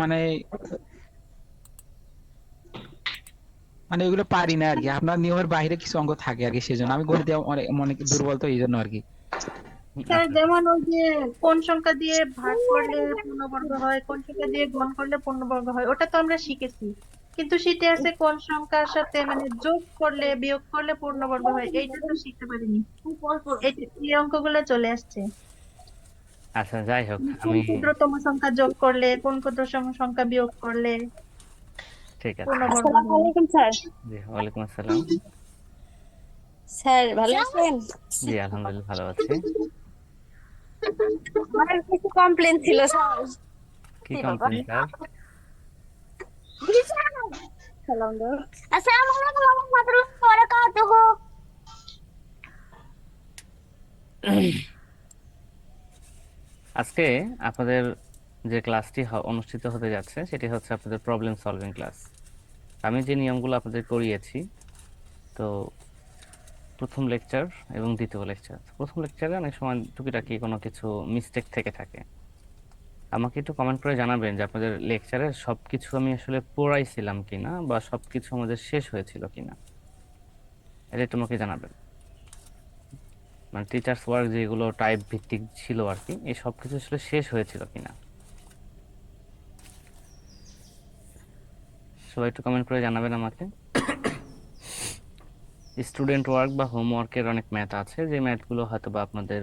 মানে মানে ওইগুলো পারি না আর কি, আপনার নিয়মের বাইরে কিছু অঙ্ক থাকে আর কি, সেজন্য আমি গণিতে অনেক অনেক দুর্বল, তো এই জন্য আর কি। স্যার আচ্ছা যেমন ওই যে কোন সংখ্যা দিয়ে ভাগ করলে পূর্ণবর্গ হয়, কোন সংখ্যা দিয়ে গুণ করলে পূর্ণবর্গ হয়, ওটা তো আমরা শিখেছি। কিন্তু শীতে আছে কোন সংখ্যার সাথে মানে যোগ করলে বিয়োগ করলে পূর্ণবর্গ হয়, এইটা তো শিখতে পারিনি। এই অঙ্কগুলো চলে আসছে। আচ্ছা, যাই হোক মানে কোন আমি, ক্ষুদ্রতম সংখ্যা যোগ করলে কোন ক্ষুদ্রতম সংখ্যা বিয়োগ করলে ঠিক আছে। পূর্ণবর্গ আসসালামু হয়। আলাইকুম স্যার। জি, ওয়ালাইকুম আসসালাম। স্যার ভালো আছেন? জি, আলহামদুলিল্লাহ ভালো আছি। আমার কিছু কমপ্লেন ছিল স্যার। কি জি বাবা। Complain sir? সালাম দাও। আসসালামু আলাইকুম ওয়া রাহমাতুল্লাহি ওয়া বারাকাতুহু। আজকে আপনাদের যে ক্লাসটি অনুষ্ঠিত হতে যাচ্ছে সেটি হচ্ছে আপনাদের প্রবলেম সলভিং ক্লাস। আমি যে নিয়মগুলো আপনাদের করিয়েছি, তো প্রথম লেকচার এবং দ্বিতীয় লেকচার, প্রথম লেকচারে অনেক সময় টুকিটাকি কোনো কিছু মিস্টেক থেকে থাকে। আমাকে একটু কমেন্ট করে জানাবেন যে আপনাদের লেকচারের সবকিছু আমি আসলে পড়াইছিলাম কিনা, বা সবকিছু আমাদের শেষ হয়েছিল কিনা, এটা একটু আমাকে জানাবেন। মানে টিচার্স ওয়ার্ক যেগুলো টাইপ ভিত্তিক ছিল আর কি, এই সবকিছু আসলে শেষ হয়েছিল কিনা, সবাই একটু কমেন্ট করে জানাবেন আমাকে। স্টুডেন্ট ওয়ার্ক বা হোমওয়ার্কের অনেক ম্যাথ আছে, যে ম্যাথগুলো হয়তো বা আপনাদের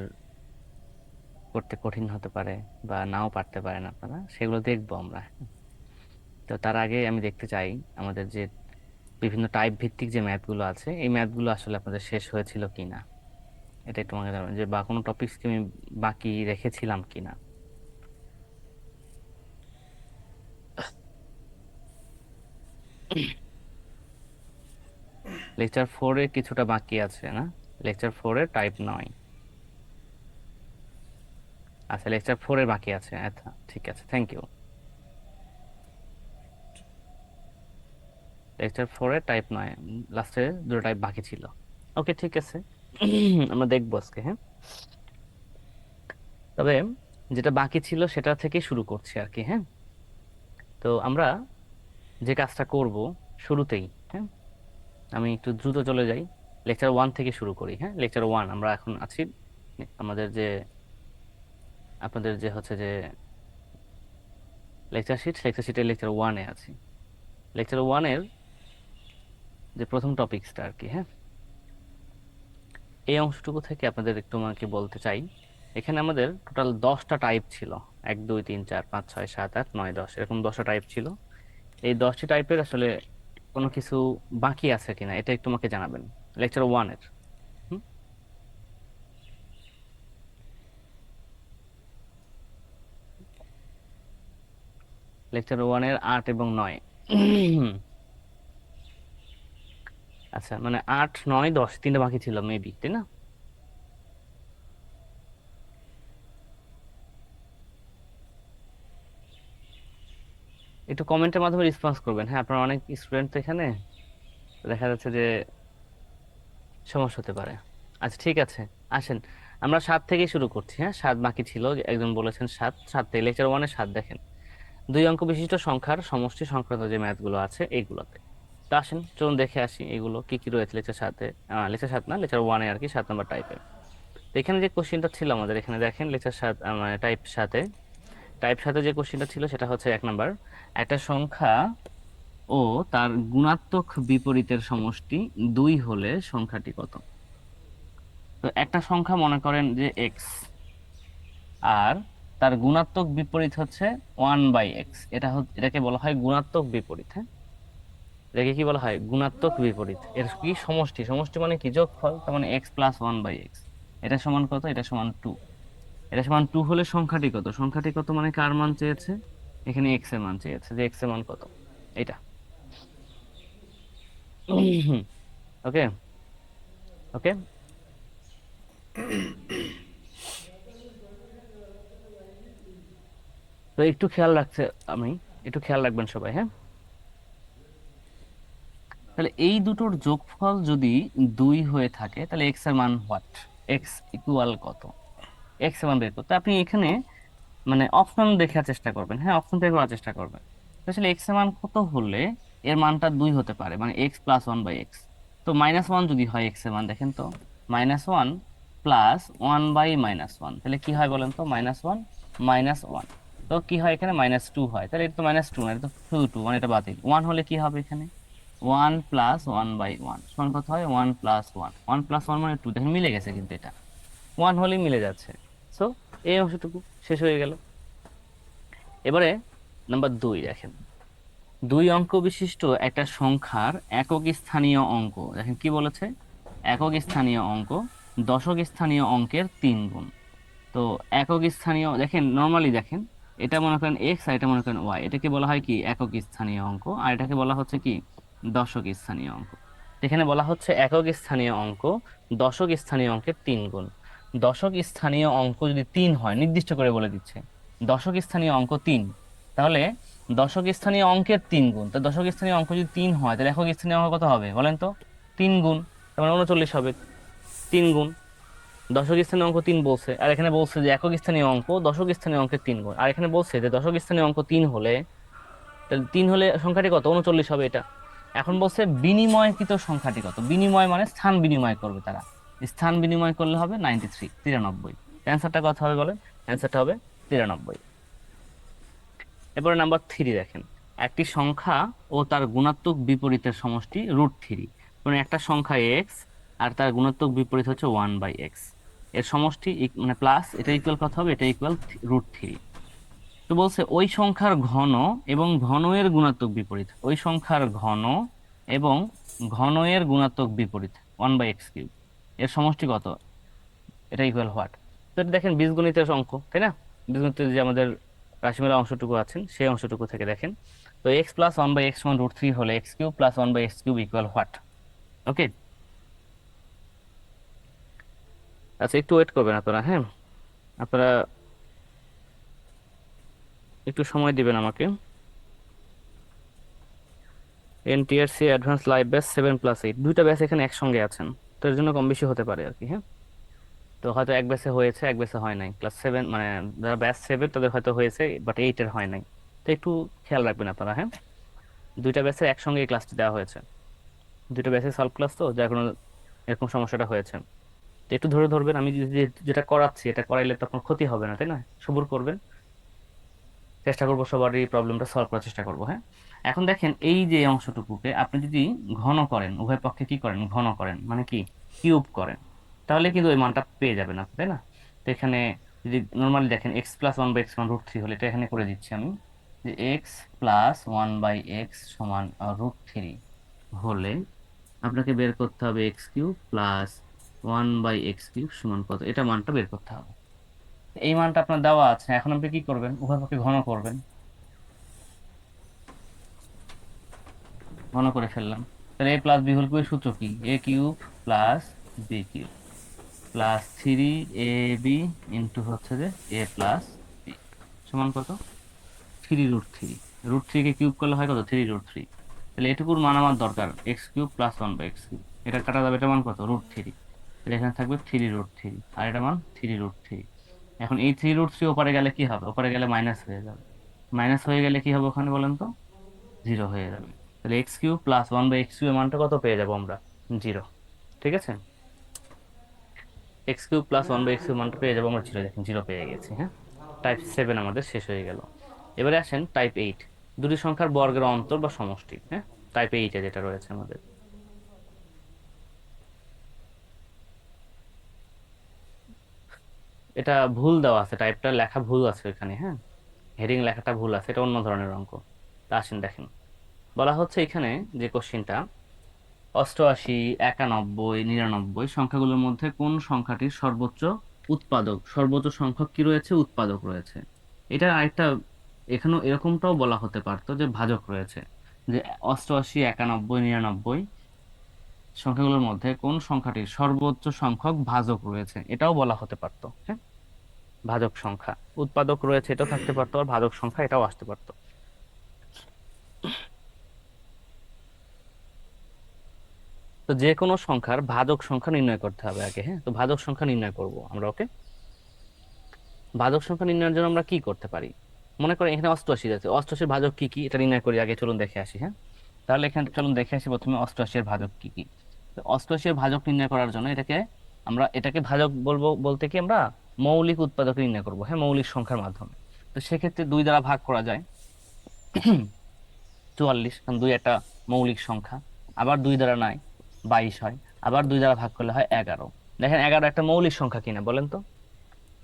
করতে কঠিন হতে পারে বা নাও পারতে পারেন আপনারা, সেগুলো দেখবো আমরা। তো তার আগে আমি দেখতে চাই আমাদের যে বিভিন্ন টাইপ ভিত্তিক যে ম্যাথগুলো আছে, এই ম্যাথগুলো আসলে আপনাদের শেষ হয়েছিল কিনা, এটা একটু আমাকে জানাবেন, যে বা কোনো টপিকস কি আমি বাকি রেখেছিলাম কিনা। লেকচার 4-এ কিছুটা বাকি আছে না? লেকচার 4-এ টাইপ 9। আচ্ছা, লেকচার 4-এ বাকি আছে, আচ্ছা ঠিক আছে, থ্যাংক ইউ। লেকচার 4-এ টাইপ 9, লাস্টে দুটো টাইপ বাকি ছিল। ওকে, ঠিক আছে। আমরা দেখবো আজকে, হ্যাঁ। তবে যেটা বাকি ছিল সেটা থেকে শুরু করছি আর কি, হ্যাঁ। তো আমরা যে কাজটা করব শুরুতেই, হ্যাঁ, আমি একটু দ্রুত চলে যাই, লেকচার 1 থেকে শুরু করি। হ্যাঁ, লেকচার 1 আমরা এখন আছি। আমাদের যে আপনাদের যে হচ্ছে যে লেকচার শিটের লেকচার 1-এ আছি। লেকচার 1-এর যে প্রথম টপিকসটা আর কি, হ্যাঁ, এই অংশটুকু থেকে আপনাদের একটু আমাকে বলতে চাই। এখানে আমাদের টোটাল 10টা টাইপ ছিল, 1 2 3 4 5 6 7 8 9 10, এরকম 10টা টাইপ ছিল। এই 10টি টাইপের আসলে কোনো কিছু বাকি আছে কিনা, এটা একটু আমাকে জানাবেন লেকচার 1-এর। লেকচার 1-এর 8 এবং 9। আচ্ছা, মানে 8 9 10 তিনটা বাকি ছিল মেবি, তাই না? একটু কমেন্টের মাধ্যমে রেসপন্স করবেন, হ্যাঁ, আপনারা অনেক স্টুডেন্ট তো এখানে, দেখা যাচ্ছে যে সমস্যা হতে পারে। আচ্ছা ঠিক আছে, আসেন আমরা 7 থেকে শুরু করছি। হ্যাঁ, 7 বাকি ছিল, একজন বলেছেন 7, 7 থেকে লেকচার 1-এ 7 দেখেন, 2 অঙ্ক বিশিষ্ট সংখ্যার সমষ্টি সংক্রান্ত যে ম্যাথগুলো আছে এইগুলোতে। তো আসেন চলুন দেখে আসি এগুলো কি কি রয়েছে লেকচার 7-এ, লেকচার 7 না, লেকচার 1-এ আর কি, 7 নম্বর টাইপে। তো এখানে যে কোশ্চেনটা ছিল আমাদের, এখানে দেখেন লেকচার 7 মানে টাইপ 7-এ যে কোশ্চেনটা ছিল সেটা হচ্ছে 1 নাম্বার, একটা সংখ্যা ও তার গুণাত্মক বিপরীতের সমষ্টি 2 হলে সংখ্যাটি কত। তো একটা সংখ্যা মনে করেন যে এক্স, আর তার গুণাত্মক বিপরীত হচ্ছে 1/x, এটাকে বলা হয় গুণাত্মক বিপরীত। হ্যাঁ, এটাকে কি বলা হয়? গুণাত্মক বিপরীত। এর কি সমষ্টি, সমষ্টি মানে কি যোগফল, তার মানে x + 1/x। এটা সমান কত? এটা সমান 2। এটা সমান 2 হলে সংখ্যাটি কত, সংখ্যাটি কত মানে কার মান চেয়েছে? এখানে x এর মান চেয়েছে, যে x এর মান কত, এটা। ওকে, ওকে। তো একটু খেয়াল রাখছে, আমি একটু খেয়াল রাখবেন সবাই, হ্যাঁ। তাহলে এই দুটোর যোগফল যদি 2 হয়ে থাকে, তাহলে x এর মান হোয়াট, x ইকুয়াল কত, x এর মান বের করতে আপনি এখানে মানে অপশন দেখার চেষ্টা করবেন, হ্যাঁ অপশন থেকে করার চেষ্টা করবেন। আসলে এক্স এর মান কত হলে এর মানটা 2 হতে পারে, মানে x plus one by x. তো -1 যদি হয় এক্স এর মান, দেখেন তো -1 প্লাস 1/-1, তাহলে কি হয় বলেন তো, -1 তো কি হয় এখানে -2 হয়, তাহলে এটা তো -2 না, এটা তো শুধু 2, মানে এটা বাতিল। 1 হলে কি হবে এখানে, 1 প্লাস 1/1 সমান কত হয়, 1 প্লাস 1, 1 প্লাস 1 মানে 2, দেখেন মিলে গেছে, কিন্তু এটা 1 হলেই মিলে যাচ্ছে। সো এই অংশটুকু শেষ হয়ে গেল। এবারে নাম্বার 2 দেখেন, 2 অঙ্ক বিশিষ্ট একটা সংখ্যার একক স্থানীয় অঙ্ক, দেখেন কি বলেছে, একক স্থানীয় অঙ্ক দশক স্থানীয় অঙ্কের 3 গুণ। তো একক স্থানীয়, দেখেন নর্মালি দেখেন, এটা মনে করেন এক্স আর এটা মনে করেন ওয়াই, এটাকে বলা হয় কি একক স্থানীয় অঙ্ক, আর এটাকে বলা হচ্ছে কি দশক স্থানীয় অঙ্ক। এখানে বলা হচ্ছে একক স্থানীয় অঙ্ক দশক স্থানীয় অঙ্কের 3 গুণ। দশক স্থানীয় অঙ্ক যদি 3 হয়, নির্দিষ্ট করে বলে দিচ্ছে দশক স্থানীয় অঙ্ক 3, তাহলে দশক স্থানীয় অঙ্কের 3 গুণ, তো দশক স্থানীয় অঙ্ক যদি 3 হয় তাহলে একক স্থানীয় অঙ্ক কত হবে বলেন তো, 3 গুণ, তার মানে 39 হবে, 3 গুণ। দশক স্থানীয় অঙ্ক 3 বলছে, আর এখানে বলছে যে একক স্থানীয় অঙ্ক দশক স্থানীয় অঙ্কের 3 গুণ, আর এখানে বলছে যে দশক স্থানীয় অঙ্ক 3 হলে, তাহলে 3 হলে সংখ্যাটি কত, 39 হবে এটা। এখন বলছে বিনিময়কৃত সংখ্যাটি কত, বিনিময় মানে স্থান বিনিময় করবে তারা, স্থান বিনিময় করলে হবে 93, 93। অ্যান্সারটা কত হবে বলেন, অ্যান্সারটা হবে 93। এরপরে নাম্বার 3 দেখেন, একটি সংখ্যা ও তার গুণাত্মক বিপরীতের সমষ্টি √3, মানে একটা সংখ্যা এক্স আর তার গুণাত্মক বিপরীত হচ্ছে 1/x, এর সমষ্টি মানে প্লাস, এটা ইকুয়াল কত হবে, এটা ইকুয়াল √3। তো বলছে ওই সংখ্যার ঘন এবং ঘন এর গুণাত্মক বিপরীত, ওই সংখ্যার ঘন এবং ঘন এর গুণাত্মক বিপরীত 1/x3, এর সমষ্টি কত, এটা ইকুয়াল হোয়াট। তো এটা দেখেন বীজগণিতের অঙ্ক, তাই না, বীজগণিতের যে আমাদের রাশিমালা অংশটুকু আছেন সেই অংশটুকু থেকে দেখেন। তো x প্লাস 1/x সমান √3 হলে x³ plus 1/x³ equal what. ওকে, আচ্ছা একটু ওয়েট করবেন আপনারা, হ্যাঁ আপনারা একটু সময় দিবেন আমাকে। এনটিআরসি অ্যাডভান্স লাইভ ব্যাচ 7+8, দুইটা ব্যাচ এখানে একসঙ্গে আছেন, তো এর জন্য কম বেশি হতে পারে আর কি, হ্যাঁ। তো হয়তো এক ব্যাচে হয়েছে, এক ব্যাচে হয় নাই, ক্লাস 7 মানে যারা ব্যাচ 7 তাদের হয়তো হয়েছে, বাট 8-এর হয় নাই। তো একটু খেয়াল রাখবেন আপনারা, হ্যাঁ দুইটা ব্যাচে একসঙ্গে এই ক্লাসটি দেওয়া হয়েছে, দুইটা ব্যাচে সলভ ক্লাস, তো যার কোনো এরকম সমস্যাটা হয়েছে। তো একটু ধরে ধরবেন, আমি যেটা করাচ্ছি এটা করাইলে তো আপনার ক্ষতি হবে না, তাই না, সবুর করবেন, চেষ্টা করবো সবারই প্রবলেমটা সলভ করার চেষ্টা করবো, হ্যাঁ। এখন দেখেন এই যে অংশটুকুকে আপনি যদি ঘন করেন, উভয় পক্ষে কি করেন, ঘন করেন মানে কি কিউব করেন, তাহলে কিন্তু ওই মানটা পেয়ে যাবেন আপনি, তাই না। তো এখানে যদি নর্মালি দেখেন x প্লাস 1/x সমান √3 হলে, এটা এখানে করে দিচ্ছি আমি, যে x প্লাস 1/x সমান √3 হলে আপনাকে বের করতে হবে x³ প্লাস 1/x³ সমান কত, এটা মানটা বের করতে হবে। এই মানটা আপনার দেওয়া আছে, এখন আপনি কি করবেন, উভয় পক্ষে ঘন করবেন, ঘন করে ফেললাম। তাহলে a প্লাস বি হোল কিউবের সূত্র কি, a³ plus b³ plus 3ab into হচ্ছে যে a প্লাস b সমান কত, 3√3, √3 কে কিউব করলে হয় কত, 3√3। তাহলে এটুকুর মান আমার দরকার x³ প্লাস 1/x³, এটা কাটা যাবে, এটা মান কত, √3, তাহলে এখানে থাকবে 3√3, আর এটা মান 3√3। এখন এই 3√3 ওপারে গেলে কি হবে, ওপারে গেলে মাইনাস হয়ে যাবে, মাইনাস হয়ে গেলে কি হবে ওখানে বলেন তো, 0 হয়ে যাবে। তাহলে x³ প্লাস 1/x³ এর মানটা কত পেয়ে যাবো আমরা, 0। ঠিক আছে, x³ প্লাস 1/x³ এর মানটা পেয়ে যাবো আমরা 0, দেখেন 0 পেয়ে গেছি, হ্যাঁ। টাইপ 7 আমাদের শেষ হয়ে গেল। এবারে আসেন টাইপ 8, দুটি সংখ্যার বর্গের অন্তর বা সমষ্টি, হ্যাঁ টাইপ 8 যেটা রয়েছে আমাদের। এটা ভুল দেওয়া আছে, টাইপটা লেখা ভুল আছে এখানে, হ্যাঁ হেডিং লেখাটা ভুল আছে, এটা অন্য ধরনের অঙ্ক। তা আসেন দেখেন, বলা হচ্ছে এখানে যে কোশ্চিনটা, 88, 91, 99 সংখ্যাগুলোর মধ্যে কোন সংখ্যাটির সর্বোচ্চ উৎপাদক, সর্বোচ্চ সংখ্যক কি রয়েছে, উৎপাদক রয়েছে। এটা আরেকটা, এখানেও এরকমটাও বলা হতে পারতো যে ভাজক রয়েছে, যে 88, 91, 99 সংখ্যাগুলোর মধ্যে কোন সংখ্যাটির সর্বোচ্চ সংখ্যক ভাজক রয়েছে, এটাও বলা হতে পারতো, হ্যাঁ ভাজক সংখ্যা, উৎপাদক রয়েছে এটাও থাকতে পারতো, আর ভাজক সংখ্যা এটাও আসতে পারতো। তো যে কোনো সংখ্যার ভাজক সংখ্যা নির্ণয় করতে হবে আগে, হ্যাঁ তো ভাজক সংখ্যা নির্ণয় করব আমরা, ওকে। ভাজক সংখ্যা নির্ণয়ের জন্য আমরা কি করতে পারি? মনে করেন এখানে 88 আছে, 88 ভাজক কি কি এটা নির্ণয় করি আগে, চলুন দেখে আসি। হ্যাঁ, তাহলে এখানে চলুন দেখে আসি প্রথমে 88 ভাজক কি কি। তো 88 ভাজক নির্ণয় করার জন্য এটাকে ভাজক বলবো বলতে কি আমরা মৌলিক উৎপাদক নির্ণয় করবো, হ্যাঁ, মৌলিক সংখ্যার মাধ্যমে। তো সেক্ষেত্রে 2 দ্বারা ভাগ করা যায় 44, কারণ 2 একটা মৌলিক সংখ্যা। আবার 2 দ্বারা নাই 22 হয়, আবার 2 দ্বারা ভাগ করলে হয় 11। দেখেন 11 একটা মৌলিক সংখ্যা কিনা বলেন তো?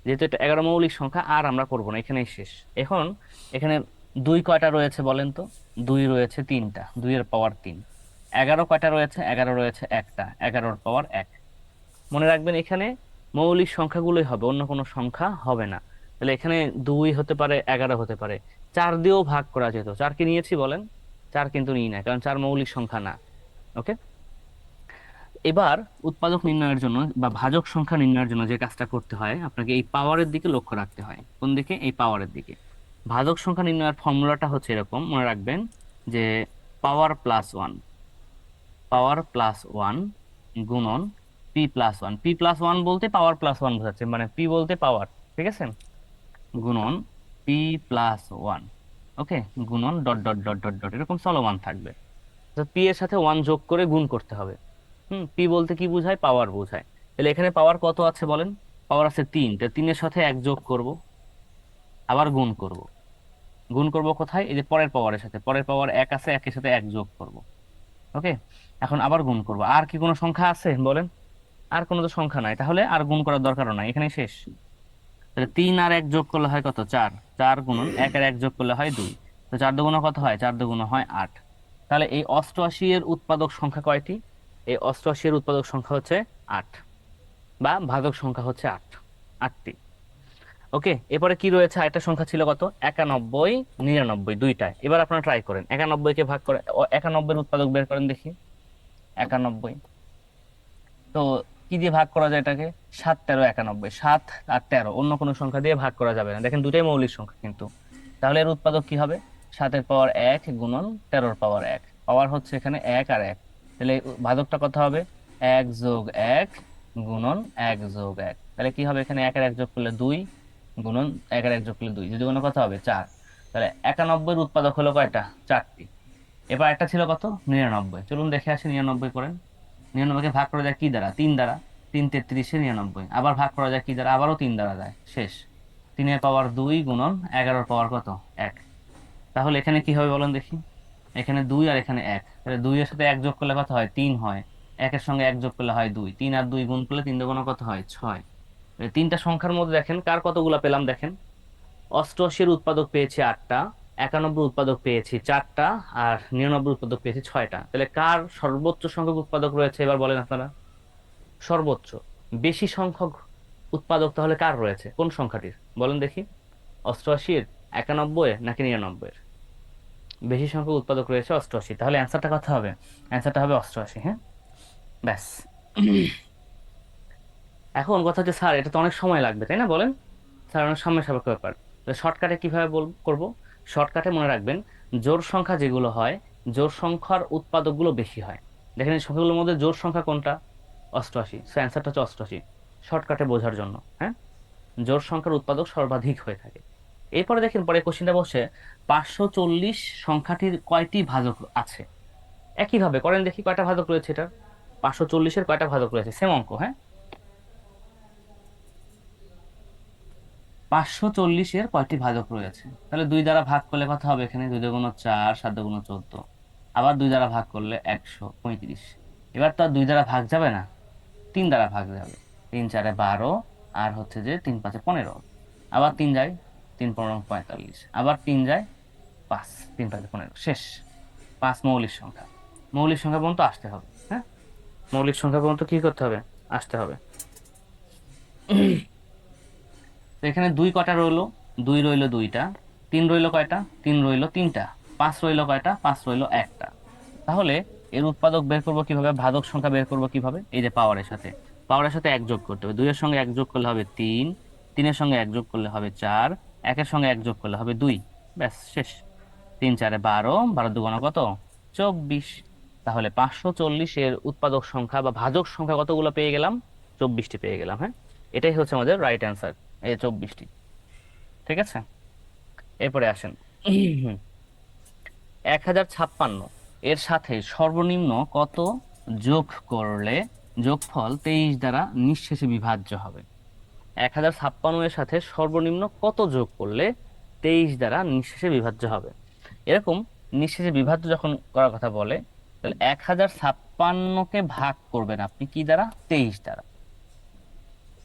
যেহেতু এটা 11 মৌলিক সংখ্যা, আর আমরা করবো না, এখানেই শেষ। এখন এখানে 2 কয়টা রয়েছে বলেন তো? 2 রয়েছে 3টা, 2 এর পাওয়ার 3। 11 কয়টা রয়েছে? 11 রয়েছে একটা, 11 এর পাওয়ার 1। মনে রাখবেন এখানে মৌলিক সংখ্যাগুলোই হবে, অন্য কোনো সংখ্যা হবে না। তাহলে এখানে 2 হতে পারে, 11 হতে পারে, 4 দিয়েও ভাগ করা যেত। 4 কি নিয়েছি বলেন? 4 কিন্তু নিই না, কারণ 4 মৌলিক সংখ্যা না। ওকে, এবার উৎপাদক নির্ণয়ের জন্য বা ভাজক সংখ্যা নির্ণয়ের জন্য যে কাজটা করতে হয়, আপনাকে এই পাওয়ারের দিকে লক্ষ্য রাখতে হয়। কোন দিকে? এই পাওয়ারের দিকে। ভাজক সংখ্যা নির্ণয়ের ফর্মুলাটা হচ্ছে এরকম, মনে রাখবেন যে পাওয়ার প্লাস 1, পাওয়ার প্লাস 1 গুণন পি প্লাস 1। পি প্লাস 1 বলতে পাওয়ার প্লাস 1 বোঝাচ্ছে, মানে পি বলতে পাওয়ার, ঠিক আছে, গুণন পি প্লাস 1। ওকে, গুণন dot dot dot dot dot এরকম চলমান থাকবে। তো পি এর সাথে 1 যোগ করে গুণ করতে হবে। পি বলতে কি বোঝায়? পাওয়ার বোঝায়। তাহলে এখানে পাওয়ার কত আছে বলেন? পাওয়ার আছে 3। তো 3 এর সাথে 1 যোগ করব, আবার গুণ করব। গুণ করব কোথায়? এই যে পরের পাওয়ারের সাথে, পরের পাওয়ার 1 আছে, 1 এর সাথে 1 যোগ করব। ওকে, এখন আবার গুণ করব। আর কি কোনো সংখ্যা আছে বলেন? আর কোনো তো সংখ্যা নাই, তাহলে আর গুণ করার দরকারও নাই, এখানে শেষ। তাহলে 3 আর 1 যোগ করলে হয় কত? 4। 4 গুণন 1 আর 1 যোগ করলে হয় 2। তো 4 দুগুণ কত হয়? 4 দুগুণ হয় 8। তাহলে এই 88 এর উৎপাদক সংখ্যা কয়টি? এই 88 এর উৎপাদক সংখ্যা হচ্ছে 8, বা ভাজক সংখ্যা হচ্ছে 8, 8টি। ওকে, এরপরে কি রয়েছে? আরেকটা সংখ্যা ছিল কত? 91, 99, দুইটায়। এবার আপনারা ট্রাই করেন 91 কে ভাগ করে 91 এর উৎপাদক বের করেন দেখি। 91, তো কি দিয়ে ভাগ করা যায় এটাকে? 7, 13, 91। 7 আর 13 অন্য কোনো সংখ্যা দিয়ে ভাগ করা যাবে না, দেখেন দুটাই মৌলিক সংখ্যা কিন্তু। তাহলে এর উৎপাদক কি হবে? 7 এর পাওয়ার 1 গুণন 13 এর পাওয়ার 1। পাওয়ার হচ্ছে এখানে 1 আর 1, তাহলে এই ভাজকটা কত হবে? 1 যোগ 1 গুণন 1 যোগ 1। তাহলে কি হবে? এখানে 1 আর 1 যোগ করলে 2 গুণন 1 আর 1 যোগ করলে 2, যদি কোনো কত হবে? 4। তাহলে 91 এর উৎপাদক হলো কয়টা? 4টি। এবার একটা ছিল কত? 99। চলুন দেখে আসি 99 করেন। 99 কে ভাগ করা যায় কি দ্বারা? 3 দ্বারা। 3 33 99। আবার ভাগ করা যায় কি দ্বারা? আবারও 3 দ্বারা যায়, শেষ। 3 এর পাওয়ার 2 গুণন 11 এর পাওয়ার কত? 1। তাহলে এখানে কি হবে বলেন দেখি? এখানে 2 আর এখানে 1, তাহলে 2 এর সাথে 1 যোগ করলে কত হয়? 3 হয়। 1 এর সঙ্গে 1 যোগ করলে হয় 2। 3 আর 2 গুণ করলে 3 দুগুণ কত হয়? 6। এই তিনটা সংখ্যার মধ্যে দেখেন কার কতগুলা পেলাম, দেখেন 88 এর উৎপাদক পেয়েছি 8টা, 91 উৎপাদক পেয়েছি 4টা, আর 99 উৎপাদক পেয়েছি 6টা। তাহলে কার সর্বোচ্চ সংখ্যক উৎপাদক রয়েছে এবার বলেন আপনারা? সর্বোচ্চ বেশি সংখ্যক উৎপাদক তাহলে কার রয়েছে? কোন সংখ্যাটির বলেন দেখি? 88, 91 নাকি 99? বেশি সংখ্যক উৎপাদক রয়েছে 88, তাহলে অ্যান্সারটা কত হবে? অ্যান্সারটা হবে 88। হ্যাঁ, ব্যাস। এখন কথা হচ্ছে স্যার এটা তো অনেক সময় লাগবে, তাই না বলেন? স্যার অনেক সময় সাপেক্ষ ব্যাপার। তো শর্টকাটে কিভাবে করব? শর্টকাটে মনে রাখবেন জোড় সংখ্যা যেগুলো হয়, জোড় সংখ্যার উৎপাদকগুলো বেশি হয়। দেখেন এই সংখ্যাগুলোর মধ্যে জোড় সংখ্যা কোনটা? 88। সো অ্যান্সারটা হচ্ছে 88, শর্টকাটে বোঝার জন্য। হ্যাঁ, জোড় সংখ্যার উৎপাদক সর্বাধিক হয়ে থাকে। এরপরে দেখেন পরে কোশ্চেনটা বসে 540 সংখ্যাটির কয়টি ভাজক আছে? একইভাবে করেন দেখি কয়টা ভাজক রয়েছে এটা। 540-এর কয়টা ভাজক রয়েছে? সেম অঙ্ক। হ্যাঁ, 540-এর কয়টি ভাজক রয়েছে? তাহলে 2 দ্বারা ভাগ করলে কত হবে? এখানে 2 দুগুণ 4, 7 দুগুণ 14, আবার 2 দ্বারা ভাগ করলে 135। এবার তো আর 2 দ্বারা ভাগ যাবে না, 3 দ্বারা ভাগ যাবে। 3 4 12, আর হচ্ছে যে 3 5 15, আবার 3 যায় 3 15 45, আবার 3 যায় 5, 3 5 15, শেষ। 5 মৌলিক সংখ্যা। মৌলিক সংখ্যা পর্যন্ত আসতে হবে। হ্যাঁ, মৌলিক সংখ্যা পর্যন্ত কি করতে হবে? আসতে হবে। তো এখানে 2 কয়টা রইলো? 2 রইলো 2টা। 3 রইলো কয়টা? 3 রইলো 3টা। 5 রইলো কয়টা? 5 রইলো 1টা। তাহলে এর উৎপাদক বের করবো কিভাবে? ভাজক সংখ্যা বের করবো কিভাবে? এই যে পাওয়ারের সাথে, পাওয়ারের সাথে 1 যোগ করতে হবে। 2 এর সঙ্গে 1 যোগ করলে হবে 3, 3 এর সঙ্গে 1 যোগ করলে হবে 4, 1 এর সঙ্গে 1 যোগ করলে হবে 2, ব্যাস শেষ। 3 4 12, 12 দুগুণ কত? 24। তাহলে 540 এর উৎপাদক সংখ্যা বা ভাজক সংখ্যা কতগুলো পেয়ে গেলাম? 24টি পেয়ে গেলাম। হ্যাঁ, এটাই হচ্ছে আমাদের রাইট অ্যান্সার, এই 24টি। ঠিক আছে, এরপরে আসেন 1056 এর সাথে সর্বনিম্ন কত যোগ করলে যোগফল 23 দ্বারা নিঃশেষে বিভাজ্য হবে? 1056 এর সাথে সর্বনিম্ন কত যোগ করলে 23 দ্বারা নিঃশেষে বিভাজ্য হবে? এরকম নিঃশেষে বিভাজ্য যখন করার কথা বলে, তাহলে 1056কে ভাগ করবেন আপনি কি দ্বারা? 23 দ্বারা।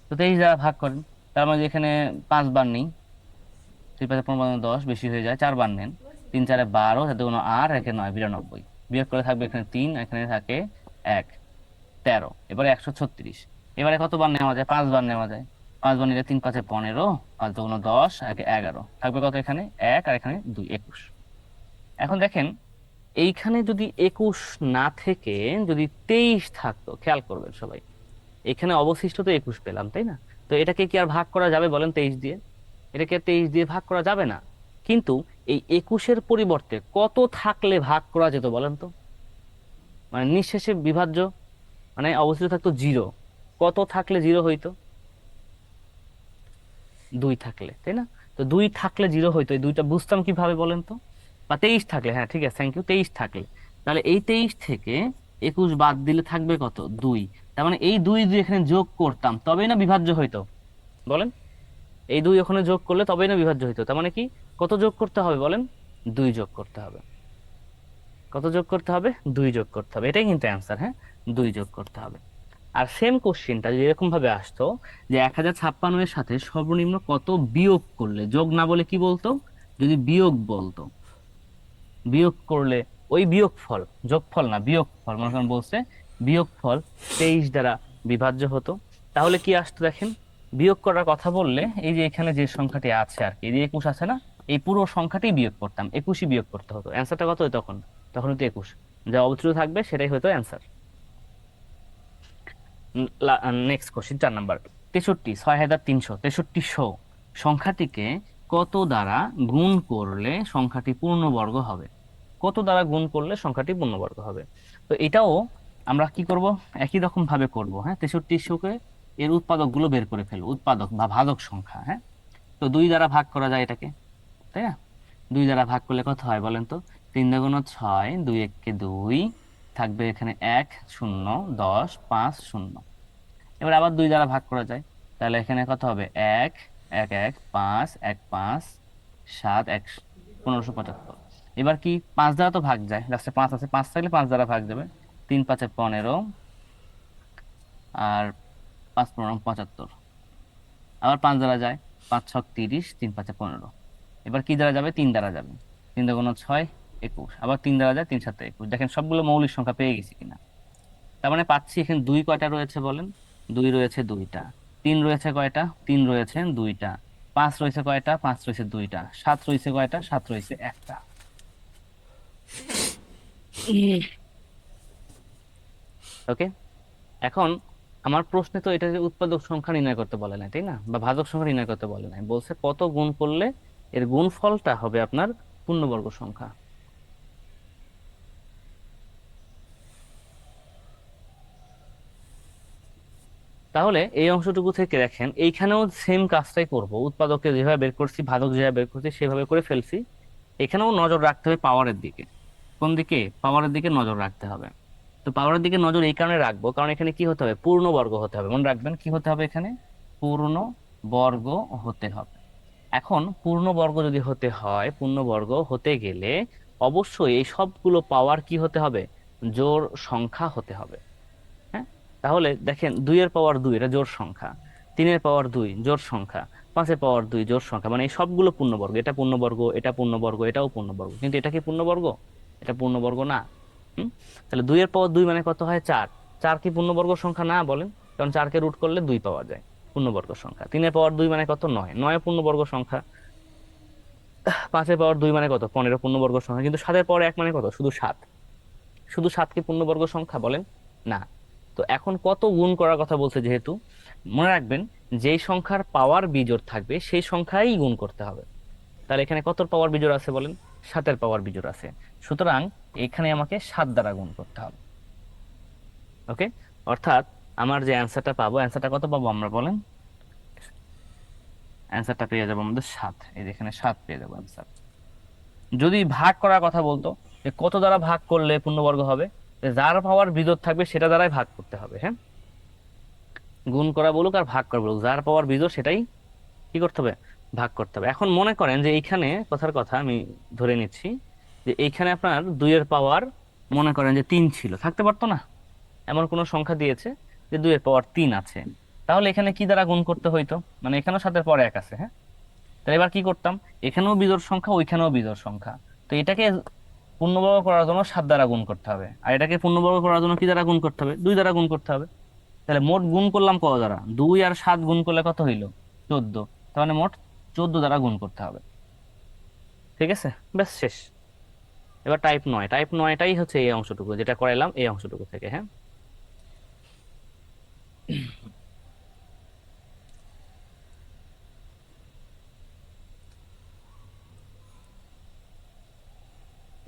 তো 23 দ্বারা ভাগ করেন, তার মানে এখানে 5 বার নেই, 3 5 15 10 বেশি হয়ে যায়, 4 বার নেন, 3 4 12, সাথে কোনো 8, একে 9, 92। বিয়োগ করে থাকবে এখানে 3, এখানে থাকে 1, 13, এবারে 136। এবারে কত বার নেওয়া যায়? 5 বার নেওয়া যায়। 5 বার নিলে 3 5 15, 5 2 10, একে 11, থাকবে কত? এখানে 1 আর এখানে 2, 21। এখন দেখেন, এইখানে যদি 21 না থেকে যদি 23 থাকতো, খেয়াল করবেন সবাই, এখানে অবশিষ্ট তো 21 পেলাম, তাই না? তো এটাকে কি আর ভাগ করা যাবে বলেন 23 দিয়ে? এটাকে আর 23 দিয়ে ভাগ করা যাবে না। কিন্তু এই 21-এর পরিবর্তে কত থাকলে ভাগ করা যেত বলেন তো? মানে নিঃশেষে বিভাজ্য, মানে অবশিষ্ট থাকতো 0। কত থাকলে 0 হইতো? 2 থাকলে, তাই না? তো 2 থাকলে 0 হইতো, এই 2টা বুঝতাম কিভাবে বলেন তো? বা 23 থাকলে, হ্যাঁ ঠিক আছে, থ্যাংক ইউ, 23 থাকলে। তাহলে এই 23 থেকে 21 বাদ দিলে থাকবে কত? 2। তার মানে এই 2 যদি এখানে যোগ করতাম তবেই না বিভাজ্য হইতো, বলেন? এই 2 ওখানে যোগ করলে তবেই না বিভাজ্য হইতো। তার মানে কি, কত যোগ করতে হবে বলেন? 2 যোগ করতে হবে। কত যোগ করতে হবে? 2 যোগ করতে হবে, এটাই কিন্তু অ্যান্সার। হ্যাঁ, 2 যোগ করতে হবে। আর সেম কোশ্চেনটা যদি এরকম ভাবে আসতো যে 1056 এর সাথে সর্বনিম্ন কত বিয়োগ করলে, যোগ না বলে কি বলতো? যদি বিয়োগ বলতো, বিয়োগ করলে ওই বিয়োগফল, যোগফল না বিয়োগফল, মনে করেন বলছে বিয়োগফল 23 দ্বারা বিভাজ্য হতো, তাহলে কি আসতো দেখেন? বিয়োগ করার কথা বললে এই যে এখানে যে সংখ্যাটি আছে আর কি, এই যে 21 আছে না, এই পুরো সংখ্যাটি বিয়োগ করতাম, 21ই বিয়োগ করতে হতো। অ্যান্সারটা কত হতো তখন? তখন হতো 21। যা অবশিষ্ট থাকবে সেটাই হতো অ্যান্সার। Next question 4 number. 63 সংখ্যাটিকে কত দ্বারা গুণ করলে সংখ্যাটি পূর্ণবর্গ হবে? কত দ্বারা গুণ করলে সংখ্যাটি পূর্ণবর্গ হবে? তো এটাও আমরা কি করব? একই রকম ভাবে করব। হ্যাঁ, 63কে এর উৎপাদক গুলো বের করে ফেলবো, উৎপাদক বা ভাজক সংখ্যা। হ্যাঁ, তো 2 দ্বারা ভাগ করা যায় এটাকে, তাই না? 2 দ্বারা ভাগ করলে কত হয় বলেন তো? 3 দুগুণ 6, 2 1 2, থাকবে এখানে 1 0 10 5 0। এবার আবার 2 দ্বারা ভাগ করা যায়, তাহলে এখানে কত হবে? 1 1 1 5 1 5 7 1 1575। এবার কি 5 দ্বারা তো ভাগ যায়, লাস্টে 5 আছে, 5 থাকলে 5 দ্বারা ভাগ যাবে। 3 5 15 আর 5 15 75। আবার 5 দ্বারা যায়, 5 6 30, 3 5 15। এবার কি দ্বারা যাবে? 3 দ্বারা যাবে। 3 দুগুণ 6 21, আবার 3 দ্বারা যায়, 3 7 21। দেখেন সবগুলো মৌলিক সংখ্যা পেয়ে গেছি কিনা? তার মানে পাচ্ছি এখানে 2 কয়টা রয়েছে বলেন? 2 রয়েছে 2টা। 3 রয়েছে কয়টা? 3 রয়েছে 2টা। 5 রয়েছে কয়টা? 5 রয়েছে 2টা। 7 রয়েছে কয়টা? 7 রয়েছে একটা। ওকে, এখন আমার প্রশ্নে তো এটা যে উৎপাদক সংখ্যা নির্ণয় করতে বলে নাই, তাই না? বা ভাজক সংখ্যা নির্ণয় করতে বলে নাই, বলছে কত গুণ করলে এর গুণফলটা হবে আপনার পূর্ণবর্গ সংখ্যা। তাহলে এই অংশটুকু থেকে দেখেন, এইখানেও সেম কাজটাই করব, উৎপাদককে যেভাবে বের করছি, ভাজক যেভাবে বের করছি সেভাবে করে ফেলছি। এখানেও নজর রাখতে হবে পাওয়ারের দিকে। কোন দিকে? পাওয়ারের দিকে নজর রাখতে হবে। তো পাওয়ারের দিকে নজর এই কারণে রাখবো, কারণ এখানে কি হতে হবে? পূর্ণবর্গ হতে হবে। মনে রাখবেন কি হতে হবে? এখানে পূর্ণবর্গ হতে হবে। এখন পূর্ণবর্গ যদি হতে হয়, পূর্ণবর্গ হতে গেলে অবশ্যই এই সবগুলো পাওয়ার কি হতে হবে? জোড় সংখ্যা হতে হবে। হ্যাঁ, তাহলে দেখেন 2 এর পাওয়ার 2 এটা জোড় সংখ্যা, 3 এর পাওয়ার 2 জোড় সংখ্যা, 5 এর পাওয়ার 2 জোড় সংখ্যা, মানে এই সবগুলো পূর্ণবর্গ। এটা পূর্ণবর্গ, এটা পূর্ণবর্গ, এটাও পূর্ণবর্গ, কিন্তু এটা কি পূর্ণবর্গ? এটা পূর্ণবর্গ না। হুম, তাহলে 2 এর পাওয়ার 2 মানে কত হয়? 4। 4 কি পূর্ণবর্গ সংখ্যা না বলেন? কারণ 4 কে রুট করলে 2 পাওয়া যায়, পূর্ণবর্গ সংখ্যা। 3 এর পাওয়ার 2 মানে কত? 9, 9 পূর্ণবর্গ সংখ্যা। 5 এর পাওয়ার 2 মানে কত? 15 পূর্ণবর্গ সংখ্যা। কিন্তু 7 এর পাওয়ার 1 মানে কত? শুধু 7। শুধু 7 কি পূর্ণবর্গ সংখ্যা বলেন? না। তো এখন কত গুণ করার কথা বলছে, যেহেতু মনে রাখবেন যেই সংখ্যার পাওয়ার বিজোড় থাকবে সেই সংখ্যাই গুণ করতে হবে। তাহলে এখানে কত পাওয়ার বিজোড় আছে বলেন? 7 পাওয়ার বিজোড় আছে। সুতরাং এখানে আমাকে 7 দ্বারা গুণ করতে হবে। ওকে, অর্থাৎ আমার যে অ্যান্সারটা পাবো, অ্যান্সারটা কত পাবো আমরা বলেন? অ্যান্সারটা পেয়ে যাবো আমাদের 7। এই যে এখানে 7 পেয়ে যাবো অ্যান্সার। যদি ভাগ করার কথা বলতো যে কত দ্বারা ভাগ করলে পূর্ণবর্গ হবে, যে যার পাওয়ার বিজোড় থাকবে সেটা দ্বারাই ভাগ করতে হবে। হ্যাঁ, গুণ করা বলুক আর ভাগ করা বলুক, যার পাওয়ার বিজোড় সেটাই কি করতে হবে, ভাগ করতে হবে। এখন মনে করেন যে এইখানে কথার কথা আমি ধরে নিচ্ছি যে এইখানে আপনার 2 এর পাওয়ার মনে করেন যে 3 ছিল, থাকতে পারতো না? এমন কোন সংখ্যা দিয়েছে যে 2 এর পাওয়ার 3 আছে, তাহলে এখানে কি দ্বারা গুণ করতে হইতো? মানে এখানেও 7 এর পরে 1 আছে। হ্যাঁ, তাহলে এবার কি করতাম, এখানেও বিজোড় সংখ্যা ওইখানেও বিজোড় সংখ্যা, তো এটাকে পূর্ণবর্গ করার জন্য 7 দ্বারা গুণ করতে হবে, আর এটাকে পূর্ণবর্গ করার জন্য কি দ্বারা গুণ করতে হবে, 2 দ্বারা গুণ করতে হবে। তাহলে মোট গুণ করলাম কত দ্বারা, 2 আর 7 গুণ করলে কত হইলো, 14। তার মানে মোট 14 দ্বারা গুণ করতে হবে। ঠিক আছে, ব্যাস শেষ। এবার টাইপ 9টাই হচ্ছে এই অংশটুকু যেটা করাইলাম, এই অংশটুকু থেকে। হ্যাঁ,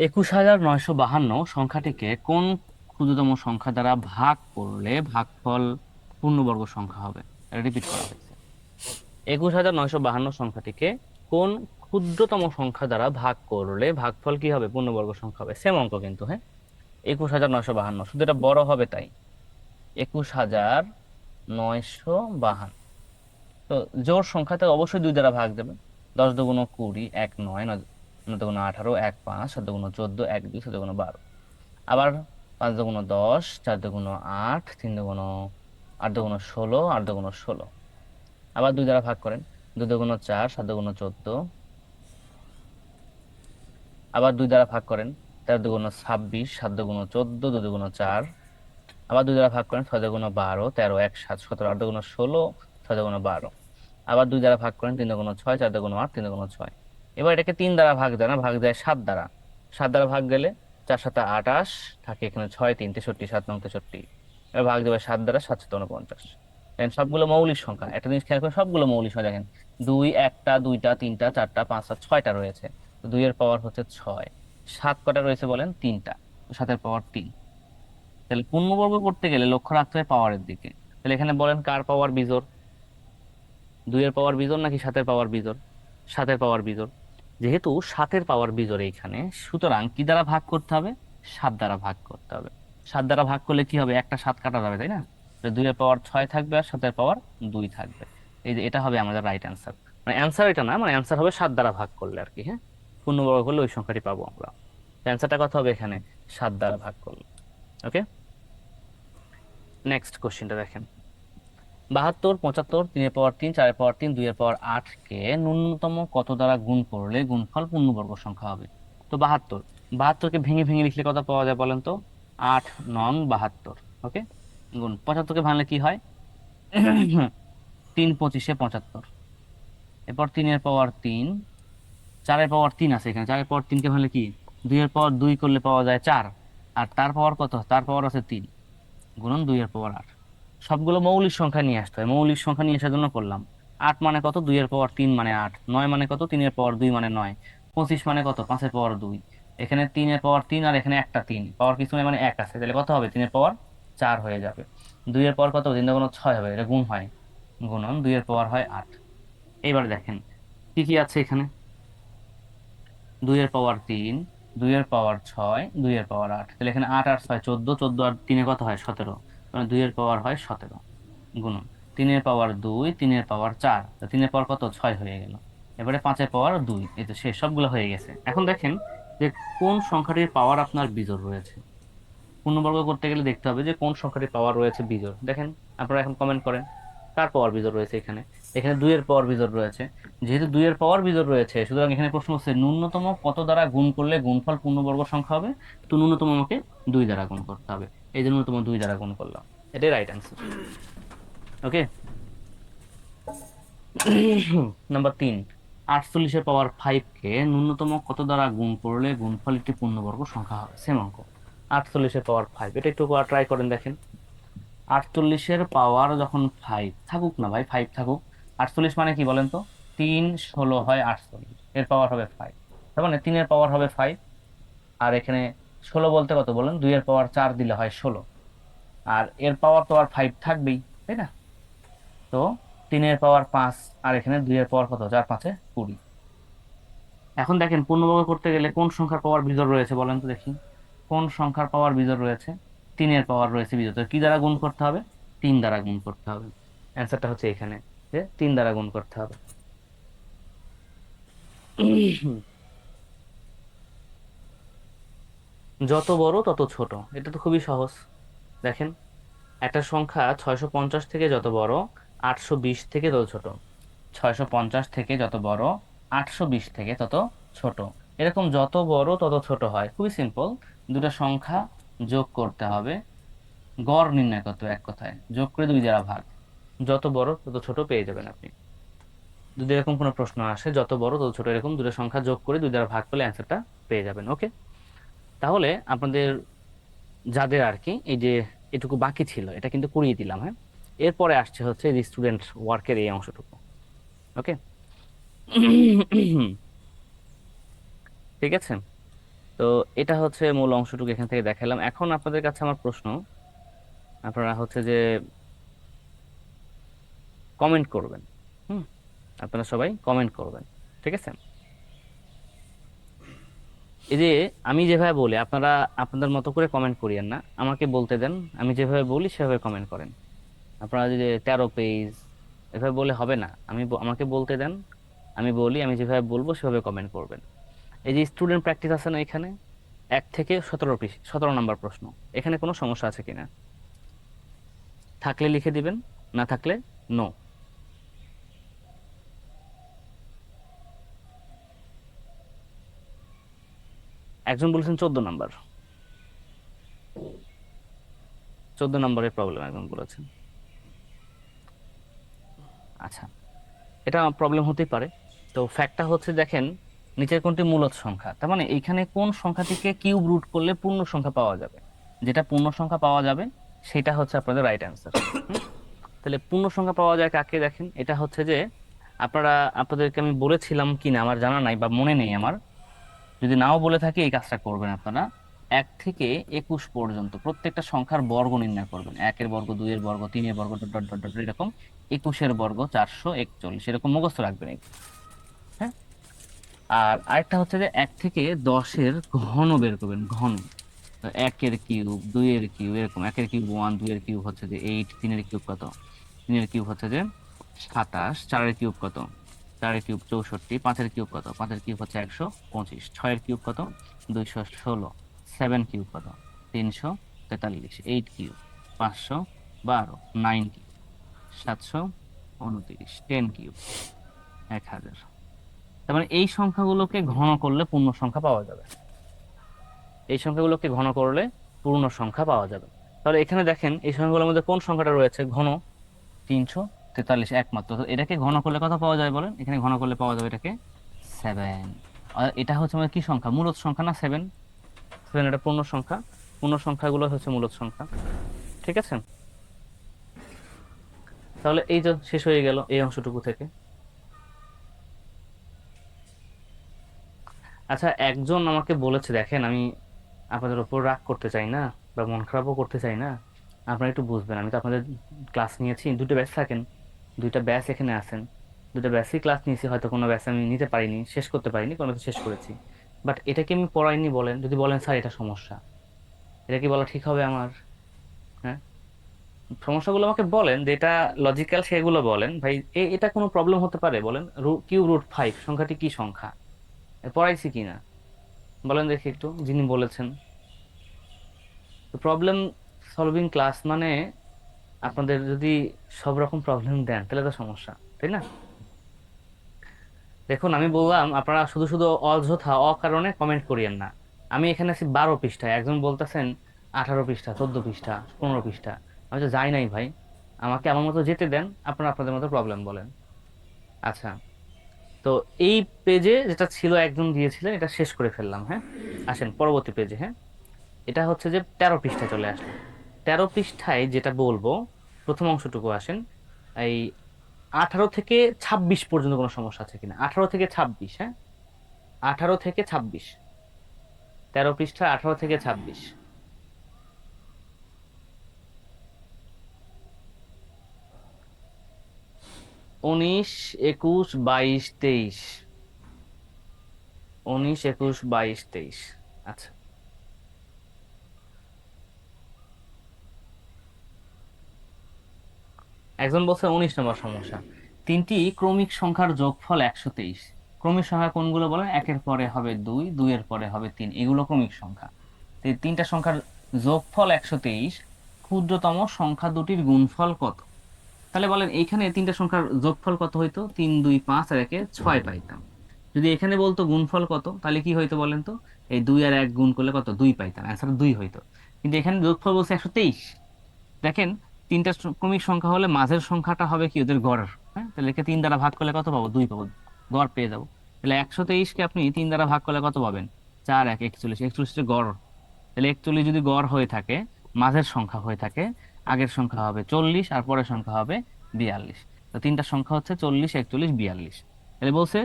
একুশ হাজার 952 সংখ্যাটিকে কোন ক্ষুদ্রতম সংখ্যা দ্বারা ভাগ করলে ভাগফল পূর্ণবর্গ সংখ্যা হবে? রিপিট করা হয়েছে। 21952 সংখ্যাটিকে কোন ক্ষুদ্রতম সংখ্যা দ্বারা ভাগ করলে ভাগফল কি হবে, পূর্ণবর্গ সংখ্যা হবে। সেম অঙ্ক কিন্তু। হ্যাঁ, 21952, শুধু এটা বড় হবে তাই। 21952, তো জোড় সংখ্যাতে অবশ্যই 2 দ্বারা ভাগ দেবে। 10 দুগুণ 20, 1 9, 9 দুগুণ 18, 1 5, 7 দুগুণ 14, 1 2, 7 দুগুণ 12। আবার 5 দুগুণ 10, 4 দুগুণ 8, 3 দুগুণ 8 দুগুণ 16, 8 দুগুণ 16। আবার 2 দ্বারা ভাগ করেন, 2 দুগুণ 4, 7 দুগুণ 14। আবার 2 দ্বারা ভাগ করেন, 13 দুগুণ 26, 7 দুগুণ 14, 2 দুগুণ 4। আবার 2 দ্বারা ভাগ করেন, 6 দুগুণ 12, 13 1 7 17, 8 দুগুণ 16, 6 দুগুণ 12। আবার 2 দ্বারা ভাগ করেন, 3 দুগুণ 6, 4 দুগুণ 8, 3 দুগুণ 6। এবার এটাকে 3 দ্বারা ভাগ দেয় না, ভাগ দেয় 7 দ্বারা। 7 দ্বারা ভাগ গেলে 4 7 28 থাকে, এখানে 6 3 63, 7 9 63। এবার ভাগ দেবে 7 দ্বারা, 7 7 49। দেখেন সবগুলো মৌলিক সংখ্যা, একটা জিনিস খেয়াল করে, সবগুলো মৌলিক সংখ্যা। দেখেন 2 1টা 2টা 3টা 4টা 5টা 6টা রয়েছে, তো 2 এর পাওয়ার হচ্ছে 6। 7 কটা রয়েছে বলেন, 3টা, তো 7 এর পাওয়ার 3। তাহলে পূর্ণবর্গ করতে গেলে লক্ষ্য রাখতে হবে পাওয়ারের দিকে। তাহলে এখানে বলেন কার পাওয়ার বিজোড়, 2 এর পাওয়ার বিজোড় নাকি 7 এর পাওয়ার বিজোড়? 7 এর পাওয়ার বিজোড়। যেহেতু 7 এর পাওয়ার বিজোড় এইখানে, সুতরাং কি দ্বারা ভাগ করতে হবে, 7 দ্বারা ভাগ করতে হবে। 7 দ্বারা ভাগ করলে কি হবে, একটা 7 কাটা যাবে, তাই না? 2 এর পাওয়ার 6 থাকবে আর 7 এর পাওয়ার 2 থাকবে। এই যে এটা হবে আমাদের রাইট অ্যান্সার। মানে অ্যান্সার এটা না, মানে অ্যান্সার হবে 7 দ্বারা ভাগ করলে আর কি। হ্যাঁ, পূর্ণবর্গ করলে ওই সংখ্যাটি পাবো আমরা। অ্যান্সারটা কত হবে এখানে, 7 দ্বারা ভাগ করলে। ওকে, নেক্সট কোশ্চেনটা দেখেন। 72 75, 3 এর পাওয়ার 3, 4 এর পাওয়ার 3, 2 এর পাওয়ার 8 কে ন্যূনতম কত দ্বারা গুণ করলে গুণফল পূর্ণবর্গ সংখ্যা হবে? তো 72 কে ভেঙে ভেঙে লিখলে কত পাওয়া যায় বলেন তো, 8 নং 72। ওকে, গুণ 75 কে ভাঙলে কি হয়, 3 25 75। এরপর 3 এর পাওয়ার 3, 4 এর পাওয়ার 3 আছে এখানে, 4 এর পাওয়ার 3 কে ভাঙলে কি, 2 এর পাওয়ার 2 করলে পাওয়া যায় 4, আর তার পাওয়ার কত, তার পাওয়ার আছে 3, গুণন 2 এর পাওয়ার 8। সবগুলো মৌলিক সংখ্যা নিয়ে আসতে হয়, মৌলিক সংখ্যা নিয়ে আসার জন্য করলাম। 8 মানে কত, 2 এর পাওয়ার 3 মানে 8। 9 মানে কত, 3 এর পাওয়ার 2 মানে 9। 25 মানে কত, 5 এর পাওয়ার 2। এখানে 3 এর পাওয়ার 3 আর এখানে একটা 3, পাওয়ার কিছু নেই মানে 1 আছে, তাহলে কত হবে, 3 এর পাওয়ার 4 হয়ে যাবে। 2 এর পাওয়ার কত, 3 দুগুণ 6 হবে, এটা গুণ হয়, গুণন 2 এর পাওয়ার হয় 8। এইবার দেখেন কি কি আছে এখানে, 2 এর পাওয়ার 3, 2 এর পাওয়ার 6, 2 এর পাওয়ার 8। তাহলে এখানে 8 আর 6 14, 14 আর 3 কত হয় 17, মানে 2 এর পাওয়ার হয় 17। গুণন 3 এর পাওয়ার 2, 3 এর পাওয়ার 4, 3 এর পাওয়ার কত, 6 হয়ে গেল। এবারে 5 এর পাওয়ার 2, এই তো শেষ, সবগুলো হয়ে গেছে। এখন দেখেন যে কোন সংখ্যাটির পাওয়ার আপনার বিজোড় রয়েছে। পূর্ণবর্গ করতে গেলে দেখতে হবে যে কোন সংখ্যাটির পাওয়ার রয়েছে বিজোড়। দেখেন আপনারা এখন কমেন্ট করেন কার পাওয়ার বিজোড় রয়েছে। এখানে এখানে 2 এর পাওয়ার বিজোড় রয়েছে। যেহেতু 2 এর পাওয়ার বিজোড় রয়েছে, সুতরাং এখানে প্রশ্ন হচ্ছে ন্যূনতম কত দ্বারা গুণ করলে গুণফল পূর্ণবর্গ সংখ্যা হবে। তো ন্যূনতম আমাকে 2 দ্বারা গুণ করতে হবে, এই যে ন্যূনতম 2 দ্বারা গুণ করলাম, এটাই রাইট অ্যান্সার। ওকে, নাম্বার 3, 48 এর পাওয়ার 5 কে ন্যূনতম কত দ্বারা গুণ করলে গুণফল একটি পূর্ণবর্গ সংখ্যা হবে। সেম অঙ্ক, 48 এর পাওয়ার 5, এটা একটু ট্রাই করেন দেখেন। 48 এর পাওয়ার যখন 5 থাকুক না ভাই, 5 থাকুক, 48 মানে কি বলেন তো, 3 16 হয় 48, এর পাওয়ার হবে 5, তার মানে 3 এর পাওয়ার হবে 5। আর এখানে 16 বলতে কত বলেন, 2 এর পাওয়ার 4 দিলে হয় 16, আর এর পাওয়ার তো আর 5 থাকবেই, তাই না? তো 3 এর পাওয়ার 5, আর এখানে 2 এর পাওয়ার কত, 4 5 20। এখন দেখেন পূর্ণবর্গ করতে গেলে কোন সংখ্যার পাওয়ার বিজোড় রয়েছে বলেন তো দেখি, কোন সংখ্যার পাওয়ার বিজোড় রয়েছে? 3-এর পাওয়ার রয়েছে বিজোড়, তো কি দ্বারা গুণ করতে হবে? 3 দ্বারা গুণ করতে হবে। অ্যান্সারটা হচ্ছে এখানে, যে 3 দ্বারা গুণ করতে হবে। যত বড় তত ছোট, এটা তো খুবই সহজ। দেখেন একটা সংখ্যা 650 থেকে যত বড়, 820 থেকে তত ছোট। 650 থেকে যত বড়, 820 থেকে তত ছোট। এরকম যত বড় তত ছোট হয়, খুবই সিম্পল। দুটো সংখ্যা যোগ করতে হবে, গড় নির্ণয় করতে হবে, এক কথায় যোগ করে 2 দ্বারা ভাগ, যত বড় তত ছোট পেয়ে যাবেন আপনি। যদি এরকম কোনো প্রশ্ন আসে যত বড় তত ছোট, এরকম দুটো সংখ্যা যোগ করে 2 দ্বারা ভাগ করলে অ্যান্সারটা পেয়ে যাবেন। ওকে, তাহলে আপনাদের যাদের আর কি এই যে এটুকু বাকি ছিল এটা কিন্তু করিয়ে দিলাম, হ্যাঁ। এরপরে আসছে হচ্ছে যে স্টুডেন্ট ওয়ার্কের এই অংশটুকু। ওকে, ঠিক আছে। তো এটা হচ্ছে মূল অংশটুকু এখান থেকে দেখালাম। এখন আপনাদের কাছে আমার প্রশ্ন, আপনারা হচ্ছে যে কমেন্ট করবেন। হুম, আপনারা সবাই কমেন্ট করবেন, ঠিক আছে। এই যে আমি যেভাবে বলি আপনারা আপনাদের মতো করে কমেন্ট করিয়েন না, আমাকে বলতে দেন, আমি যেভাবে বলি সেভাবে কমেন্ট করেন। আপনারা যদি 13 পেজ এভাবে বলে হবে না, আমাকে বলতে দেন, আমি বলি, আমি যেভাবে বলবো সেভাবে কমেন্ট করবেন। এই যে স্টুডেন্ট প্র্যাকটিস আছে না এখানে, 1 থেকে 17 নম্বর প্রশ্ন, এখানে কোনো সমস্যা আছে কিনা? থাকলে লিখে দিবেন, না থাকলে নো। একজন বলেছেন 14 নাম্বার, 14 নম্বরের প্রবলেম একজন বলেছেন। আচ্ছা, এটা প্রবলেম হতেই পারে। তো ফ্যাক্টটা হচ্ছে দেখেন, নিচের কোনটি মূলদ সংখ্যা, তার মানে এইখানে কোন সংখ্যাটিকে কিউব রুট করলে পূর্ণ সংখ্যা পাওয়া যাবে, যেটা পূর্ণ সংখ্যা পাওয়া যাবে সেটা হচ্ছে আপনাদের রাইট অ্যান্সার। তাহলে পূর্ণ সংখ্যা পাওয়া যায় কাকে? দেখেন এটা হচ্ছে যে আপনাদেরকে আমি বলেছিলাম কিনা আমার জানা নাই বা মনে নেই আমার, যদি নাও বলে থাকি এই কাজটা করবেন আপনারা। 1 থেকে 21 পর্যন্ত প্রত্যেকটা সংখ্যার বর্গ নির্ণয় করবেন, 1-এর বর্গ, 2-এর বর্গ, 3-এর বর্গ, ডট ডট ডট ডট এরকম। 21-এর বর্গ 441, এরকম মুখস্থ রাখবেন এই। হ্যাঁ, আর আরেকটা হচ্ছে যে 1 থেকে 10-এর ঘন বের করবেন, ঘন। 1-এর কিউব, 2-এর কিউব, এরকম 1-এর কিউব 1, 2-এর কিউব হচ্ছে যে 8, 3-এর কিউব কত, 3-এর কিউব হচ্ছে যে 27, 4-এর কিউব কত, 4-এর কিউব 64, 5-এর কিউব কত, 5-এর কিউব হচ্ছে 125, 6-এর কিউব কত, 216, 7 কিউব কত, 343, 8 কিউব 512, 9 কিউব 729, 10 কিউব 1000। তার মানে এই সংখ্যাগুলোকে ঘন করলে পূর্ণ সংখ্যা পাওয়া যাবে, এই সংখ্যাগুলোকে ঘন করলে পূর্ণ সংখ্যা পাওয়া যাবে। তাহলে এখানে দেখেন এই সংখ্যাগুলোর মধ্যে কোন সংখ্যাটা রয়েছে ঘন? 343 একমাত্র। তো এটাকে ঘন করলে কত পাওয়া যায় বলেন? এখানে ঘন করলে পাওয়া যাবে এটাকে 7। আর এটা হচ্ছে আমাদের কি সংখ্যা? মূলদ সংখ্যা না 7? 7 এটা পূর্ণ সংখ্যা, পূর্ণ সংখ্যাগুলো হচ্ছে মূলদ সংখ্যা, ঠিক আছে। তাহলে এই যে শেষ হয়ে গেল এই অংশটুকু থেকে। আচ্ছা, একজন আমাকে বলেছে, দেখেন আমি আপনাদের উপর রাগ করতে চাই না বা মন খারাপও করতে চাই না, আপনারা একটু বুঝবেন। আমি তো আপনাদের ক্লাস নিয়েছি, 2টা ব্যাচ থাকেন, 2টা ব্যাচ এখানে আছেন, 2টা ব্যাচই ক্লাস নিয়েছি, হয়তো কোনো ব্যাচ আমি নিতে পারিনি, শেষ করতে পারিনি, কোনো ব্যাচ শেষ করেছি। বাট এটা কি আমি পড়াইনি বলেন? যদি বলেন স্যার এটা সমস্যা, এটা কি বলা ঠিক হবে আমার? হ্যাঁ, সমস্যাগুলো আমাকে বলেন, যেটা লজিক্যাল সেগুলো বলেন ভাই। এটা কোনো প্রবলেম হতে পারে বলেন? কিউ √5 সংখ্যাটি কি সংখ্যা? পড়াইছি কিনা বলেন দেখি একটু, যিনি বলেছেন। তো প্রবলেম সলভিং ক্লাস মানে আপনাদের যদি সব রকম প্রবলেম দেন তাহলে তো সমস্যা, তাই না? দেখুন আমি বললাম আপনারা শুধু শুধু অযথা অকারণে কমেন্ট করিয়েন না। আমি এখানে আছি 12 পৃষ্ঠায়, একজন বলতেছেন 18 পৃষ্ঠা, 14 পৃষ্ঠা, 15 পৃষ্ঠা। আমি তো যাই নাই ভাই, আমাকে আমার মতো যেতে দেন, আপনারা আপনাদের মতো প্রবলেম বলেন। আচ্ছা, তো এই পেজে যেটা ছিল একজন দিয়েছিলেন এটা শেষ করে ফেললাম, হ্যাঁ। আসেন পরবর্তী পেজে, হ্যাঁ। এটা হচ্ছে যে 13 পৃষ্ঠায় চলে আসলো। 13 পৃষ্ঠায় যেটা বলবো, প্রথম অংশটুকু আসেন, এই 18 থেকে 26 পর্যন্ত কোনো সমস্যা আছে কিনা? 18 থেকে 26, হ্যাঁ, 18 থেকে 26, 13 পৃষ্ঠা 18 থেকে 26। 19, 21, 22, 23। 19, 21, 22, 23। আচ্ছা, একজন বলছে 19 নম্বর সমস্যা, তিনটি ক্রমিক সংখ্যার যোগফল 123। ক্রমিক সংখ্যা কোনগুলো বলেন? একের পরে হবে 2, 2 এর পরে হবে 3, এগুলো ক্রমিক সংখ্যা। তো এই তিনটা সংখ্যার যোগফল 123, ক্ষুদ্রতম সংখ্যা দুটির গুণফল কত? তাহলে বলেন এইখানে তিনটা সংখ্যার যোগফল কত হইতো? 3, 2, 5 আর 1 6 পাইতাম। যদি এখানে বলতো গুণফল কত, তাহলে কি হইতো বলেন তো? এই 2 আর 1 গুণ করলে কত? 2 পাইতাম, অ্যান্সার 2 হইতো। কিন্তু এখানে যোগফল বলছে 123। দেখেন, তিনটা ক্রমিক সংখ্যা হলে মাঝের সংখ্যাটা হবে কি ওদের গড়। হ্যাঁ, তাহলে একে 3 দ্বারা ভাগ করলে কত পাবো? 2 পাবো, গড় পেয়ে যাবো। তাহলে 123কে আপনি 3 দ্বারা ভাগ করলে কত পাবেন? 4, 1, 41। 41 গড়। তাহলে 41 যদি গড় হয়ে থাকে, মাঝের সংখ্যা হয়ে থাকে, আগের সংখ্যা হবে 40 আর পরের সংখ্যা হবে 42। তো তিনটা সংখ্যা হচ্ছে 40, 41, 42। তাহলে বলছে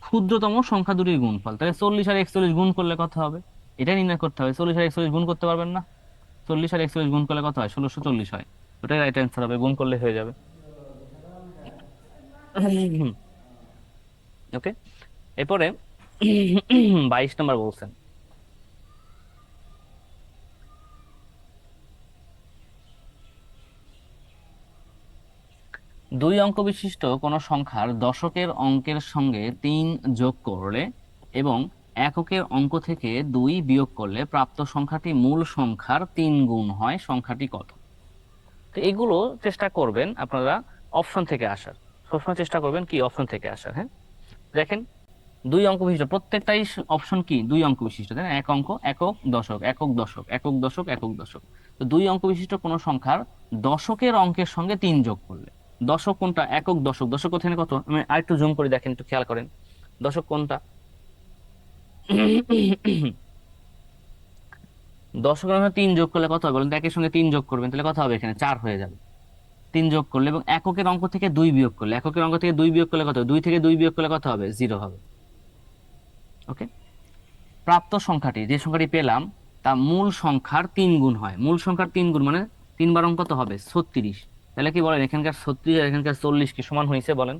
ক্ষুদ্রতম সংখ্যা দুটির গুণফল। তাহলে 40 আর 41 গুণ করলে কত হবে? এটা নির্ণয় করতে হবে। 40 আর 41 গুণ করতে পারবেন না? 40 আর 41 গুণ করলে কত হয়? 1640 হয়। ওটাই রাইট অ্যান্সার হবে, গুণ করলে হয়ে যাবে। ওকে, এরপরে 22 নম্বর বলছেন, দুই অঙ্ক বিশিষ্ট কোন সংখ্যার দশকের অঙ্কের সঙ্গে 3 যোগ করলে এবং এককের অঙ্ক থেকে 2 বিয়োগ করলে প্রাপ্ত সংখ্যাটি মূল সংখ্যার 3 গুণ হয়, সংখ্যাটি কত? তো এগুলো চেষ্টা করবেন আপনারা অপশন থেকে আসার, সবসময় চেষ্টা করবেন কি অপশন থেকে আসার। হ্যাঁ, দেখেন, দুই অঙ্ক বিশিষ্ট প্রত্যেকটাই অপশন কি দুই অঙ্ক বিশিষ্ট, তাই না? এক অঙ্ক, একক, দশক, একক, দশক, একক, দশক, একক, দশক। তো দুই অঙ্ক বিশিষ্ট কোন সংখ্যার দশকের অঙ্কের সঙ্গে 3 যোগ করলে, দশক কোনটা? একক, দশক। দশক ওখানে কত? আমি আরেকটু জুম করে দেখেন, একটু খেয়াল করেন, দশক কোনটা? দশকের সঙ্গে 3 যোগ করলে কত হবে বলেন তো? একের সঙ্গে 3 যোগ করবেন, তাহলে কত হবে? এখানে 4 হয়ে যাবে। 3 যোগ করলে এবং এককের অঙ্ক থেকে 2 বিয়োগ করলে, এককের অঙ্ক থেকে 2 বিয়োগ করলে কত হবে? 2 থেকে 2 বিয়োগ করলে কত হবে? 0 হবে। ওকে, প্রাপ্ত সংখ্যাটি, যে সংখ্যাটি পেলাম, তা মূল সংখ্যার 3 গুণ হয়। মূল সংখ্যার 3 গুণ মানে 3 বার কত হবে? 36। তাহলে কি বলেন, এখানকার 36 আর এখানকার 40 কি সমান হয়েছে বলেন?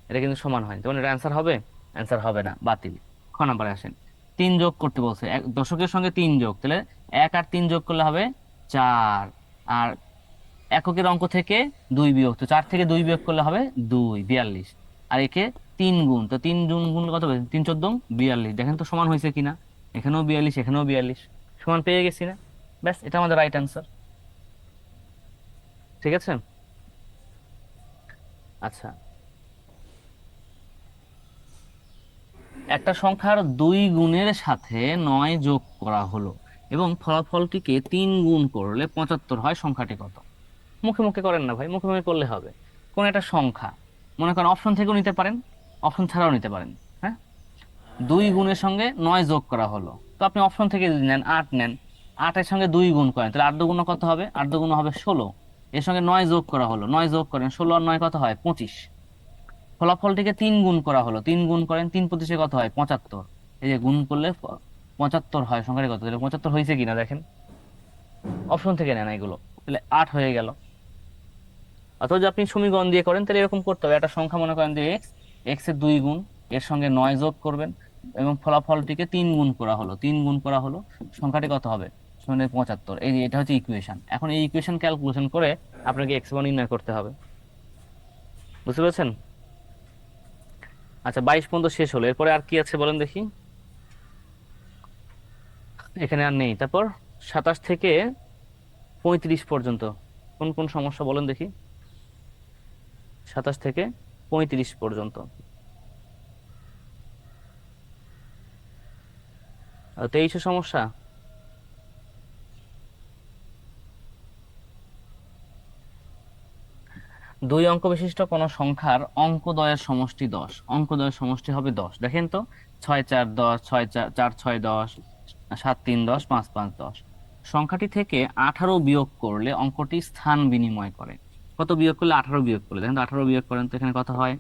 এটা কিন্তু সমান হয়নি, তখন এটা অ্যান্সার হবে? অ্যান্সার হবে না, বাতিল। খ নাম্বারে আসেন, 3 যোগ করতে বলছে, দশকের সঙ্গে 3 যোগ, তাহলে 1 আর 3 যোগ করলে হবে 4। আর এককের অঙ্ক থেকে 2 বিয়োগ, তো 4 থেকে 2 বিয়োগ করলে হবে 2, 42। আর একে 3 গুণ, তো 3 গুণ গুণ কত হবে? 3, 14, 42। দেখেন তো সমান হয়েছে কিনা? এখানেও 42, এখানেও 42, সমান পেয়ে গেছি না? ব্যাস, এটা আমাদের রাইট অ্যান্সার। ঠিক আছে। আচ্ছা, একটা সংখ্যার 2 গুণের সাথে 9 যোগ করা হলো এবং ফলাফলটিকে 3 গুণ করলে 75 হয়, সংখ্যাটি কত? মুখে মুখে করেন না ভাই, মুখে মুখে করলে হবে। কোন একটা সংখ্যা, মনে করেন অপশন থেকেও নিতে পারেন, অপশন ছাড়াও নিতে পারেন। হ্যাঁ, 2 গুণের সঙ্গে 9 যোগ করা হলো, তো আপনি অপশন থেকে যদি নেন 8 নেন, 8 এর সঙ্গে 2 গুণ করেন, তাহলে 8 দুগুণ কত হবে? 8 দুগুণ হবে 16। এর সঙ্গে 9 যোগ করা হলো, 9 যোগ করেন, 16 আর 9 কত হয়? 25। ফলাফলটিকে 3 গুণ করা হলো, 3 গুণ করেন, 3 পঁচিশে কত হয়? 75। এই যে গুণ করলে 75 হয়, সংখ্যাটি কত? তাহলে 75 হয়েছে কিনা দেখেন, অপশন থেকে নেন এগুলো, তাহলে 8 হয়ে গেল। অথবা যদি আপনি সমীকরণ দিয়ে করেন, তাহলে এরকম করতে হবে, একটা সংখ্যা মনে করেন যে এক্স, এক্স এর 2 গুণ, এর সঙ্গে 9 যোগ করবেন এবং ফলাফলটিকে 3 গুণ করা হলো, 3 গুণ করা হলো, সংখ্যাটি কত হবে? মানে 75। এই যে এটা হচ্ছে ইকুয়েশন। এখন এই ইকুয়েশন ক্যালকুলেশন করে আপনাকে এক্স মান নির্ণয় করতে হবে। বুঝতে পেরেছেন? আচ্ছা, 22 পর্যন্ত শেষ হলো, এরপরে আর কি আছে বলেন দেখি? এখানে আর নেই। তারপর 27 থেকে 35 পর্যন্ত কোন কোন সমস্যা বলেন দেখি? 27 থেকে 35 পর্যন্ত 23 সমস্যা। দুই অঙ্ক বিশিষ্ট কোন সংখ্যার অঙ্কদ্বয়ের সমষ্টি 10, অঙ্কদ্বয়ের সমষ্টি হবে 10। দেখেন তো, 6, 4, 10, 6, 4, 6, 10, 7, 3, 10, 5, 5, 10। সংখ্যাটি থেকে 18 বিয়োগ করলে অঙ্কটি স্থান বিনিময় করে। কত বিয়োগ করলে? 18 বিয়োগ করলে। দেখেন তো, 18 বিয়োগ করেন তো এখানে কত হয়?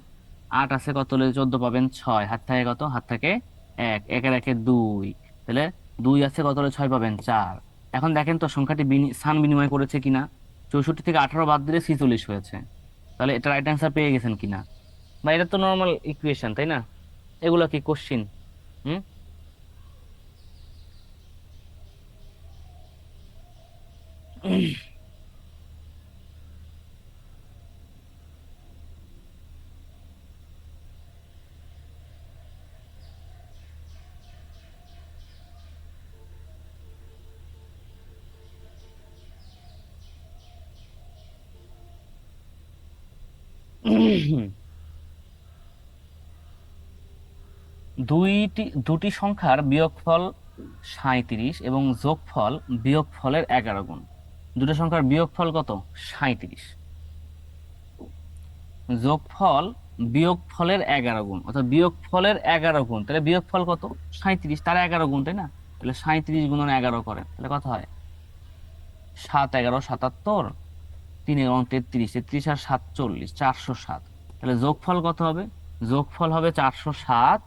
8 আছে কত হলে 14 পাবেন? 6, হাত থাকে কত? হাত থাকে 1, 1 এর 1 2, তাহলে 2 আছে কত হলে 6 পাবেন? 4। এখন দেখেন তো সংখ্যাটি স্থান বিনিময় করেছে কিনা। 64 থেকে 18 বাদ দিলে 46 হয়েছে। তাহলে এটা রাইট অ্যান্সার পেয়ে গেছেন কিনা? বা এটা তো নর্মাল ইকুয়েশন, তাই না? এগুলো কি কোশ্চিন? হুম। দুটি সংখ্যার বিয়োগফল 37 এবং যোগফল বিয়োগফলের 11 গুণ। দুটো সংখ্যার বিয়োগফল কত? 37। যোগফল বিয়োগফলের 11 গুণ, অর্থাৎ বিয়োগফলের 11 গুণ, তাহলে বিয়োগফল কত? 37, তার 11 গুণ, তাই না? তাহলে 37 গুণন 11 করেন, তাহলে কত হয়? 7 11 77, 3 এবং 33, 33 আর 7 40, 407। তাহলে যোগফল কত হবে? যোগফল হবে 407,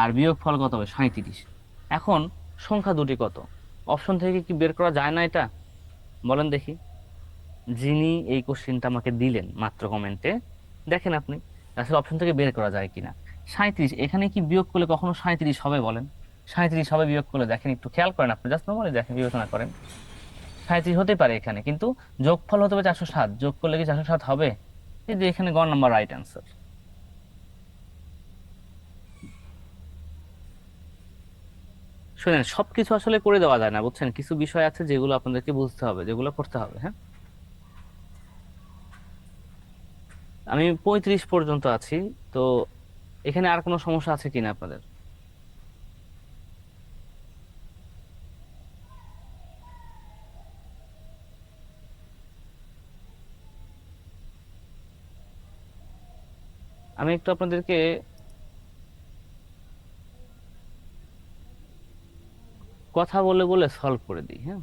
আর বিয়োগফল কত হবে? 37। এখন সংখ্যা দুটি কত? অপশন থেকে কি বের করা যায় না এটা? বলেন দেখি। যিনি এই কোশ্চেনটা আমাকে দিলেন মাত্র কমেন্টে, দেখেন আপনি আসলে অপশন থেকে বের করা যায় কিনা। 37 এখানে কি বিয়োগ করলে কখনো 37 হবে? বলেন 37 হবে বিয়োগ করলে? দেখেন, একটু খেয়াল করেন আপনি, জাস্ট নর্মালি দেখেন, বিবেচনা করেন। 37 হতে পারে এখানে, কিন্তু যোগফল হতে হবে 407, যোগ করলে কি 407 হবে? এই যে এখানে গ নাম্বার রাইট অ্যান্সার। শুনেন, সবকিছু আসলে করে দেওয়া যায় না, বুঝছেন? কিছু বিষয় আছে যেগুলো আপনাদেরকে বুঝতে হবে, যেগুলো করতে হবে। হ্যাঁ, আমি 35 পর্যন্ত আছি। তো এখানে আর কোনো সমস্যা আছে কিনা আপনাদের? আমি একটু আপনাদেরকে কথা বলে বলে সলভ করে দিই। হ্যাঁ,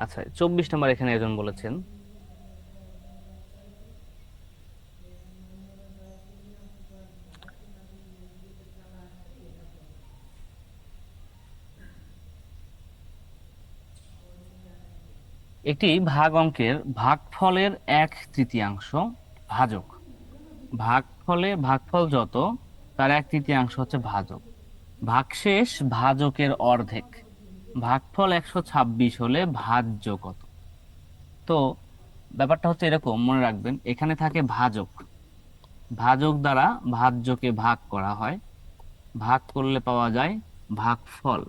আচ্ছা, 24 নম্বর এখানে একজন বলেছেন, একটি ভাগ অঙ্কের ভাগফলের 1/3 ভাজক। ভাগফল যত, তার 1/3 হচ্ছে ভাজক। ভাগশেষ ভাজকের অর্ধেক। ভাগফল 126 হলে ভাজ্য কত? তো ব্যাপারটা হচ্ছে এরকম, মনে রাখবেন, এখানে থাকে ভাজক। ভাজক দ্বারা ভাজ্যকে ভাগ করা হয়, ভাগ করলে পাওয়া যায় ভাগফল,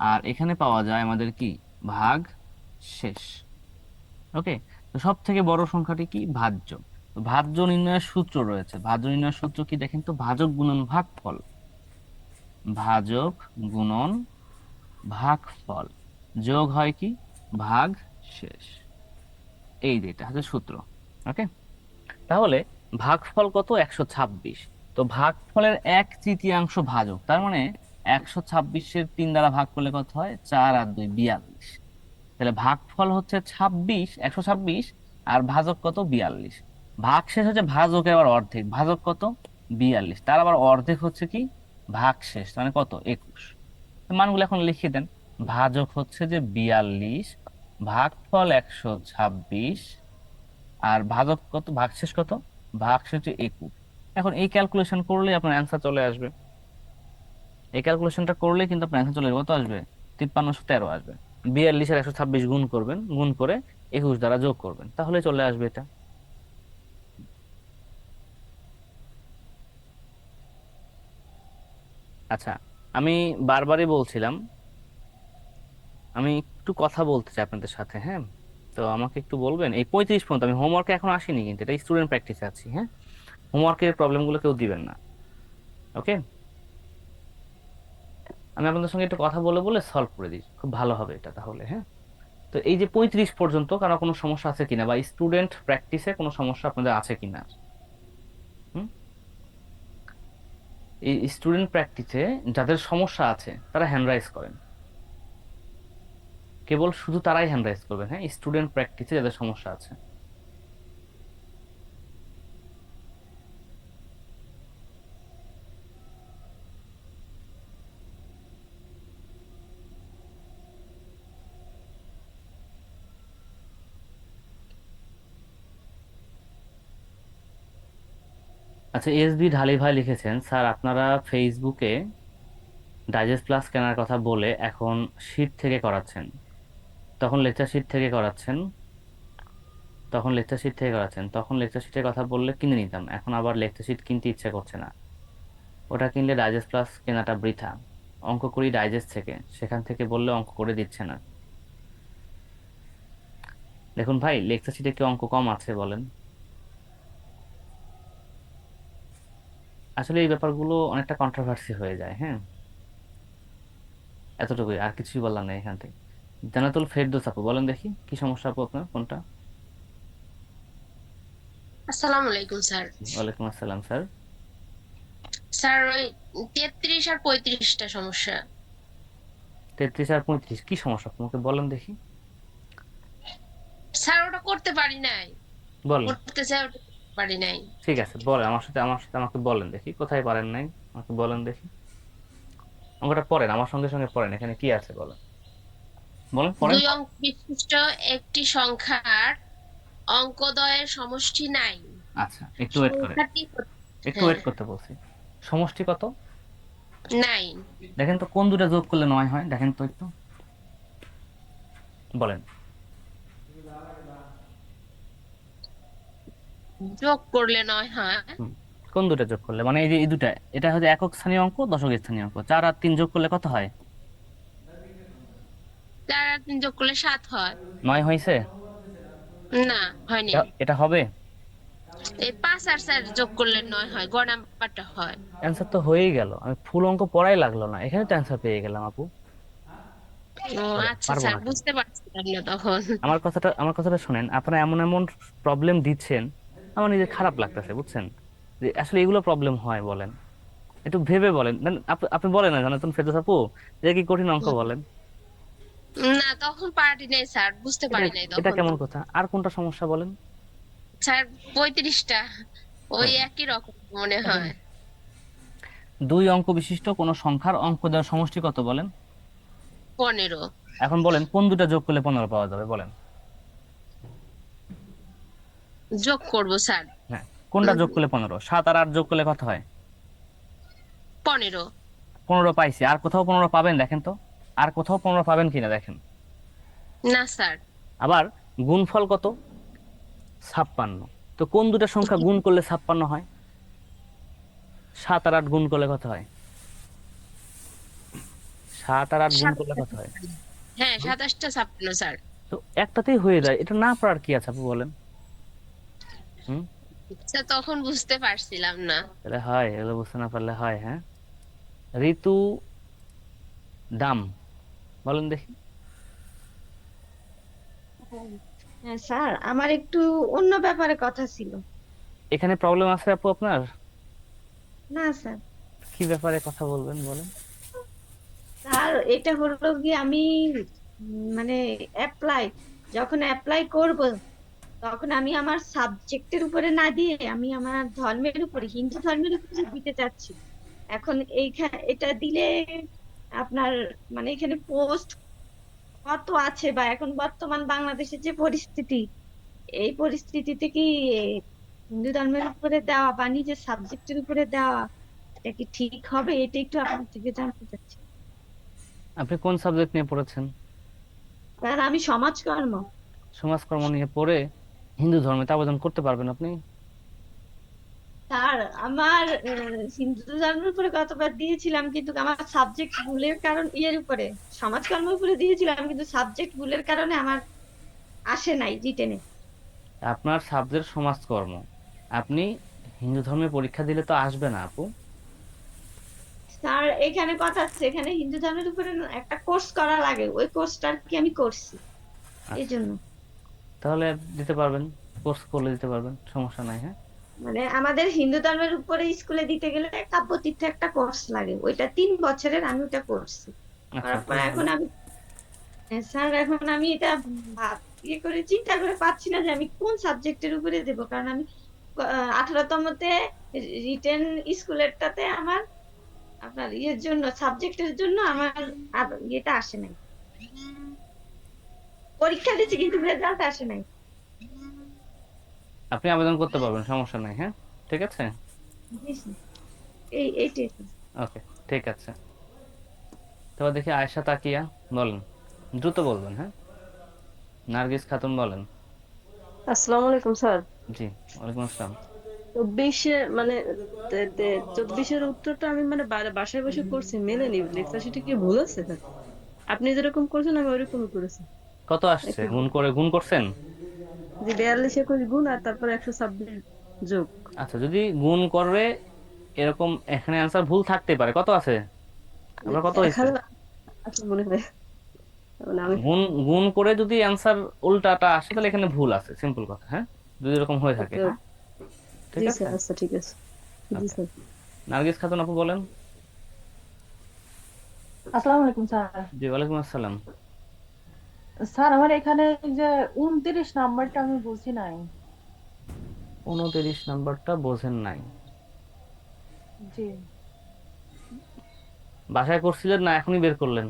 আর এখানে পাওয়া যায় আমাদের কি? ভাগ শেষ। ওকে। তো সব থেকে বড় সংখ্যাটি কি? ভাজ্য। তো ভাজ্য নির্ণয়ের সূত্র রয়েছে। ভাজ্য নির্ণয়ের সূত্র কি দেখেন তো? ভাজক গুণন ভাগফল, ভাজক গুণন ভাগফল, যোগ হয় কি? ভাগ শেষ। এই যেটা হচ্ছে সূত্র। ওকে। তাহলে ভাগফল কত? 126। তো ভাগফলের 1/3 ভাজক, তার মানে 126-এর 3 দ্বারা ভাগ করলে কত হয়? 4 আর 2 42। তাহলে ভাগফল হচ্ছে 26, 126, আর ভাজক কত? 42। ভাগশেষ হচ্ছে ভাজকের আবার অর্ধেক, ভাজক কত? 42, তার আবার অর্ধেক হচ্ছে কি? ভাগশেষ, মানে কত? 21। মানগুলো এখন লিখে দেন। ভাজক হচ্ছে যে 42, ভাগফল 126, আর ভাজক কত? ভাগশেষ কত? ভাগশেষ হচ্ছে 21। এখন এই ক্যালকুলেশন করলে আপনার অ্যান্সার চলে আসবে। এই ক্যালকুলেশনটা করলে কিন্তু আপনার অ্যান্সার চলে আসবে। কত আসবে? 5313 আসবে। 42 আর 126 গুণ করবেন, গুণ করে 21 দ্বারা যোগ করবেন, তাহলে চলে আসবে এটা। আচ্ছা, আমি বারবারই বলছিলাম, আমি একটু কথা বলতে চাই আপনাদের সাথে। হ্যাঁ, তো আমাকে একটু বলবেন, এই 35 পর্যন্ত আমি হোমওয়ার্কে এখন আসিনি, কিন্তু এটা স্টুডেন্ট প্র্যাকটিসে আছি। হ্যাঁ, হোমওয়ার্কের প্রবলেমগুলো কেউ দিবেন না। ওকে। আমি আপনাদের সঙ্গে একটু কথা বলে বলে সলভ করে দিই, খুব ভালো হবে এটা তাহলে। হ্যাঁ, তো এই যে 35 পর্যন্ত কারো কোনো সমস্যা আছে কিনা, বা স্টুডেন্ট প্র্যাকটিসে কোনো সমস্যা আপনাদের আছে কিনা? হুম। এই স্টুডেন্ট প্র্যাকটিসে যাদের সমস্যা আছে তারা হ্যান্ড রাইজ করেন, কেবল শুধু তারাই হ্যান্ড রাইজ করবেন। হ্যাঁ, স্টুডেন্ট প্র্যাকটিসে যাদের সমস্যা আছে। আচ্ছা, এসবি ঢালি ভাই লিখেছেন, স্যার আপনারা ফেসবুকে ডাইজেস্ট প্লাস কেনার কথা বলে এখন শীট থেকে করাচ্ছেন, তখন লেকচার শিট থেকে করাচ্ছেন, তখন লেকচার শিটের কথা বললে কিনে নিতাম, এখন আবার লেকচার শিট কিনতে ইচ্ছা করছে না, ওটা কিনলে ডাইজেস্ট প্লাস কেনাটা বৃথা, অঙ্ক করি ডাইজেস্ট থেকে, সেখান থেকে বললে অঙ্ক করে দিচ্ছে না। দেখুন ভাই, লেকচার শিটে কি অঙ্ক কম আছে বলেন? আসলে এই ব্যাপারগুলো অনেকটা কন্ট্রোভার্সি হয়ে যায়, হ্যাঁ, এতটুকুই, আর কিছুই বললাম না এখান থেকে। জান্নাতুল ফেরদৌস আপু, বলেন দেখি কি সমস্যা আপু আপনার, কোনটা? আসসালামু আলাইকুম স্যার। ওয়ালাইকুম আসসালাম স্যার। স্যার ওই 33 আর 35টা সমস্যা। 33 আর 35 কি সমস্যা তোমাকে বলেন দেখি, স্যার ওটা করতে পারি নাই, বলেন। করতে চাই ওটা করতে পারি নাই। ঠিক আছে, বলেন আমার সাথে আমাকে বলেন দেখি কোথায় পারেন নাই, আমাকে বলেন দেখি। অঙ্কটা পড়েন, আমার সঙ্গে সঙ্গে পড়েন, এখানে কি আছে বলেন, বলেন পড়েন। 2 অঙ্ক বিশিষ্ট একটি সংখ্যার অঙ্কদ্বয়ের সমষ্টি নাই, আচ্ছা, একটু ওয়েট করেন, সংখ্যাটি একটু হ্যাঁ ওয়েট করতে বলছি। সমষ্টি কত? নাই। দেখেন তো কোন দুটা যোগ করলে 9 হয়, দেখেন তো একটু বলেন। যোগ করলে 9 হয়। হুম, কোন দুটা যোগ করলে, মানে এই যে এই দুটা, এটা হচ্ছে একক স্থানীয় অঙ্ক, দশক স্থানীয় অঙ্ক, 4 আর 3 যোগ করলে কত হয়? 4 আর 3 যোগ করলে 7 হয়। 9 হয়েছে? না, হয়নি। এটা হবে? এই 5 আর 4 যোগ করলে 9 হয়, গ নাম্বারটা হয়। অ্যান্সার তো হয়েই গেল, আমি ফুল অঙ্ক পড়াই লাগলো না, এখানে তো অ্যান্সার পেয়ে গেলাম আপু। ও আরে, আচ্ছা পারবো স্যার, না কেন? বুঝতে পারছিলাম না তখন। আমার কথাটা শুনেন, আপনারা এমন এমন প্রবলেম দিচ্ছেন, আমার নিজের খারাপ লাগতেছে, বুঝছেন, যে আসলে এগুলো প্রবলেম হয় বলেন, একটু ভেবে বলেন। আপনি বলেন না জানাতুন ফেরদৌস আপু, এটা কি কঠিন অঙ্ক বলেন? না, তখন পারি নাই স্যার, বুঝতে এটা পারি নাই এটা তখন। কেমন কথা? আর কোনটা সমস্যা বলেন? স্যার 35টা ওই হুম। একই রকম মনে হয়। 2 অঙ্ক বিশিষ্ট কোন সংখ্যার অঙ্ক দেওয়ার সমষ্টি কত বলেন? 15 এখন বলেন কোন দুটা যোগ করলে 15 পাওয়া যাবে বলেন? যোগ করব স্যার। হ্যাঁ, কোনটা যোগ করলে 15? 7 আর 8 যোগ করলে কত হয়? 15 15 পাইছি, আর কোথাও 15 পাবেন দেখেন তো, আর কোথাও 15 পাবেন কিনা দেখেন। না স্যার। আবার গুণফল কত? 56। তো কোন দুটা সংখ্যা গুণ করলে 56 হয়? 7 আর 8 গুণ করলে কত হয়? 7 আর 8 গুণ করলে কত হয়? হ্যাঁ, 27টা 56 স্যার। তো একটাতেই হয়ে যায়, এটা না পারার কি আছে আপু বলেন? হুম, স্যার তখন বুঝতে পারছিলাম না। তাহলে হয়, এগুলো বুঝতে না পারলে হয়, হ্যাঁ। ঋতু দাম, বলেন দেখি। হ্যাঁ স্যার, আমার একটু অন্য ব্যাপারে কথা ছিল। এখানে প্রবলেম আছে আপু আপনার? না স্যার, কি ব্যাপারে কথা বলবেন বলেন। স্যার এটা হলো গিয়ে আমি মানে যখন অ্যাপ্লাই করব তখন আমি আমার সাবজেক্টের উপরে না দিয়ে আমি আমার ধর্মের উপরে, হিন্দু ধর্মের উপরে দিতে চাচ্ছি। এখন এটা দিলে আপনার মানে এখানে পোস্ট কত আছে, বা এখন বর্তমান বাংলাদেশের যে পরিস্থিতি, এই পরিস্থিতিতে কি হিন্দু ধর্মের উপরে দেওয়া বা নিজের সাবজেক্টের উপরে দেওয়া এটা কি ঠিক হবে? এটা একটু আপনার থেকে জানতে চাচ্ছি। আপনি কোন সাবজেক্ট নিয়ে পড়েছেন? কারণ আমি সমাজকর্ম। সমাজকর্ম নিয়ে পড়ে হিন্দু ধর্মেতে আবেদন করতে পারবেন আপনি? তার আমার হিন্দু ধর্মের উপরে কতবার দিয়েছিলাম, কিন্তু আমার সাবজেক্ট ভুলের কারণ উপরে সমাজকর্মের উপরে দিয়েছিলাম, কিন্তু সাবজেক্ট ভুলের কারণে আমার আসে নাই রিটেনে। আপনার সাবজেক্ট সমাজকর্ম, আপনি হিন্দু ধর্মে পরীক্ষা দিলে তো আসবে না আপু। স্যার এখানে কথা আছে, এখানে হিন্দু ধর্মের উপরে একটা কোর্স করা লাগে, ওই কোর্সটা কি আমি করছি এই আচ্ছা, জন্য। তাহলে দিতে পারবেন, কোর্স করলে দিতে পারবেন, সমস্যা নাই, হ্যাঁ। মানে আমাদের হিন্দু ধর্মের উপরে স্কুলে দিতে গেলে কাব্যতীর্থে একটা কোর্স লাগে, ওইটা 3 বছরের, আমি ওটা করছি। আচ্ছা, করার পর খুব ভালো। এখন আমি স্যার এখন আমি এটা করে চিন্তা করে পাচ্ছি না যে আমি কোন সাবজেক্টের উপরে দেব, কারণ আমি 18তমতে রিটেন স্কুলেরটাতে আমার আপনার জন্য সাবজেক্টের জন্য আমার ইয়েটা আসে নাই, পরীক্ষা দিচ্ছি কিন্তু রেজাল্ট আসে নাই। আপনি আবেদন করতে পারবেন, সমস্যা নাই, হ্যাঁ, ঠিক আছে। জি স্যার, এইটাই স্যার। ওকে, ঠিক আছে। তারপর দেখি আয়েশা তাকিয়া বলেন, দ্রুত বলবেন, হ্যাঁ। নার্গিস খাতুন বলেন। আসসালামু আলাইকুম স্যার। জি, ওয়ালাইকুম আসসালাম। 24 মানে 24 উত্তরটা আমি মানে বাসায় বসে করছি, মেলেনি, লেকচার শিটে কি ভুল আছে স্যার? আপনি যেরকম করছেন আমি ওইরকমই করেছি। কত আসছে একটু গুণ করছেন? যে 42 21 গুণ আর তারপর 126 যোগ। আচ্ছা, যদি গুণ করে এরকম এখানে অ্যান্সার ভুল থাকতে পারে। কত আছে আপনার, কত হয়েছে? 1000 আছে মনে হয়, মানে আমি। গুণ গুণ করে যদি অ্যান্সার উল্টাটা আসে তাহলে এখানে ভুল আছে, সিম্পল কথা, হ্যাঁ, যদি এরকম হয়ে থাকে। ওকে, ঠিক জি আছে, স্যার, আচ্ছা ঠিক আছে। জি ওকে। স্যার। নার্গিস খাতুন আপু বলেন। আসসালামু আলাইকুম স্যার। জি, ওয়ালাইকুম আসসালাম। স্যার আমার এখানে এই যে 29 নাম্বারটা আমি বুঝি নাই। 29 নাম্বারটা বোঝেন নাই? জি, বাসায় করছিলেন না এখনই বের করলেন?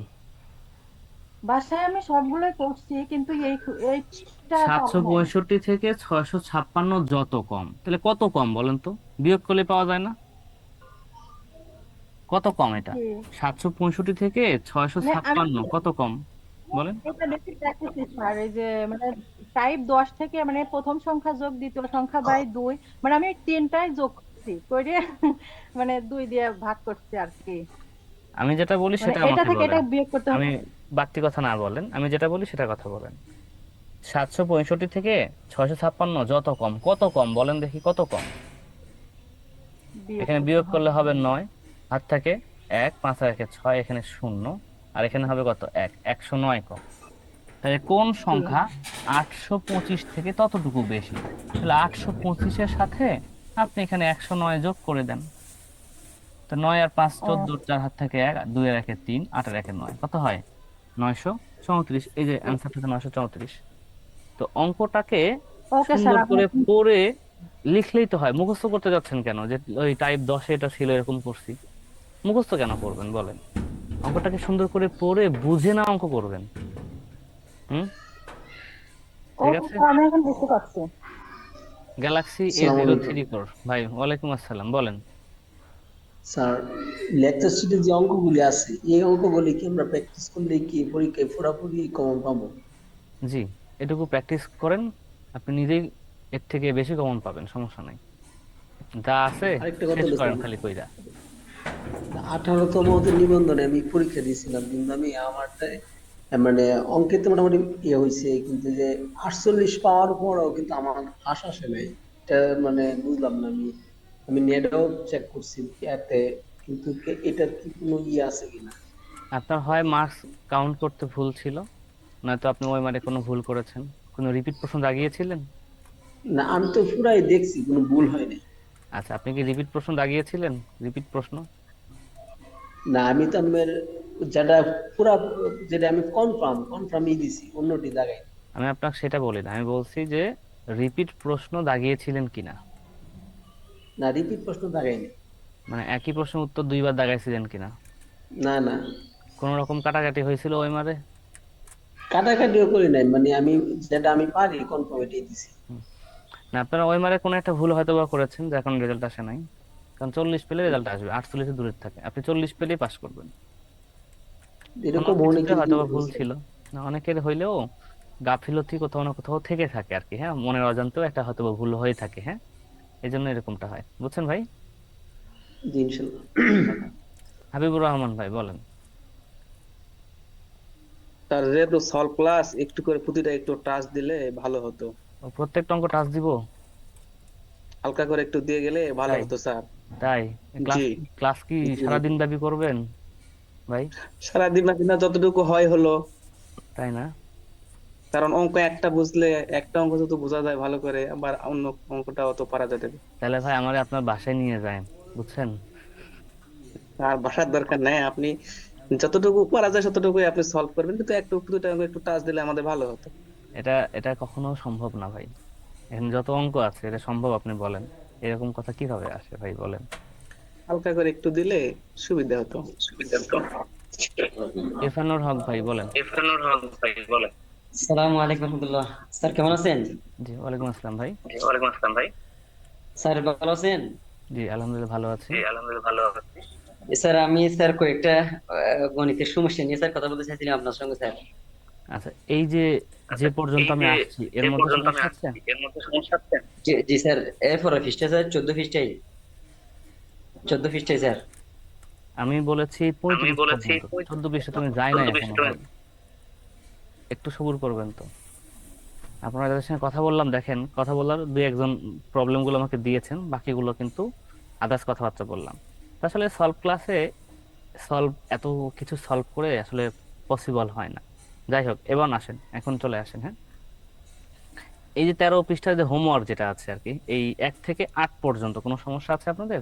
বাসায় আমি সবগুলোই করছি কিন্তু এইটা পাবো নাই। 765 থেকে 656 যত কম, তাহলে কত কম বলেন তো, বিয়োগ করলে পাওয়া যায় না? কত কম এটা? জি, 765 থেকে মানে আমি 656 কত কম বলেন? এটা বেশি প্র্যাকটিস স্যার, এই যে মানে টাইপ 10 থেকে মানে প্রথম সংখ্যা যোগ দ্বিতীয় সংখ্যা বাই 2, মানে আমি তিনটাই যোগ করছি করে মানে 2 দিয়ে ভাগ করছি আর কি। আমি যেটা বলি মানে সেটা এটা আমাকে থেকে এটা বলেন, বিয়োগ করতে আমি হবে। বাড়তি কথা না বলেন, আমি যেটা বলি সেটা কথা বলেন। 765 থেকে 656 যত কম, কত কম বলেন দেখি, কত কম? বিয়োগ এখানে করতে বিয়োগ করলে হবে। হবে 9, হাত থাকে 1, 5 আর 1 6, এখানে 0, আর এখানে হবে কত, 1, 109 কম। তাহলে কোন সংখ্যা 825 থেকে ততটুকু বেশি? তাহলে 825-এর সাথে আপনি এখানে 109 যোগ করে দেন। তো 9 আর 5 ও 14, 4 হাত থেকে 1, 2 আর 1 3, 8 আর 1 9, কত হয়? 934। এই যে অ্যান্সারটা হচ্ছে 934। তো অঙ্কটাকে ওকে স্যার, সুন্দর আপনি করে পড়ে লিখলেই তো হয়। মুখস্থ করতে যাচ্ছেন কেন যে ওই টাইপ 10-এ এটা ছিল এরকম করছি? মুখস্থ কেন করবেন বলেন? অঙ্কটাকে সুন্দর করে পড়ে বুঝে না অঙ্ক করবেন। হুম, ঠিক ওকে আছে। স্যার, আমি এখন বুঝতে পারছি। গ্যালাক্সি আসসালামু আলাইকুম A03 ভাই, ওয়ালাইকুম আসসালাম, বলেন। স্যার। লেকচার শিটে যে অঙ্কগুলি আছে এই অঙ্কগুলি কি আমরা প্র্যাকটিস করলে কি পরীক্ষায় পুরোপুরি কমন পাবো? জি, এটুকু প্র্যাকটিস করেন, আপনি নিজেই এর থেকে বেশি কমন পাবেন, সমস্যা নাই। যা আছে আরেকটা কথা শেষ হলো করেন স্যার, খালি কইরা। 18তম নিবন্ধনে আমি পরীক্ষা দিয়েছিলাম, কিন্তু আমি আমারটাই মানে অঙ্কেতে মোটামুটি ইয়ে হয়েছে, কিন্তু যে 48 পাওয়ার পরও কিন্তু আমার আশা আসে নাই। এটা মানে বুঝলাম না। আমি আমি নেটেও চেক করছি এতে, কিন্তু এটার কি কোনো ইয়ে আছে কিনা। আপনার হয় মার্কস কাউন্ট করতে ভুল ছিল, নয়তো আপনি ওই মারে কোনো ভুল করেছেন। কোনো রিপিট প্রশ্ন দাগিয়েছিলেন? না, আমি তো পুরাই দেখছি, কোনো ভুল হয়নি। আচ্ছা, আপনি কি রিপিট প্রশ্ন দাগিয়েছিলেন? রিপিট প্রশ্ন? না, আমি তো আমার যেটা পুরা, যেটা আমি কনফার্মই দিছি, অন্যটি জায়গায়। আমি আপনাকে সেটা বলি না, আমি বলছি যে রিপিট প্রশ্ন দাগিয়েছিলেন কিনা। না, রিপিট প্রশ্ন দাগাইনি। মানে একই প্রশ্নের উত্তর দুইবার দাগাইছিলেন কিনা? না না, কোন রকম কাটাকাটি হয়েছিল ওই মারে? কাটাকাটিও করি নাই, মানে আমি যেটা আমি পারি কনফার্ম এটাই দিছি। হুম। না, আপনারা ওই মারে কোনো একটা ভুল হয়তো বা করেছেন যে এখন রেজাল্ট আসে নাই। কারণ 40 পেলে রেজাল্ট আসবে, 48 দূরের থাকে, আপনি 40 পেলেই পাস করবেন। কোনো এরকম কিছুতে অনেকের হয়তো দিয়ে বা ভুল হয়েছে। ছিল, না অনেকের হইলেও গাফিলতি কোথাও না কোথাও থেকে থাকে আর কি, হ্যাঁ, মনের অজান্তেও একটা হয়তো বা ভুল হয়ে থাকে, হ্যাঁ, এই জন্য এরকমটা হয়, বুঝছেন ভাই? জি ইনশাল্লাহ। Okay. হাবিবুর রহমান ভাই বলেন। তার যেহেতু সলভ ক্লাস, একটু করে প্রতিটা একটু টাচ দিলে ভালো হতো, ও, প্রত্যেকটা অঙ্ক টাচ দিব? হালকা করে একটু দিয়ে গেলে ভালো তাই? হতো স্যার। তাই? ক্লাস জি ক্লাস কি জি, সারাদিন ব্যাপী করবেন ভাই? সারাদিন না যতটুকু হয় হলো, তাই না? কারণ অঙ্ক একটা বুঝলে একটা অঙ্ক যদি বোঝা যায় ভালো করে, আবার অন্য অঙ্কটা অত পারা যাবে না। তাহলে ভাই আমারে আপনার বাসায় নিয়ে যান, বুঝছেন? আর বাসার দরকার নাই, আপনি যতটুকু পারা যায় ততটুকুই আপনি সলভ করবেন, কিন্তু একটু প্রতিটা অঙ্ক একটু টাচ দিলে আমাদের ভালো হতো। এটা এটা কখনো সম্ভব না ভাই। এখানে যত অঙ্ক আছে এটা সম্ভব আপনি বলেন? এরকম কথা কিভাবে আসে ভাই বলেন? হালকা করে একটু দিলে সুবিধা হতো। ইরফানুর হক ভাই বলেন। আসসালামু আলাইকুম রহমতুল্লাহ। স্যার কেমন আছেন? জি, ওয়ালাইকুম আসসালাম ভাই। স্যার ভালো আছেন? জি আলহামদুলিল্লাহ ভালো আছি। স্যার আমি স্যার কয়েকটা গণিতের সমস্যা নিয়ে স্যার কথা বলতে চাইছিলাম আপনার সঙ্গে স্যার। আচ্ছা, এই যে যে পর্যন্ত আমি আসছি এর মধ্যে সমস্যা আছে? জি জি স্যার, এরপর পৃষ্ঠা স্যার 14 পৃষ্ঠায়, 14 পৃষ্ঠায় স্যার। আমি বলেছি 35 পর্যন্ত, 14 পৃষ্ঠা তুমি যাই নাই এখনো ভাই, একটু সবুর করবেন তো। আপনারা যাদের সঙ্গে কথা বললাম, দেখেন কথা বলার দুই একজন প্রবলেম গুলো আমাকে দিয়েছেন, বাকিগুলো কিন্তু আদার্স কথাবার্তা বললাম। তো আসলে সলভ ক্লাসে এত কিছু সলভ করে আসলে পসিবল হয় না। যাই হোক, এবার আসেন, এখন চলে আসেন। হ্যাঁ, এই যে 13 পৃষ্ঠার যে হোমওয়ার্ক যেটা আছে আর কি, এই 1 থেকে 8 পর্যন্ত কোনো সমস্যা আছে আপনাদের?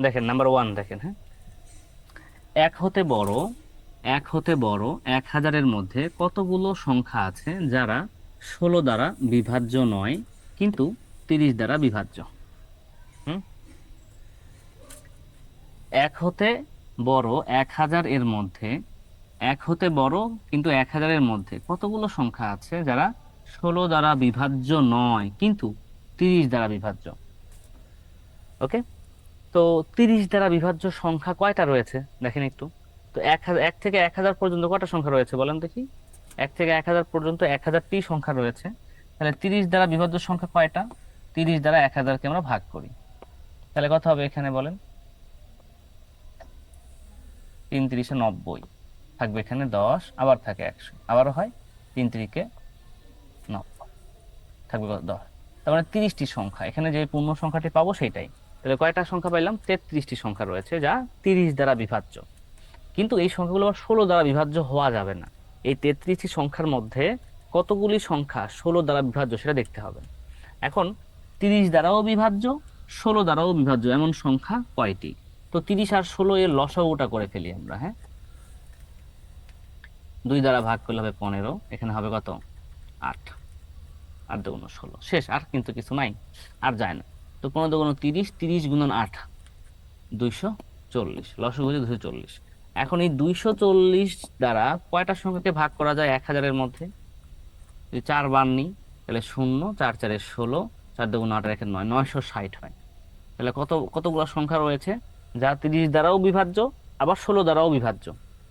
দেখেন নাম্বার 1 দেখেন। হ্যাঁ, এক হতে বড় 1000-এর মধ্যে কতগুলো সংখ্যা আছে যারা 16 দ্বারা বিভাজ্য নয় কিন্তু 30 দ্বারা বিভাজ্য? হুম, এক হতে বড় 1000-এর মধ্যে, এক হতে বড় কিন্তু 1000-এর মধ্যে কতগুলো সংখ্যা আছে যারা 16 দ্বারা বিভাজ্য নয় কিন্তু 30 দ্বারা বিভাজ্য? ওকে, তো 30 দ্বারা বিভাজ্য সংখ্যা কয়টা রয়েছে দেখেন একটু। তো 1 থেকে 1000 পর্যন্ত কয়টা সংখ্যা রয়েছে বলেন দেখি? 1 থেকে 1000 পর্যন্ত 1000টি সংখ্যা রয়েছে। তাহলে 30 দ্বারা বিভাজ্য সংখ্যা কয়টা? 30 দ্বারা 1000কে আমরা ভাগ করি, তাহলে কত হবে এখানে বলেন? 3 × 90, থাকবে এখানে 10, আবার থাকে 100, আবারও হয় 3 × 90, থাকবে 10। তার মানে 30টি সংখ্যা, এখানে যে পূর্ণ সংখ্যাটি পাবো সেটাই। তাহলে কয়টা সংখ্যা পাইলাম? 33টি সংখ্যা রয়েছে যা 30 দ্বারা বিভাজ্য। কিন্তু এই সংখ্যাগুলো আবার 16 দ্বারা বিভাজ্য হওয়া যাবে না। এই 33টি সংখ্যার মধ্যে কতগুলি সংখ্যা 16 দ্বারা বিভাজ্য সেটা দেখতে হবে। এখন 30 দ্বারাও বিভাজ্য, 16 দ্বারাও বিভাজ্য এমন সংখ্যা কয়টি? তো 30 আর 16 এর লসাগুটা করে ফেলি আমরা। হ্যাঁ, 2 দ্বারা ভাগ করলে হবে 15, এখানে হবে কত? 8, 8 × 2 = 16, শেষ। আর কিন্তু কিছু নাই, আর যায় না। তো 15 × 2 = 30, 30 × 8 240, লসাগু হচ্ছে 240। এখন এই 240 দ্বারা কয়টা সংখ্যাকে ভাগ করা যায় 1000-এর মধ্যে? যদি 4 বার নিই তাহলে 0, 4 × 4 = 16, 4 × 2 = 8, 1 = 9, 960 হয়। তাহলে কতগুলো সংখ্যা রয়েছে যা 30 দ্বারাও বিভাজ্য আবার 16 দ্বারাও বিভাজ্য?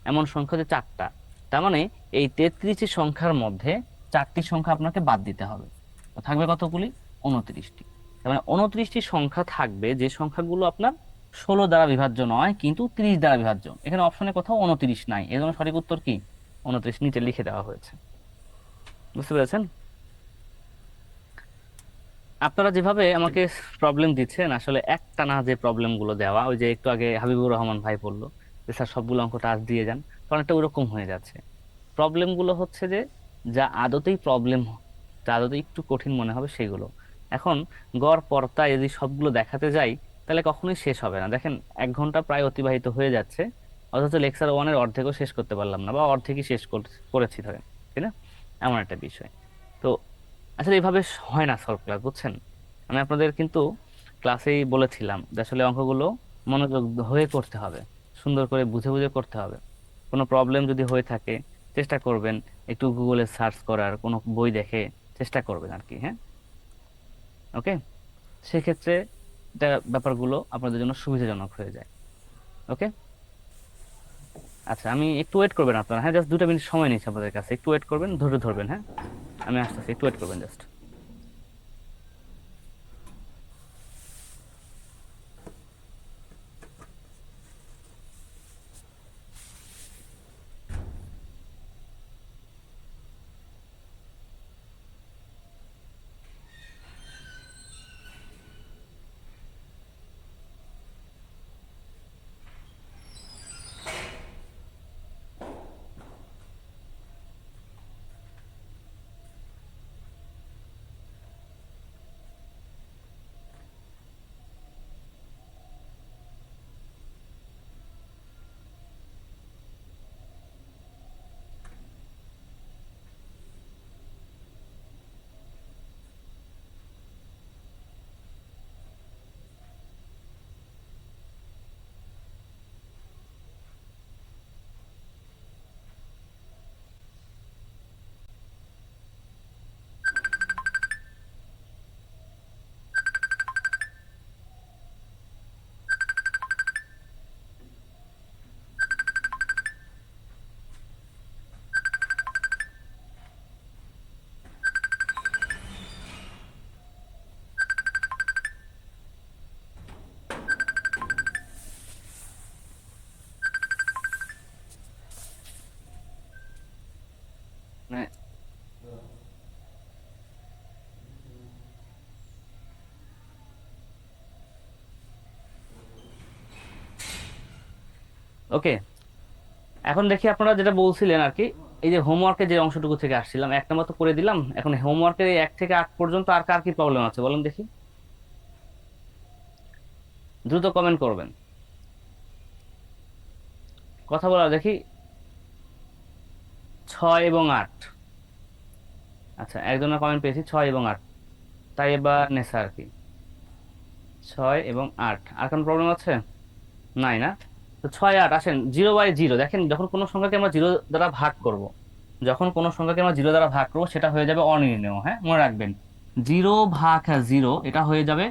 এমন সংখ্যা যে 4টা। তার মানে এই 33টি সংখ্যার মধ্যে 4টি সংখ্যা আপনাকে বাদ দিতে হবে। তো থাকবে কতগুলি? 29টি। তার মানে 29টি সংখ্যা থাকবে যে সংখ্যাগুলো আপনার 16 দ্বারা বিভাজ্য নয় কিন্তু 30 দ্বারা বিভাজ্য। এখানে অপশনে কোথাও 29 নাই, এর জন্য সঠিক উত্তর কি? 29 নিচে লিখে দেওয়া হয়েছে। বুঝতে পেরেছেন? আপনারা যেভাবে আমাকে প্রবলেম দিচ্ছেন, আসলে একটানা যে প্রবলেম গুলো দেওয়া, ওই যে একটু আগে হাবিবুর রহমান ভাই বললো যে স্যার সবগুলো অঙ্ক টাচ দিয়ে যান, কারণ একটা ওরকম হয়ে যাচ্ছে। প্রবলেম গুলো হচ্ছে যে যা আদতেই প্রবলেম, যা আদতে একটু কঠিন মনে হবে সেগুলো। এখন গড় পড়তা যদি সবগুলো দেখাতে যাই তাহলে কখনোই শেষ হবে না। দেখেন 1 ঘন্টা প্রায় অতিবাহিত হয়ে যাচ্ছে, অথচ লেকচার 1-এর অর্ধেকও শেষ করতে পারলাম না, বা অর্ধেকই শেষ করেছি ধরেন, তাই না? এমন একটা বিষয়। তো আসলে এইভাবে হয় না সলভ ক্লাস, বুঝছেন? আমি আপনাদের কিন্তু ক্লাসেই বলেছিলাম যে আসলে অঙ্কগুলো মনোযোগ হয়ে করতে হবে, সুন্দর করে বুঝে বুঝে করতে হবে। কোনো প্রবলেম যদি হয়ে থাকে চেষ্টা করবেন একটু গুগলে সার্চ করার, কোনো বই দেখে চেষ্টা করবেন আর কি। হ্যাঁ, ওকে, সেক্ষেত্রে এটা ব্যাপারগুলো আপনাদের জন্য সুবিধাজনক হয়ে যায়। ওকে, আচ্ছা আমি একটু ওয়েট করবেন আপনারা। হ্যাঁ, জাস্ট 2টা মিনিট সময় নিচ্ছি আপনাদের কাছে, একটু ওয়েট করবেন, ধৈর্য ধরবেন। হ্যাঁ, আমি আসতেছি, একটু ওয়েট করবেন জাস্ট। ওকে, এখন দেখি আপনারা যেটা বলছিলেন আর কি, এই যে হোমওয়ার্কের যে অংশটুকু থেকে আসছিলাম, 1 নম্বর তো করে দিলাম, এখন হোমওয়ার্কের 1 থেকে 8 পর্যন্ত আর কার কি প্রবলেম আছে বলেন দেখি, দ্রুত কমেন্ট করবেন, কথা বলা দেখি। 6 এবং 8, আচ্ছা একজনের কমেন্ট পেয়েছি 6 এবং 8, তাই এবার নেশা আর কি, 6 এবং 8, আর কোনো প্রবলেম আছে? নাই না? তো 6 8 আসেন 0/0, দেখেন যখন কোনো সংখ্যাকে আমরা 0 দ্বারা ভাগ করব, যখন কোনো সংখ্যাকে আমরা 0 দ্বারা ভাগ করবো সেটা হয়ে যাবে অনির্ণেয়। হ্যাঁ, মনে রাখবেন 0/0 এটা হয়ে যাবে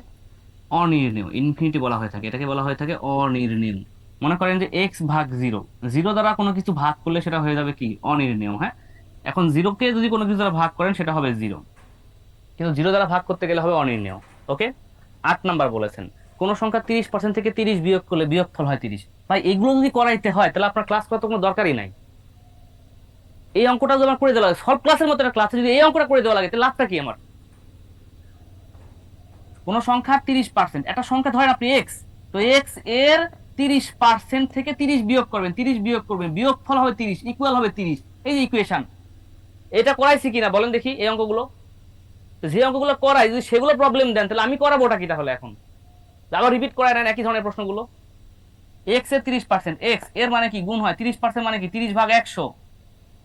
অনির্ণেয়, ইনফিনিটি বলা হয়ে থাকে, এটাকে বলা হয়ে থাকে অনির্ণেয়। মনে করেন যে x/0, 0 দ্বারা কোনো কিছু ভাগ করলে সেটা হয়ে যাবে কি অনির্ণেয়। হ্যাঁ, এখন 0-কে যদি কোনো কিছু দ্বারা ভাগ করেন সেটা হবে 0, কিন্তু 0 দ্বারা ভাগ করতে গেলে হবে অনির্ণেয়। ওকে, 8 নাম্বার বলেছেন কোন সংখ্যা 30% থেকে 30 বিয়োগ করলে বিয়োগফল হয় 30। ভাই এগুলো যদি করাইতে হয় তাহলে আপনার ক্লাস করার তো কোনো দরকারই নাই। এই অঙ্কটা যদি আমার করে দেওয়া লাগে সব ক্লাসের মতো একটা ক্লাসে যদি এই অঙ্কটা করে দেওয়া লাগে তাহলে লাভটা কি আমার? কোন সংখ্যা 30%, একটা সংখ্যা ধরেন আপনি এক্স, তো এক্স এর 30% থেকে 30 বিয়োগ করবেন, 30 বিয়োগ করবেন, বিয়োগফল হবে 30, ইকুয়াল হবে 30। এই যে ইকুয়েশন, এটা করাইছি কিনা বলেন দেখি এই অঙ্কগুলো? যে অঙ্কগুলো করাই যদি সেগুলো প্রবলেম দেন তাহলে আমি করাবোটা কি তাহলে? এখন আবার রিপিট করায় নেন একই ধরনের প্রশ্নগুলো। এক্স এর 30%, এক্স এর মানে কি গুণ হয়, 30% মানে কি 30/100,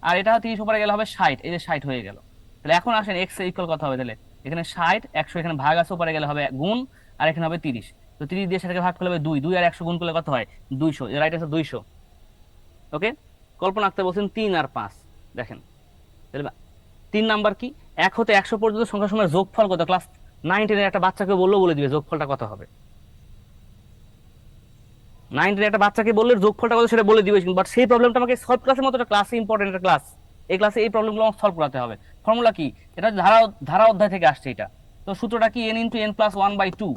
আর এটা 30 উপরে গেলে হবে 60, এই যে 60 হয়ে গেল। তাহলে এখন আসেন এক্স এর ইকুয়াল কত হবে, তাহলে এখানে 60, 100 এখানে ভাগ আছে, উপরে গেলে হবে গুণ, আর এখানে হবে 30, তো 30 দিয়ে সেটাকে ভাগ করলে হবে 2, 2 আর 100 গুণ করলে কত হয় 200, এর রাইট আছে 200। ওকে, কল্পনা আঁকতে বলছেন 3 আর 5, দেখেন তাহলে 3 নাম্বার কি 1 হতে 100 পর্যন্ত সংখ্যা সময়ের যোগফল কত? ক্লাস 9 10 এর একটা বাচ্চাকে বললেও বলে দিবে যোগফলটা কত হবে। 9 10 একটা বাচ্চাকে বললে যোগফলটা কত সেটা বলে দিবে, বাট সেই প্রবলেমটা আমাকে সলভ ক্লাসের মতো একটা ক্লাসে, ইম্পর্টেন্ট একটা ক্লাস, এই ক্লাসে এই প্রবলেমগুলো সলভ করাতে হবে। ফর্মুলা কি? এটা ধারা অধ্যায় থেকে আসছে এটা, তো সূত্রটা কি n × n+1/2।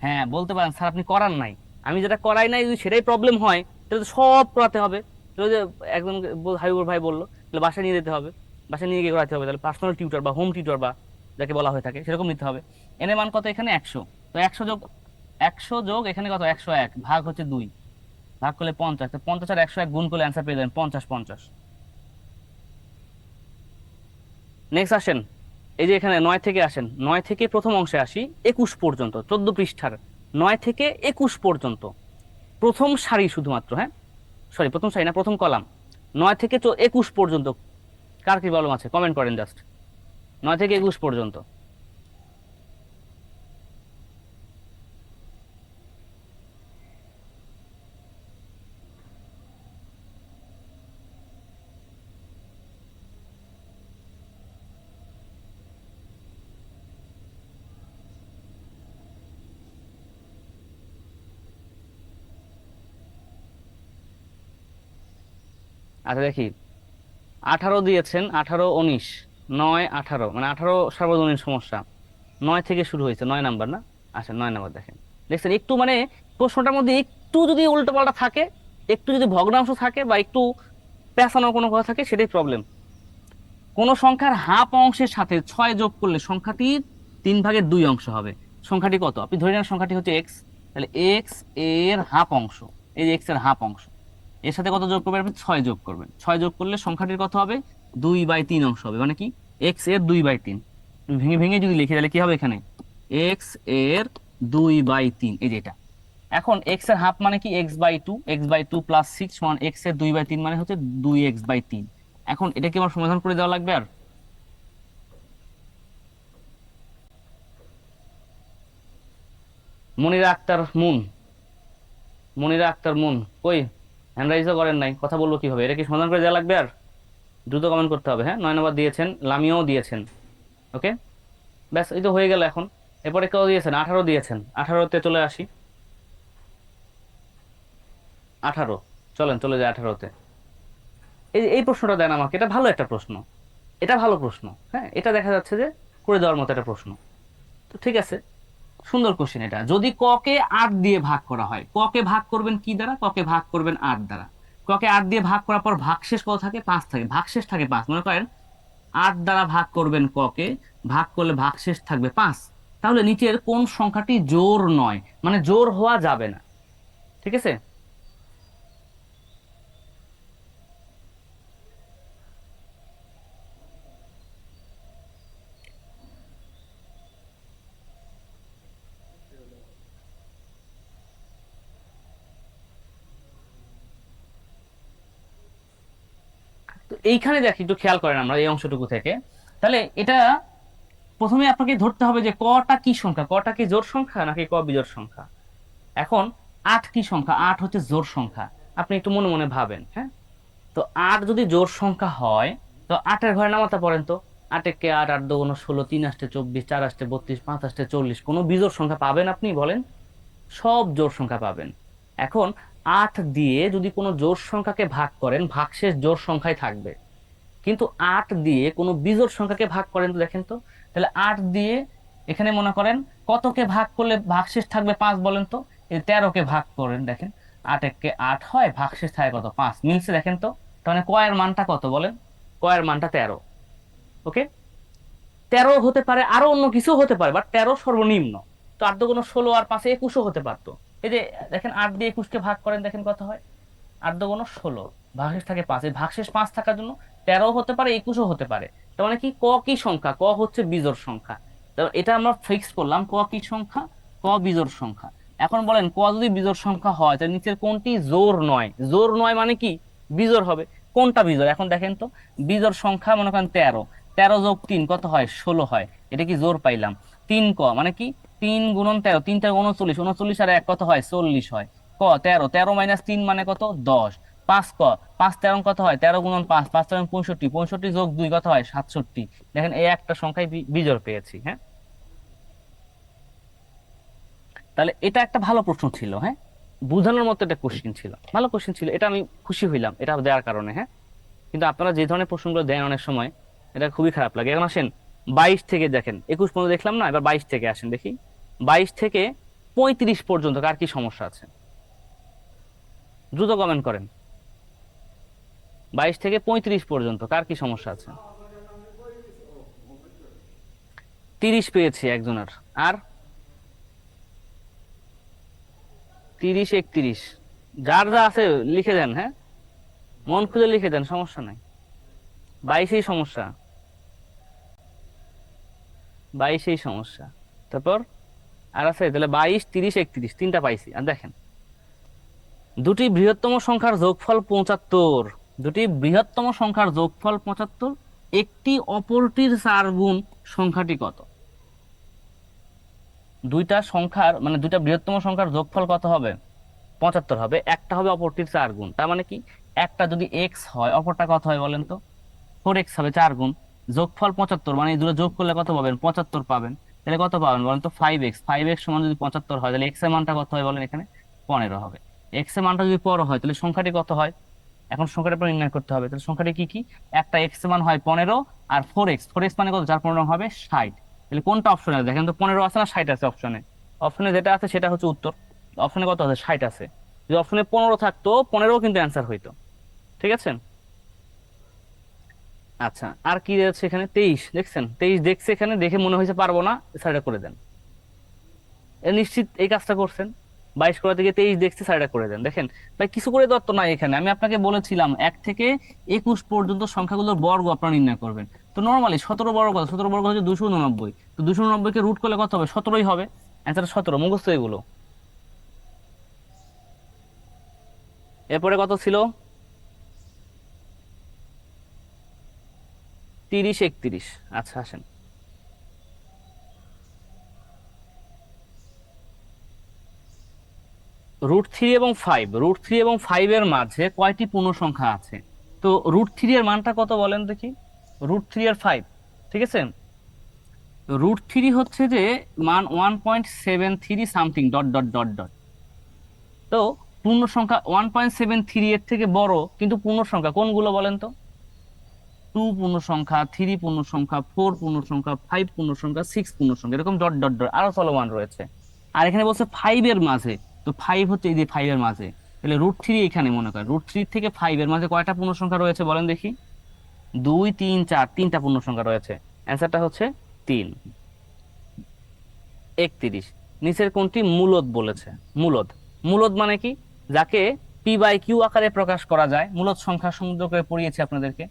হ্যাঁ বলতে পারেন স্যার আপনি করার নাই, আমি যেটা করাই নাই যদি সেটাই প্রবলেম হয় তাহলে তো সব করাতে হবে। তাহলে যে একজন হাবিবুর ভাই বললো তাহলে বাসায় নিয়ে যেতে হবে, বাসায় নিয়ে গিয়ে করাতে হবে, তাহলে পার্সোনাল টিউটর বা হোম টিউটর বা যাকে বলা হয়ে থাকে সেরকম নিতে হবে। এন এর মান কত এখানে 100, তো 100 যোগ এখানে কত 101 ভাগ হচ্ছে 2, ভাগ করলে 50, তো 50 আর 101 গুণ করলে অ্যান্সার পেয়ে যাবেন 50। নেক্সট আসেন এই যে এখানে 9 থেকে আসেন, 9 থেকে প্রথম অংশে আসি 21 পর্যন্ত, 14 পৃষ্ঠার 9 থেকে 21 পর্যন্ত প্রথম সারি শুধুমাত্র, হ্যাঁ সরি প্রথম সারি না, প্রথম কলাম 9 থেকে 21 পর্যন্ত কার কি প্রবলেম আছে কমেন্ট করেন জাস্ট, 9 থেকে 21 পর্যন্ত। আচ্ছা দেখি 18 দিয়েছেন, 18 19 9 18 মানে 18 সার্বজনীন সমস্যা, 9 থেকে শুরু হয়েছে, 9 নাম্বার না? আচ্ছা 9 নাম্বার দেখেন, দেখছেন একটু মানে প্রশ্নটার মধ্যে একটু যদি উল্টোপাল্টা থাকে, একটু যদি ভগ্নাংশ থাকে বা একটু পেঁচানোর কোনো কথা থাকে সেটাই প্রবলেম। কোন সংখ্যার হাফ অংশের সাথে 6 যোগ করলে সংখ্যাটির 3/2 অংশ হবে। সংখ্যাটি কত? আপনি ধরে নেন সংখ্যাটি হচ্ছে এক্স, তাহলে এক্স এর হাফ অংশ, এই যে এক্স এর হাফ অংশ, এর সাথে কত যোগ করবেন? আপনি 6 যোগ করবেন, 6 যোগ করলে সংখ্যাটির কত হবে 2/3 অংশ হবে, মানে কি এক্স এর 2/3। ভেঙে ভেঙে যদি লিখি তাহলে কি হবে এখানে এক্স এর 2/3, এই যে এটা। এখন এক্স এর হাফ মানে কি x/2, x/2 + 6 সমান এক্স এর 2/3 মানে হচ্ছে 2x/3। এখন এটা কি আমার সমাধান করে দেওয়া লাগবে? আর মনিরা আক্তার মুন কই? হ্যান্ড রাইজও করেন নাই, কথা বলবো কিভাবে? এটা কি সমাধান করে দেওয়া লাগবে? আর দ্রুত কমেন্ট করতে হবে। হ্যাঁ 9 নম্বর দিয়েছেন, লামিয়াও দিয়েছেন, ওকে ব্যাস এই তো হয়ে গেল। এখন এরপরে কেউ দিয়েছেন 18 দিয়েছেন, 18তে চলে আসি, 18 চলেন চলে যায় 18তে। এই প্রশ্নটা দেন আমাকে, এটা ভালো একটা প্রশ্ন, এটা ভালো প্রশ্ন, হ্যাঁ এটা দেখা যাচ্ছে যে করে দেওয়ার মতো একটা প্রশ্ন। তো ঠিক আছে, সুন্দর কোশ্চেন এটা। যদি ক কে 8 দিয়ে ভাগ করা হয়, ক কে ভাগ করবেন কি দ্বারা? ক কে ভাগ করবেন 8 দ্বারা। ক কে 8 দিয়ে ভাগ করার পর ভাগশেষ কত থাকে? 5 থাকে, ভাগশেষ থাকে 5। মনে করেন 8 দ্বারা ভাগ করবেন ক কে, ভাগ করলে ভাগশেষ থাকবে 5। তাহলে নিচের কোন সংখ্যাটি জোড় নয়, মানে জোড় হওয়া যাবে না? ঠিক আছে, এইখানে দেখি একটু খেয়াল করেন আমরা এই অংশটুকু থেকে, তাহলে এটা প্রথমে আপনাকে ধরতে হবে যে কটা কি সংখ্যা, কটা কি জোড় সংখ্যা নাকি ক বিজোড় সংখ্যা। এখন 8 কি সংখ্যা, 8 হচ্ছে জোড় সংখ্যা। আপনি একটু মনে মনে ভাবেন, হ্যাঁ। তো 8 যদি জোড় সংখ্যা হয় তো 8-এর ঘরে নামাতে পারেন তো। 8 একে 8, 8 দুগুণ 16, 3 আষ্টে 24, 4 আষ্টে 32, 5 আষ্টে 40, কোনো বিজোড় সংখ্যা পাবেন আপনি বলেন? সব জোড় সংখ্যা পাবেন। এখন 8 দিয়ে যদি কোনো জোড় সংখ্যাকে ভাগ করেন, ভাগশেষ জোড় সংখ্যাই থাকবে। কিন্তু 8 দিয়ে কোনো বিজোড় সংখ্যাকে ভাগ করেন তো দেখেন তো, তাহলে 8 দিয়ে এখানে মনে করেন কতকে ভাগ করলে ভাগশেষ থাকবে 5 বলেন তো। এই 13কে ভাগ করেন, দেখেন 8 একে 8 হয়, ভাগশেষ থাকে কত 5, মিলছে দেখেন তো। তার মানে কয়ের মানটা কত বলেন? কয়ের মানটা 13। ওকে, 13 হতে পারে, আরো অন্য কিছু হতে পারে, বাট 13 সর্বনিম্ন। তো 8 দুগুণ 16 আর 5 21ও হতে পারতো। এই যে দেখেন 8 দিয়ে 21কে ভাগ করেন, দেখেন কত হয়, 8 দুগুণ 16, ভাগশেষ থাকে 5। এই ভাগশেষ 5 থাকার জন্য 13 হতে পারে, 21ও হতে পারে। তার মানে কি, ক কি সংখ্যা? ক হচ্ছে বিজোড় সংখ্যা। তো এটা আমরা ফিক্স করলাম, ক কি সংখ্যা? ক বিজোড় সংখ্যা। এখন বলেন ক যদি বিজোড় সংখ্যা হয় তাহলে নিচের কোনটি জোড় নয়? জোড় নয় মানে কি, বিজোড় হবে। কোনটা বিজোড় এখন দেখেন তো। বিজোড় সংখ্যা মনে করেন 13, 13 যোগ 3 কত হয়? 16 হয়। এটা কি জোড় পাইলাম। 3 ক মানে কি, 3 গুণন 13, 3 × 39, 39 আর 1 কত হয়? 40 হয়। ক 13, 13 - 3 মানে কত? 10। 5 ক 5 13 কত হয়? 13 গুণন 5, 5 13 65, 65 যোগ 2 কত হয়? 67। দেখেন এই একটা সংখ্যায় বিজোড় পেয়েছি, হ্যাঁ। তাহলে এটা একটা ভালো প্রশ্ন ছিল, হ্যাঁ, বোঝানোর মতো একটা কোশ্চেন ছিল, ভালো কোশ্চেন ছিল, এটা আমি খুশি হইলাম এটা দেওয়ার কারণে, হ্যাঁ। কিন্তু আপনারা যে ধরনের প্রশ্নগুলো দেন অনেক সময় এটা খুবই খারাপ লাগে। এখন আসেন 22 থেকে, দেখেন 21 পর্যন্ত দেখলাম না, এবার 22 থেকে আসেন দেখি। 22 থেকে 35 পর্যন্ত কার কি সমস্যা আছে? দ্রুত কমেন্ট করেন। 22 থেকে 35 পর্যন্ত কার কি সমস্যা আছে? 30 পেয়েছি একজনের, আর 30 31, যার যা আছে লিখে দেন, হ্যাঁ, মন খুলে লিখে দেন, সমস্যা নাই। 22-এই সমস্যা, 22-এই সমস্যা। তারপর আর আছে, তাহলে 22 30 31 তিনটা পাইছি। আর দেখেন দুটি বৃহত্তম সংখ্যার যোগফল 75, দুটি বৃহত্তম সংখ্যার যোগফল 75, একটি অপরটির 4 গুণ সংখ্যাটি কত? দুইটা সংখ্যার মানে দুইটা বৃহত্তম সংখ্যার যোগফল কত হবে? 75 হবে। একটা হবে অপরটির 4 গুণ। তার মানে কি, একটা যদি x হয় অপরটা কত হয় বলেন তো? 4x হবে 4 গুণ। যোগফল 75, মানে এই দুটো যোগ করলে কত পাবেন? 75 পাবেন। তাহলে কত পাবেন বলেন তো? 5x। 5x সমান যদি 75 হয় তাহলে x এর মানটা কত হয় বলেন? এখানে 15 হবে। x এর মানটা যদি 15 হয় তাহলে সংখ্যাটি কত হয়? এখন সংখ্যাটা পরে নির্ণয় করতে হবে। তাহলে সংখ্যাটি কি কি? একটা x এর মান হয় 15, আর 4x মানে কত? 4 15 হবে 60। তাহলে কোনটা অপশনে আছে দেখেন তো? 15 আছে না 60 আছে অপশনে? অপশনে যেটা আছে সেটা হচ্ছে উত্তর। অপশনে কত আছে? 60 আছে। যদি অপশনে 15 থাকতো, 15 কিন্তু অ্যান্সার হইতো। ঠিক আছে। আচ্ছা, আর কি আছে এখানে? 23 দেখছেন? 23 দেখছে এখানে, দেখে মনে হয়েছে পারবো না, সাইডে করে দেন। এ নিশ্চিত এই কাজটা করছেন। 22 করা থেকে 23 দেখছে, সাইডে করে দেন। দেখেন ভাই, কিছু করে দত্ত নাই এখানে। আমি আপনাকে বলেছিলাম 1 থেকে 21 পর্যন্ত সংখ্যাগুলোর বর্গ আপনারা নির্ণয় করবেন। তো নরমালি 17 বর্গ কত? 17 বর্গ হচ্ছে 289। তো 289 কে রুট করলে কত হবে? 17ই হবে। অ্যান্সার 17, মুখস্থ এগুলো। এরপরে কত ছিল? 30 31। আচ্ছা আসেন, √3 এবং 5, √3 এবং 5 এর মাঝে কয়টি পূর্ণ সংখ্যা আছে? তো √3 এর মানটা কত বলেন দেখি? √3 আর 5, ঠিক আছে। √3 হচ্ছে যে মান 1.73 something dot dot dot dot. তো পূর্ণ সংখ্যা 1.73 এর থেকে বড় কিন্তু পূর্ণ সংখ্যা কোনগুলো বলেন তো? 2 পূর্ণ সংখ্যা, 3 পূর্ণ সংখ্যা, 4 পূর্ণ সংখ্যা, 5 পূর্ণ সংখ্যা, 6 পূর্ণ সংখ্যা, এরকম ডট ডট ডট আরো চলমান রয়েছে। আর এখানে বলছে 5 এর মাঝে, তো 5 হচ্ছে এই যে 5 এর মাঝে। তাহলে √3 এখানে মনে করেন √3 থেকে 5 এর মাঝে কয়টা পূর্ণ সংখ্যা রয়েছে বলেন দেখি? 2 3 4, তিনটা পূর্ণ সংখ্যা রয়েছে। অ্যান্সারটা হচ্ছে 3। 31 নিচের কোনটি মূলদ বলেছে? মূলদ, মূলদ মানে কি? যাকে p/q আকারে প্রকাশ করা যায়। মূলদ সংখ্যা সমুদ্র করে পড়িয়েছি আপনাদেরকে।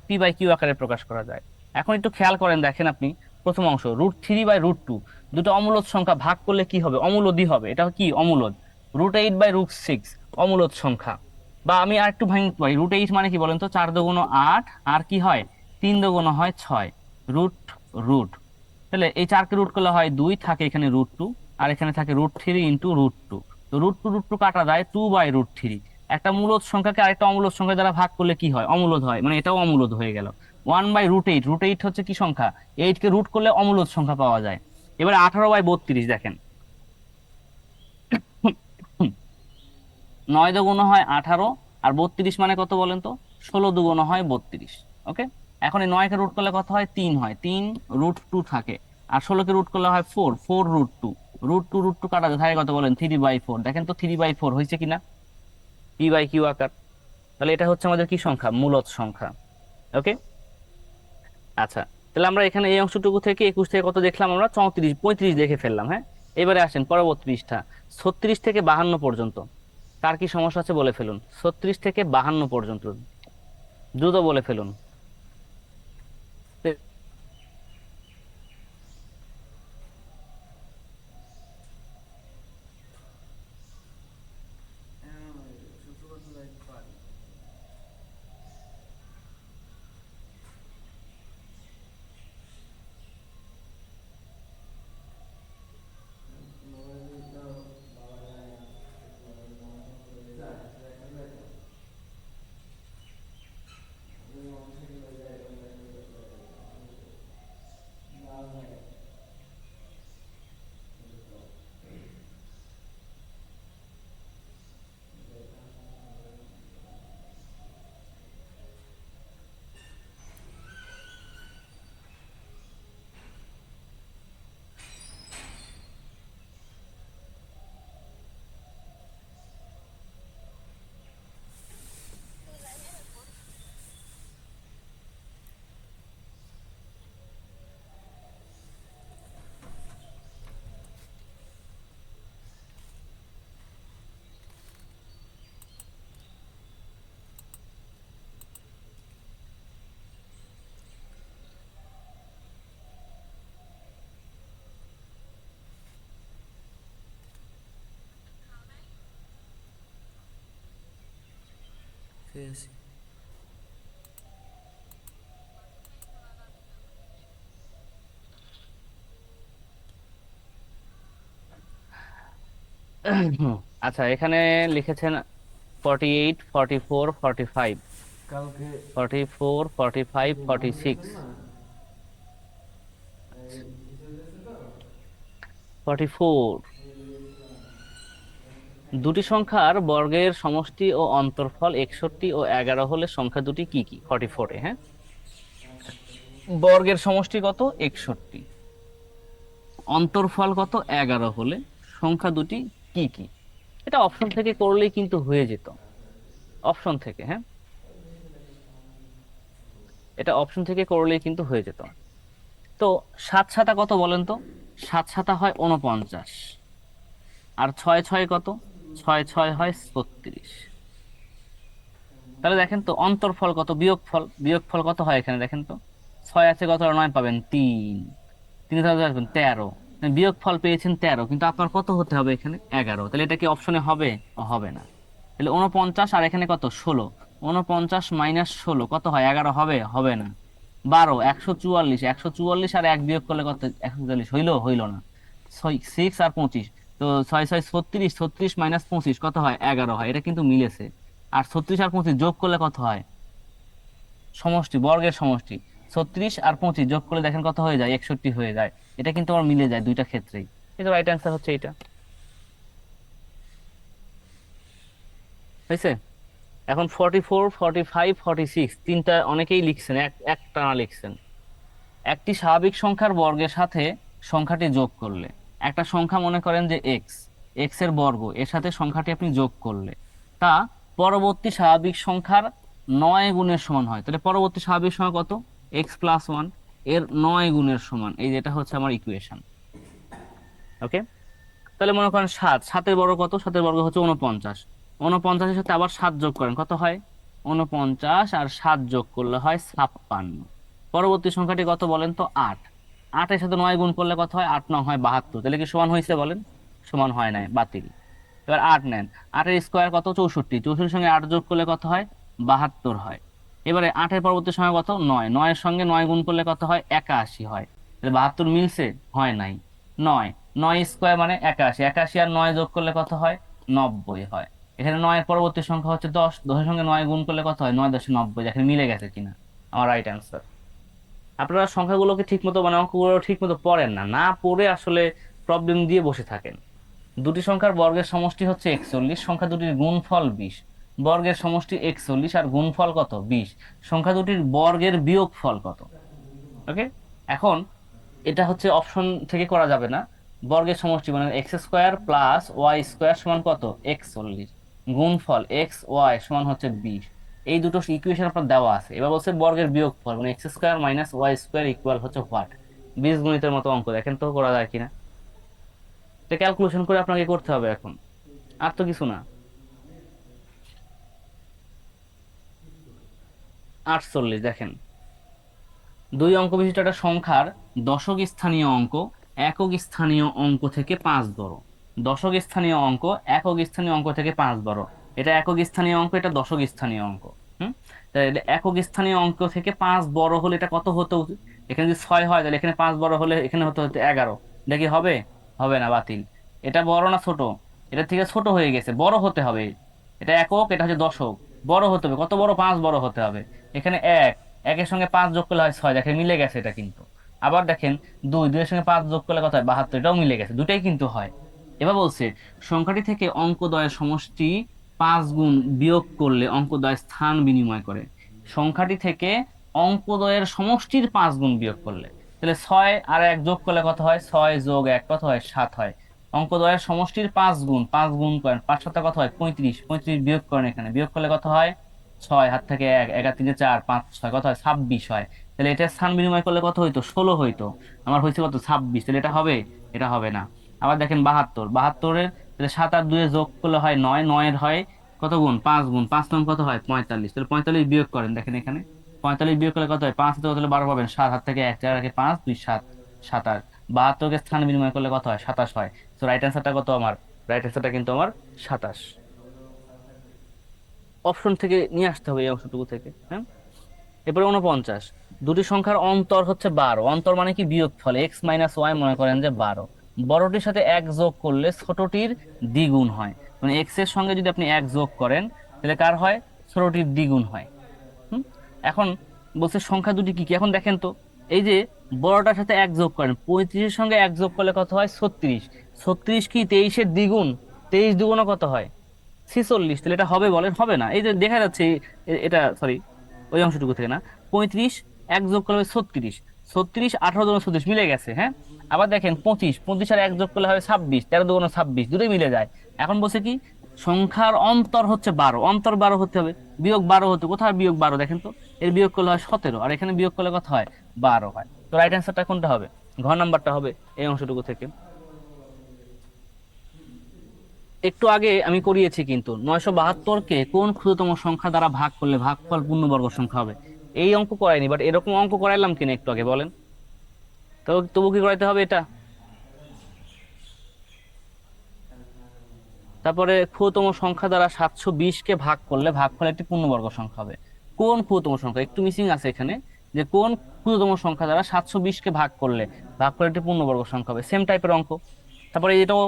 p/q আকারে প্রকাশ করা যায়। এখন একটু খেয়াল করেন, দেখেন আপনি প্রথম অংশ √3/√2, দুটো অমূলদ সংখ্যা ভাগ করলে কি হবে? অমূলদই হবে। এটা কি? অমূলদ। √8/√6 অমূলদ সংখ্যা। বা আমি আর একটু ভাঙতে পারি, √8 মানে কি বলেন তো, 4 দুগুণ 8, আর কি হয় 3 দুগুণ হয় 6, রুট রুট। তাহলে এই 4কে রুট করলে হয় 2, থাকে এখানে √2, আর এখানে থাকে √3 ইন্টু √2। তো √2 কাটা যায় 2/√3। একটা মূলদ সংখ্যাকে আরেকটা অমূলদ সংখ্যা দ্বারা ভাগ করলে কি হয়, অমূলদ হয়, মানে এটাও অমূলদ হয়ে গেল। 1/√8, √8 হচ্ছে কি সংখ্যা, 8 কে রুট করলে অমূলদ সংখ্যা পাওয়া যায়। এবারে 18/32 দেখেন, 9 দুগুণ হয় 18, আর 32 মানে কত বলেন তো, 16 দুগুণ হয় 32। ওকে, এখন এই 9 কে রুট করলে কত হয়, 3 হয়, 3 √2 থাকে, আর 16 কে রুট করলে হয় 4, 4 √2। √2 কাটা যায়, থাকে কত বলেন, 3/4। দেখেন তো 3/4 হয়েছে কিনা, p/q আকার। তাহলে এটা হচ্ছে আমাদের কি সংখ্যা, মূলদ সংখ্যা। ওকে, আচ্ছা, তাহলে আমরা এখানে এই অংশটুকু থেকে 21 থেকে কত দেখলাম আমরা, 34 35 দেখে ফেললাম। হ্যাঁ, এবারে আসেন পরবর্তী পৃষ্ঠা, 36 থেকে 52 পর্যন্ত। কার কি সমস্যা আছে বলে ফেলুন, 36 থেকে 52 পর্যন্ত দ্রুত বলে ফেলুন। আচ্ছা, এখানে লিখেছেন 48, 44, 45, 44, 45, 46, 44। দুটি সংখ্যার বর্গের সমষ্টি ও অন্তরফল 61 ও 11 হলে সংখ্যা দুটি কি কি, 44-এ। হ্যাঁ, বর্গের সমষ্টি কত, 61, অন্তরফল কত, 11 হলে সংখ্যা দুটি কি কি। এটা অপশন থেকে করলেই কিন্তু হয়ে যেত, অপশন থেকে। হ্যাঁ, এটা অপশন থেকে করলেই কিন্তু হয়ে যেত। তো 7 7 কত বলেন তো, 7 7 হয় 49, আর 6 6 কত, 6 6 হয় 36। তাহলে দেখেন তো অন্তরফল কত, বিয়োগফল, বিয়োগফল কত হয় এখানে দেখেন তো, 6 আছে কত, 9 পাবেন 3, 3 আসবেন 13, বিয়োগফল পেয়েছেন 13, কিন্তু আপনার কত হতে হবে এখানে, 11। তাহলে এটা কি অপশনে হবে, হবে না। তাহলে 49 আর এখানে কত, 16, 49 মাইনাস 16 কত হয়, 11 হবে, হবে না। 12, 144, 144 আর 1 বিয়োগ করলে কত, 140 হইলো, হইলো না। 6 আর 25, তো 6 6 36, 36 মাইনাস 25 কত হয়, 11 হয়। এটা কিন্তু মিলেছে। আর 36 আর 25 যোগ করলে কত হয়, সমষ্টি, বর্গের সমষ্টি, 36 আর 25 যোগ করলে দেখেন কত হয়ে যায়, 61 হয়ে যায়। এটা কিন্তু আমার মিলে যায় দুইটা ক্ষেত্রেই। কিন্তু রাইট অ্যান্সার হচ্ছে এটা, হয়েছে। এখন 44, 45, 46 তিনটা অনেকেই লিখছেন, একটা না লিখছেন। একটি স্বাভাবিক সংখ্যার বর্গের সাথে সংখ্যাটি যোগ করলে, একটা সংখ্যা মনে করেন যে এক্স, এক্স এর বর্গ, এর সাথে সংখ্যাটি আপনি যোগ করলে তা পরবর্তী স্বাভাবিক সংখ্যার 9 গুণের সমান হয়। তাহলে পরবর্তী স্বাভাবিক সংখ্যা কত, x+1 এর 9 গুণের সমান। এই যেটা হচ্ছে আমার ইকুয়েশন। ওকে, তাহলে মনে করেন 7, 7 বর্গ কত, 7 বর্গ হচ্ছে 49, 49-এর সাথে আবার 7 যোগ করেন, কত হয়, 49 আর 7 যোগ করলে হয় 56। পরবর্তী সংখ্যাটি কত বলেন তো, 8, 8-এর সাথে 9 গুণ করলে কত হয়, 8 9 হয় 72। তাহলে কি সমান হয়েছে বলেন, সমান হয় নাই, বাতিল। এবার 8 নেন, 8-এর স্কোয়ার কত? 64, 64 সঙ্গে 8 যোগ করলে কত হয়? 72 হয়। এবারে 8-এর পরবর্তী সময় কত? 9, 9-এর সঙ্গে 9 গুণ করলে কত হয়? 81 হয়। তাহলে 72 মিলছে? হয় নাই। 9, 9 স্কোয়ার মানে 81, 81 আর 9 যোগ করলে কত হয়? 90 হয়। এখানে 9-এর পরবর্তী সংখ্যা হচ্ছে 10, 10-এর সঙ্গে 9 গুণ করলে কত হয়? 9-10-90। এখানে মিলে গেছে কিনা? আমার রাইট অ্যান্সার। আপনারা সংখ্যাগুলোকে ঠিক মতো মানে অঙ্কগুলো ঠিক মতো পড়েন না, না পড়ে আসলে প্রবলেম দিয়ে বসে থাকেন। দুটি সংখ্যার বর্গের সমষ্টি হচ্ছে 41, সংখ্যা দুটির গুণফল 20। বর্গের সমষ্টি 41 আর গুণফল কত? 20। সংখ্যা দুটির বর্গের বিয়োগফল কত? ওকে, এখন এটা হচ্ছে অপশন থেকে করা যাবে না। বর্গের সমষ্টি মানে x square plus y square সমান কত? 41। গুণফল এক্স ওয়াই সমান হচ্ছে 20। এই দুটো ইকুয়েশন আপনার দেওয়া আছে। এবার বলছে বর্গের বিয়োগফল মানে x square minus y square equal হচ্ছে হোয়াট? বীজগণিতের মতো অঙ্ক, দেখেন তো করা যায় কিনা। এটা ক্যালকুলেশন করে আপনাকে করতে হবে এখন, আর তো কিছু না। 48 দেখেন, দুই অঙ্ক বিশিষ্ট একটা সংখ্যার দশক স্থানীয় অঙ্ক একক স্থানীয় অঙ্ক থেকে 5 বড়। দশক স্থানীয় অঙ্ক একক স্থানীয় অঙ্ক থেকে 5 বড়। এটা একক স্থানীয় অঙ্ক, এটা দশক স্থানীয় অঙ্ক। তাহলে একক স্থানীয় অঙ্ক থেকে 5 বড় হলে এটা কত হতে উচিত? এখানে যদি 6 হয় তাহলে এখানে 5 বড় হলে এখানে হতে হতে 11। এটা কি হবে? হবে না, বাতিল। এটা বড় না ছোট? এটা থেকে ছোট হয়ে গেছে, বড় হতে হবে। এটা একক, এটা হচ্ছে দশক, বড় হতে হবে। কত বড়? 5 বড় হতে হবে। এখানে 1, 1-এর সঙ্গে 5 যোগ করলে হয় 6, দেখেন মিলে গেছে এটা কিন্তু। আবার দেখেন 2, 2-এর সঙ্গে 5 যোগ করলে কত হয়? 72, এটাও মিলে গেছে, দুটাই কিন্তু হয়। এবার বলছে সংখ্যাটি থেকে অঙ্কদ্বয়ের সমষ্টি 5 গুণ বিয়োগ করলে অঙ্কদ্বয় স্থান বিনিময় করে। সংখ্যাটি থেকে অঙ্কদ্বয়ের সমষ্টির 5 গুণ বিয়োগ করলে, তাহলে 6 আর 1 যোগ করলে কত হয়? 6 যোগ 1 কত হয়? 7 হয়। অঙ্কদ্বয়ের সমষ্টির 5 গুণ, 5 গুণ করেন, 5 7 কত হয়? 35, 35 বিয়োগ করেন, এখানে বিয়োগ করলে কত হয়? 6, হাত থেকে 1, 1 আর 3 4, 5 6 কত হয়? 26 হয়। তাহলে এটা স্থান বিনিময় করলে কত হইতো? 16 হইতো। আমার হয়েছে কত? 26। তাহলে এটা হবে? এটা হবে না। আবার দেখেন 72, 72-এর তাহলে 7 আর 2 যোগ করলে হয় 9, 9-এর হয় কত গুণ? 5 গুণ, 5 9 কত হয়? 45। তাহলে 45 বিয়োগ করেন, দেখেন এখানে 45 বিয়োগ করলে কত হয়? 5 হাতে কত হলে 12 পাবেন? 7, হাত থেকে 1 4 রাখে 5 2 7 27। 72-কে স্থান বিনিময় করলে কত হয়? 27 হয়। তো রাইট অ্যান্সারটা কত আমার? রাইট অ্যান্সারটা কিন্তু আমার 27। অপশন থেকে নিয়ে আসতে হবে এই অংশটুকু থেকে। হ্যাঁ, এরপরে 49, দুটি সংখ্যার অন্তর হচ্ছে 12। অন্তর মানে কি? বিয়োগফল। এক্স মাইনাস ওয়াই মনে করেন যে 12, বড়টির সাথে 1 যোগ করলে ছোটটির দ্বিগুণ হয়। মানে এক্স এর সঙ্গে যদি আপনি 1 যোগ করেন তাহলে কার হয়? ছোটটির দ্বিগুণ হয়। এখন বলছে সংখ্যা দুটি কি কি? এখন দেখেন তো, এই যে বড়টার সাথে 1 যোগ করেন, 35-এর সঙ্গে 1 যোগ করলে কত হয়? 36। 36 কি 23-এর দ্বিগুণ? 23 দ্বিগুণও কত হয়? 46। তাহলে এটা হবে বলেন? হবে না। এই যে দেখা যাচ্ছে এটা, সরি ওই অংশটুকু থেকে না। 35 1 যোগ করলে 36, 36 18 দুগুণ 36 মিলে গেছে। হ্যাঁ, আবার দেখেন 25, 25 আর 1 যোগ করলে হবে 26, 13 দুগুণ 26, দুটোই মিলে যায়। এখন বলছে কি সংখ্যার অন্তর হচ্ছে 12, অন্তর 12 হতে হবে, বিয়োগ 12 হতে, কোথায় বিয়োগ 12 দেখেন তো, এর বিয়োগ করলে হয় 17 আর এখানে বিয়োগ করলে কত হয়? 12 হয়। তো রাইট অ্যান্সারটা কোনটা হবে? ঘ নাম্বারটা হবে এই অংশটুকু থেকে। একটু আগে আমি করিয়েছি কিন্তু 972-কে কোন ক্ষুদ্রতম সংখ্যা দ্বারা ভাগ করলে ভাগফল পূর্ণবর্গ সংখ্যা হবে? এই অঙ্ক করাইনি, বাট এরকম অঙ্ক করাইলাম কিনা একটু আগে বলেন তো? তবু কি করাইতে হবে এটা? তারপরে ক্ষুদ্রতম সংখ্যা দ্বারা 720-কে ভাগ করলে ভাগফল একটি পূর্ণবর্গ সংখ্যা হবে। কোন ক্ষুদ্রতম সংখ্যা? একটু মিসিং আছে এখানে, যে কোন ক্ষুদ্রতম সংখ্যা দ্বারা 720-কে ভাগ করলে ভাগফল একটি পূর্ণবর্গ সংখ্যা হবে। সেম টাইপের অঙ্ক। তারপরে এটাও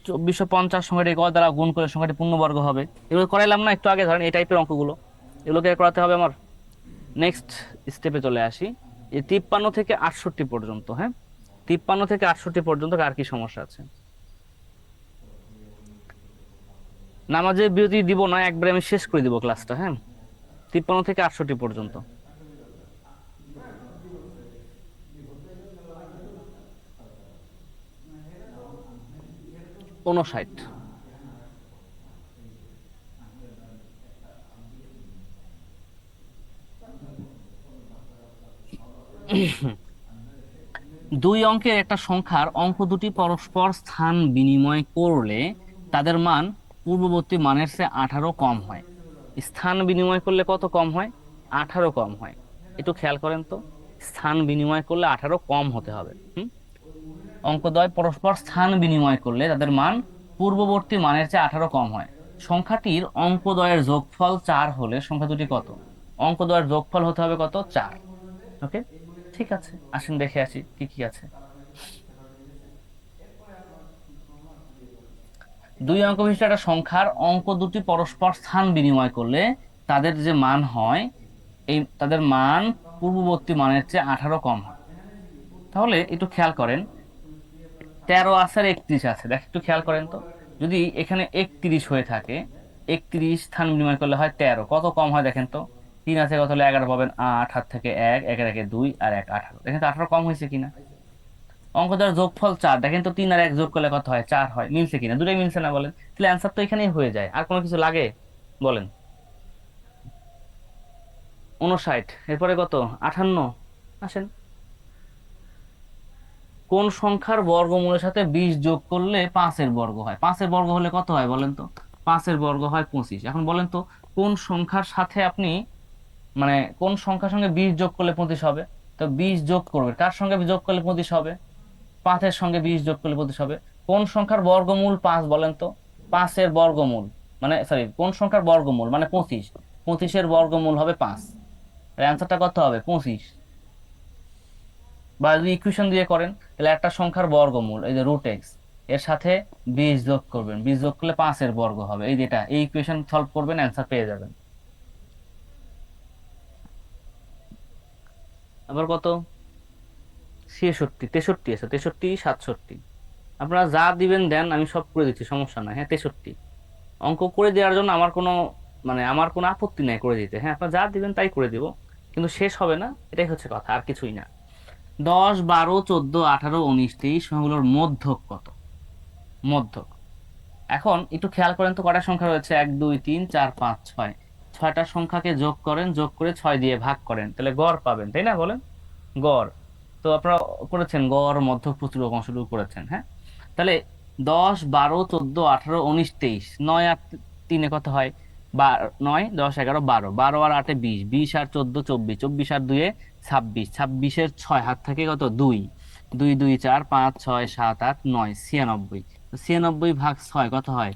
2450 সংখ্যাটি ক দ্বারা গুণ করে সংখ্যাটি পূর্ণবর্গ হবে। এগুলো করাইলাম না একটু আগে? ধরেন এই টাইপের অঙ্কগুলো, এগুলোকে করাতে হবে আমার। নেক্সট স্টেপে চলে আসি, এই 53 থেকে 68 পর্যন্ত। হ্যাঁ, 53 থেকে 68 পর্যন্ত আর কি সমস্যা আছে? নামাজের বিরতি দিব না, একবারে আমি শেষ করে দিব ক্লাসটা। হ্যাঁ, 53 থেকে 68 পর্যন্ত। ঊনষাট, দুই অঙ্কের একটা সংখ্যার অঙ্ক দুটি পরস্পর স্থান বিনিময় করলে তাদের মান পূর্ববর্তী মানের চেয়ে 18 কম হয়। স্থান বিনিময় করলে কত কম হয়? 18 কম হয়। একটু খেয়াল করেন তো, স্থান বিনিময় করলে 18 কম হতে হবে। অঙ্কদ্বয় পরস্পর স্থান বিনিময় করলে তাদের মান পূর্ববর্তী মানের চেয়ে 18 কম হয়। সংখ্যাটির অঙ্কদ্বয়ের যোগফল 4 হলে সংখ্যা দুটি কত? অঙ্কদ্বয়ের যোগফল হতে হবে কত? 4। ওকে, ঠিক আছে, আসেন দেখে আসি কি কি আছে। 2 অঙ্ক বিশিষ্ট একটা সংখ্যার অঙ্ক দুটি পরস্পর স্থান বিনিময় করলে তাদের যে মান হয়, তাদের মান পূর্ববর্তী মানের চেয়ে 18 কম হয়। তাহলে একটু খেয়াল করেন, 13 আছে আর 31 আছে, দেখ একটু খেয়াল করেন তো, যদি এখানে 31 হয়ে থাকে, 31 স্থান বিনিময় করলে হয় 13, কত কম হয় দেখেন তো। 3 আছে, কত হলে 11 পাবেন, 8, 8 থেকে 1, 1 একে 2 আর 1 18, দেখেন তো 18 কম হয়েছে কিনা। অঙ্কটার যোগফল 4, দেখেন তো 3 আর 1 যোগ করলে কত হয়? 4 হয়। মিলছে কিনা? দুটোই মিলছে না বলেন? তাহলে অ্যান্সার তো এখানেই হয়ে যায়, আর কোনো কিছু লাগে বলেন? 59, এরপরে কত? 58। আসেন, কোন সংখ্যার বর্গমূলের সাথে 20 যোগ করলে 5-এর বর্গ হয়? 5-এর বর্গ হলে কত হয় বলেন তো? 5-এর বর্গ হয় 25। এখন বলেন তো কোন সংখ্যার সাথে আপনি, মানে কোন সংখ্যার সঙ্গে 20 যোগ করলে 25 হবে? তো 20 যোগ করবে, কার সঙ্গে যোগ করলে 25 হবে? 5-এর সঙ্গে 20 যোগ করলে 25 হবে। কোন সংখ্যার বর্গমূল 5 বলেন তো? 5-এর বর্গমূল মানে, সরি, কোন সংখ্যার বর্গমূল মানে 25, 25-এর বর্গমূল হবে 5। অ্যান্সারটা কত হবে? 25। বা যদি ইকুয়েশন দিয়ে করেন, তাহলে একটা সংখ্যার বর্গমূল, এই যে √x, এর সাথে 20 যোগ করবেন, 20 যোগ করলে 5-এর বর্গ হবে। এই যেটা, এই ইকুয়েশন সলভ করবেন, অ্যান্সার পেয়ে যাবেন। আবার কত? 66, 63 আছে, 63, 67। আপনারা যা দিবেন দেন, আমি সব করে দিচ্ছি, সমস্যা নাই। হ্যাঁ, 63 অঙ্ক করে দেওয়ার জন্য আমার কোনো, মানে আমার কোনো আপত্তি নাই করে দিতে। হ্যাঁ, আপনারা যা দিবেন তাই করে দিব, কিন্তু শেষ হবে না, এটাই হচ্ছে কথা, আর কিছুই না। 10, 12, 14, 18, 19, 23 সংখ্যাগুলোর মধ্যক কত? মধ্যক। এখন একটু খেয়াল করেন তো, কটা সংখ্যা রয়েছে? 1, 2, 3, 4, 5, 6, 6টা সংখ্যাকে যোগ করেন, যোগ করে 6 দিয়ে ভাগ করেন, তাহলে গড় পাবেন, তাই না? বলেন গড়। তো আপনারা করেছেন গড়, মধ্যক, প্রচুরক অংশটুকু করেছেন। হ্যাঁ, তাহলে 10, 12, 14, 18, 19, 23, 9 আর 3 কত হয়? 9, 10, 11, 12, 12 আর 8 20, 20 আর 14, 24, 24 আর 2 26, 26-এর 6 হাত থেকে কত? 2, 2, 2, 4, 5, 6, 7, 8, 9, 96, 96 ভাগ 6 কত হয়?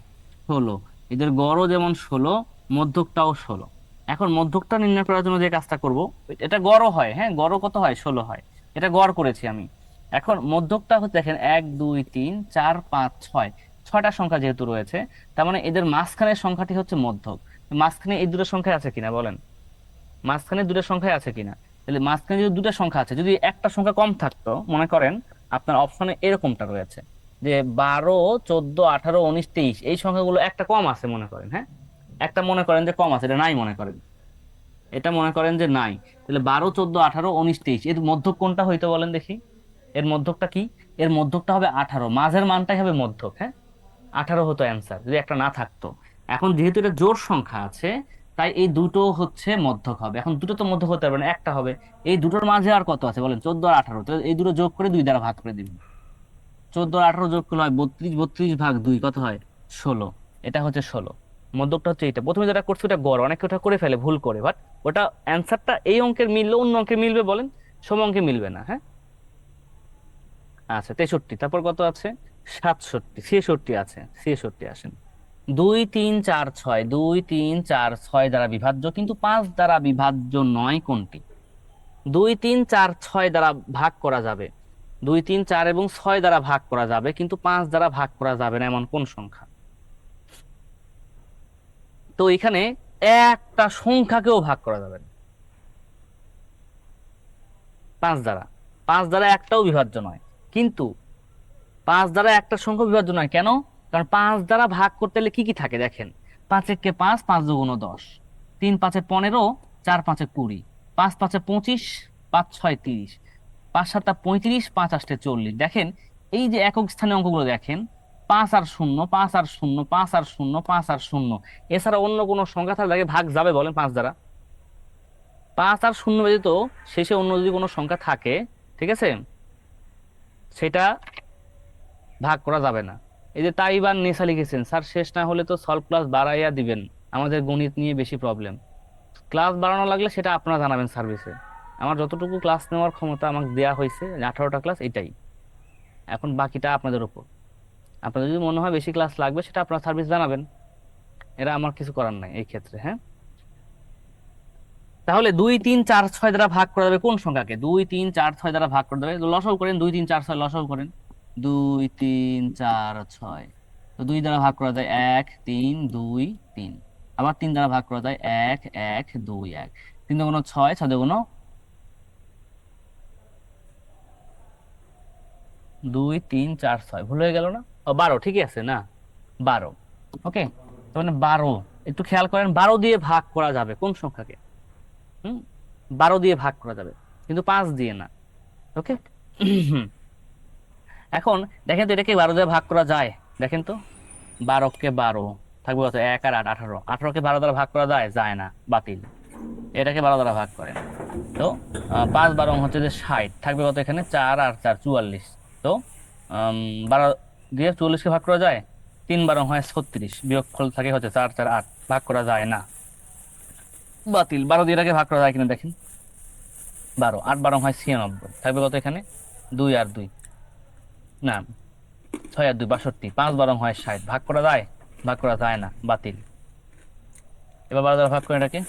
16। এদের গড়ও যেমন 16, মধ্যকটাও 16। এখন মধ্যকটা নির্ণয় করার জন্য যে কাজটা করব, এটা গড়ও হয়, হ্যাঁ, গড়ও কত হয়? 16 হয়। এটা গড় করেছি আমি। এখন মধ্যকটা হচ্ছে, দেখেন 1, 2, 3, 4, 5, 6, 6টা সংখ্যা যেহেতু রয়েছে, তার মানে এদের মাঝখানের সংখ্যাটি হচ্ছে মধ্যক। মাঝখানে এই দুটো সংখ্যা আছে কিনা বলেন? মাঝখানে দুটো সংখ্যা আছে কিনা? তাহলে মাঝখানে যদি দুটো সংখ্যা আছে, যদি একটা সংখ্যা কম থাকতো, মনে করেন আপনার অপশনে এরকমটা রয়েছে যে 12, 14, 18, 19, 23, এই সংখ্যাগুলো একটা কম আছে মনে করেন। হ্যাঁ, একটা মনে করেন যে কম আছে, এটা নাই মনে করেন, এটা মনে করেন যে নাই, তাহলে 12, 14, 18, 19, 23 এর মধ্যক কোনটা হইতো বলেন দেখি? এর মধ্যকটা কি? এর মধ্যকটা হবে 18, মাঝের মানটাই হবে মধ্যক। হ্যাঁ, 18 হতো অ্যান্সার যদি একটা না থাকতো। এখন যেহেতু এটা জোড় সংখ্যা আছে, তাই এই দুটো হচ্ছে মধ্যক হবে। এখন দুটো তো মধ্যক হতে পারবে না, একটা হবে। এই দুটোর মাঝে আর কত আছে বলেন? 14 আর 18, তাহলে এই দুটো যোগ করে 2 দ্বারা ভাগ করে দিবেন। 14 আর 18 যোগ করলে হয় 32, 32 ভাগ 2 কত হয়? 16। এটা হচ্ছে 16, মধ্যকটা হচ্ছে এটা। প্রথমে যেটা করছি ওটা গড়, অনেকে ওটা করে ফেলে ভুল করে, বাট ওটা অ্যান্সারটা এই অঙ্কের মিললে অন্য অঙ্কে মিলবে বলেন, সম অঙ্কে মিলবে না। হ্যাঁ, আচ্ছা 63, তারপর কত আছে? 67, 66 আছে, 66 আসেন। 2, 3, 4, 6, 2, 3, 4, 6 দ্বারা বিভাজ্য কিন্তু 5 দ্বারা বিভাজ্য নয় কোনটি? 2, 3, 4, 6 দ্বারা ভাগ করা যাবে, 2, 3, 4 এবং 6 দ্বারা ভাগ করা যাবে, কিন্তু 5 দ্বারা ভাগ করা যাবে না, এমন কোন সংখ্যা? তো এখানে একটা সংখ্যাকেও ভাগ করা যাবে না 5 দ্বারা। 5 দ্বারা একটাও বিভাজ্য নয়, কিন্তু 5 দ্বারা একটা সংখ্যা বিভাজ্য নয় কেন? কারণ 5 দ্বারা ভাগ করতে হলে কি কি থাকে দেখেন? 5 একে 5, 5 দুগুণ 10, 3 5 15, 4 5 20, 5 5 25, 5 6 30, 5 7 35, 5 8 40। দেখেন এই যে একক স্থানে অঙ্কগুলো দেখেন, 5 আর 0, 5 আর 0, 5 আর 0, 5 আর 0, এছাড়া অন্য কোনো সংখ্যা থাকলে তাকে ভাগ যাবে বলেন 5 দ্বারা? 5 আর 0 ব্যতীত শেষে অন্য যদি কোনো সংখ্যা থাকে, ঠিক আছে, সেটা ভাগ করা যাবে না। এই যে তাইবান নেসা লিখেছেন, স্যার শেষ না হলে তো সলভ ক্লাস বাড়াইয়া দিবেন, আমাদের গণিত নিয়ে বেশি প্রবলেম। ক্লাস বাড়ানো লাগলে সেটা আপনারা জানাবেন সার্ভিসে। আমার যতটুকু ক্লাস নেওয়ার ক্ষমতা আমাকে দেওয়া হয়েছে, 18টা ক্লাস, এটাই। এখন বাকিটা আপনাদের উপর। আপনাদের যদি মনে হয় বেশি ক্লাস লাগবে সেটা আপনার সার্ভিস জানাবেন, এরা আমার কিছু করার নাই এই ক্ষেত্রে। হ্যাঁ, তাহলে 2 3 4 6 দ্বারা ভাগ করা যাবে কোন সংখ্যাকে? 2 3 4 6 দ্বারা ভাগ করা যাবে, লসাগু করেন। 2 3 4 6 লসাগু করেন। 2 3 4 6, তো 2 দ্বারা ভাগ করা যায় 1 3 2 3, আবার 3 দ্বারা ভাগ করা যায় 1 1 2 1, 3 দুগুণ 6, 6 দুগুণ 2 3 4 6, ভুল হয়ে গেল না? ও 12, ঠিকই আছে না? 12, ওকে। তার মানে 12, একটু খেয়াল করেন, 12 দিয়ে ভাগ করা যাবে কোন সংখ্যাকে? 12 দিয়ে ভাগ করা যাবে, কিন্তু 5 দিয়ে না। ওকে, এখন দেখেন তো এটাকে 12 দিয়ে ভাগ করা যায়? দেখেন তো, 12 কে 12 থাকবে কত? 1 আর 8 18, 18 কে 12 দ্বারা ভাগ করা যায়? যায় না, বাতিল। এটাকে 12 দ্বারা ভাগ করেন, তো 5 12 হচ্ছে যে 60, থাকবে কত এখানে? 4 আর 4 44, তো 12 দিয়ে 44 কে ভাগ করা যায়? 3 12 হয় 36, বিয়োগফল থাকে হচ্ছে 4 4 8, ভাগ করা যায় না, বাতিল। 12 দিয়ে এটাকে ভাগ করা যায় কিনা দেখেন? 12 8 12 হয় 96, থাকবে কত এখানে? 2 আর 2, না 6 আর 2 62, 5 12 হয় 60, ভাগ করা যায়? ভাগ করা যায় না, বাতিল। এবার 12 দ্বারা ভাগ করে এটাকে,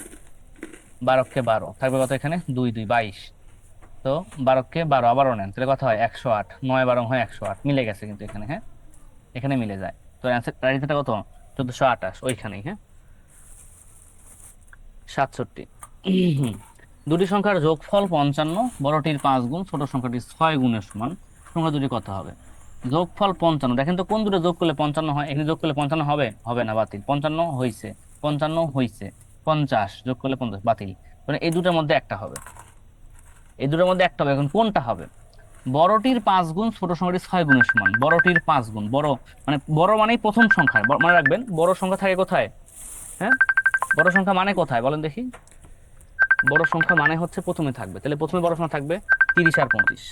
12 কে 12 থাকবে কত এখানে? 2 2 22, তো 12 কে 12 আবারও নেন, তাহলে কথা হয় 108, 9 12 হয় 108, মিলে গেছে কিন্তু এখানে। হ্যাঁ, এখানে মিলে যায়, তো অ্যান্সারটা কত? 1428, ওইখানেই। হ্যাঁ, 67। দুটি সংখ্যার যোগফল 55, বড়টির 5 গুণ, ছোট সংখ্যাটির 6 গুণের সমান, সংখ্যা দুটি কত হবে? যোগফল 55, দেখেন তো কোন দুটো যোগ করলে 55 হয়? এখানে যোগ করলে 55 হবে? হবে না, বাতিল। 55 হইছে, 55 হইছে, 50 যোগ করলে 50, বাতিল। মানে এই দুটোর মধ্যে একটা হবে, এই দুটোর মধ্যে একটা হবে। এখন কোনটা হবে? বড়টির 5 গুণ, ছোট সংখ্যাটির 6 গুণের সমান। বড়টির 5 গুণ, বড় মানে বড় মানেই প্রথম সংখ্যা, মনে রাখবেন বড় সংখ্যা থাকে কোথায়? হ্যাঁ, বড় সংখ্যা মানে কোথায় বলেন দেখি? বড় সংখ্যা মানে হচ্ছে প্রথমে থাকবে, তাহলে প্রথমে বড় সংখ্যা থাকবে 30 আর 25।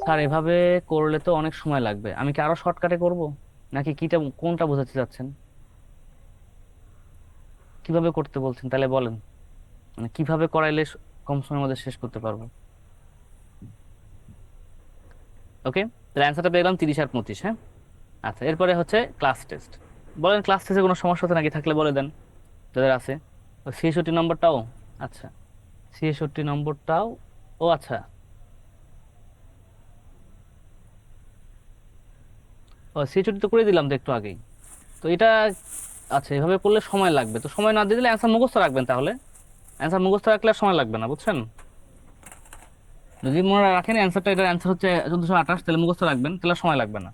স্যার এভাবে করলে তো অনেক সময় লাগবে, আমি কি আরো শর্টকাটে করব, নাকি কিটা কোনটা বোঝাতে চাচ্ছেন? কিভাবে করতে বলছেন তাহলে বলেন, মানে কিভাবে করাইলে কম সময়ের মধ্যে শেষ করতে পারবো? ওকে, তাহলে অ্যান্সারটা পেয়ে গেলাম 30 আর 25। হ্যাঁ, আচ্ছা, এরপরে হচ্ছে ক্লাস টেস্ট। বলেন ক্লাস টেস্টে কোনো সমস্যা হতে নাকি, থাকলে বলে দেন যাদের আছে। 66 নম্বরটাও, আচ্ছা 66 নম্বরটাও, ও আচ্ছা, ও 66 তো করে দিলাম তো একটু আগেই, তো এটা আচ্ছা এভাবে করলে সময় লাগবে, তো সময় না দিয়ে দিলে অ্যান্সার মুখস্থ রাখবেন, তাহলে অ্যান্সার মুখস্থ রাখলে আর সময় লাগবে না, বুঝছেন? যদি মনে রাখেন অ্যান্সারটা, এটার অ্যান্সার হচ্ছে 1428, তাহলে মুখস্থ রাখবেন, তাহলে সময় লাগবে না।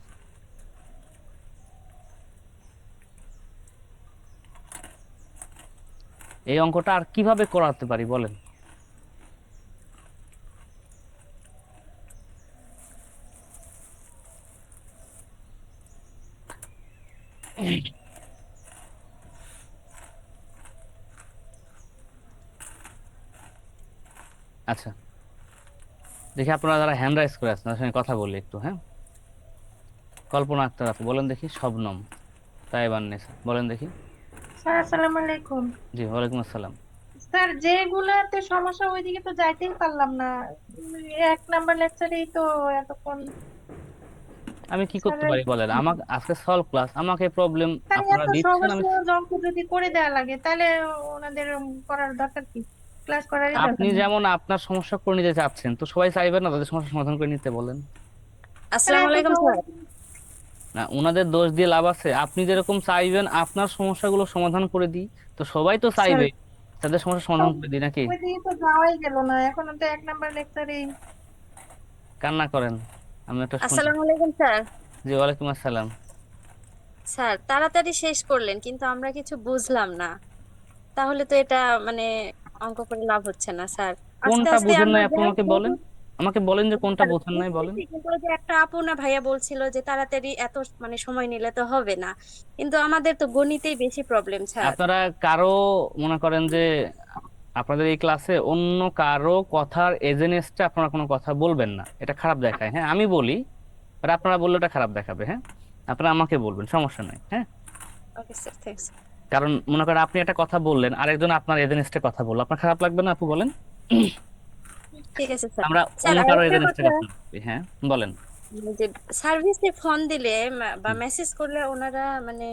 এই অঙ্কটা আর কিভাবে করাতে পারি বলেন? আচ্ছা, দেখি আপনারা যারা হ্যান্ড রাইজ করে আছেন তাদের সঙ্গে কথা বলি একটু। হ্যাঁ, কল্পনা আক্তার আপু বলেন দেখি, শবনম, তাইবান্নেসা বলেন দেখি। স্যার আসসালামু আলাইকুম। জি, ওয়ালাইকুম আসসালাম। স্যার যেগুলাতে সমস্যা ওইদিকে তো যাইতেই পারলাম না, 1 নাম্বার লেকচারেই তো এতক্ষণ। আমি কি স্যার করতে পারি বলেন? আমাকে আজকে সলভ ক্লাস, আমাকে প্রবলেম তাই আপনারা এত দিচ্ছেন, সহজ আমি সহজ অঙ্ক যদি করে দেওয়া লাগে তাহলে ওনাদের করার দরকার কি? ক্লাস করারই আপনি দরকার নেই। যেমন আপনার সমস্যা করে নিতে চাচ্ছেন, তো সবাই চাইবেন না তাদের সমস্যা সমাধান করে নিতে? বলেন তাহলে আসসালামু এত আলাইকুম সহজ। স্যার। না, ওনাদের দোষ দিয়ে লাভ আছে? আপনি যেরকম চাইবেন আপনার সমস্যাগুলো সমাধান করে দিই, তো সবাই তো স্যার চাইবে তাদের সমস্যা সমাধান করে দিই, নাকি? ওইদিকে তো যাওয়াই গেল না, এখনো তো 1 নাম্বার লেকচারেই। কান্না করেন, আমি একটা শুনি। আসসালামু আলাইকুম স্যার। জি, ওয়ালাইকুম আসসালাম। স্যার তাড়াতাড়ি শেষ করলেন কিন্তু আমরা কিছু বুঝলাম না, তাহলে তো এটা মানে অঙ্ক করে লাভ হচ্ছে না স্যার। আস্তে কোনটা আস্তে বুঝেন আমরা নাই আপনি যাই আমাকে বলেন, বুঝুন। আমাকে বলেন যে কোনটা স্যার বোঝেন নাই বলেন। বুঝতেছি, কিন্তু ওই যে একটা আপু না ভাইয়া বলছিল যে তাড়াতাড়ি এত মানে সময় নিলে তো হবে না, কিন্তু আমাদের তো গণিতেই বেশি প্রবলেম স্যার। আপনারা কারো মনে করেন যে আপনাদের এই ক্লাসে অন্য কারো কথার এগেনস্টে আপনারা কোনো কথা বলবেন না, এটা খারাপ দেখায়। হ্যাঁ, আমি বলি আর আপনারা বললে এটা খারাপ দেখাবে। হ্যাঁ, আপনারা আমাকে বলবেন, সমস্যা নাই। হ্যাঁ, ওকে স্যার, থ্যাঙ্কস। কারণ মনে করেন আপনি একটা কথা বললেন, আরেকজন আপনার এগেনস্টে কথা বললো, আপনার খারাপ লাগবে না? আপু বলেন, ঠিক আছে স্যার। আমরা স্যার অন্য কারো আরেকটা এগেনস্টে কথা, কথা বলি। হ্যাঁ বলেন। যে সার্ভিসে ফোন দিলে বা মেসেজ করলে ওনারা মানে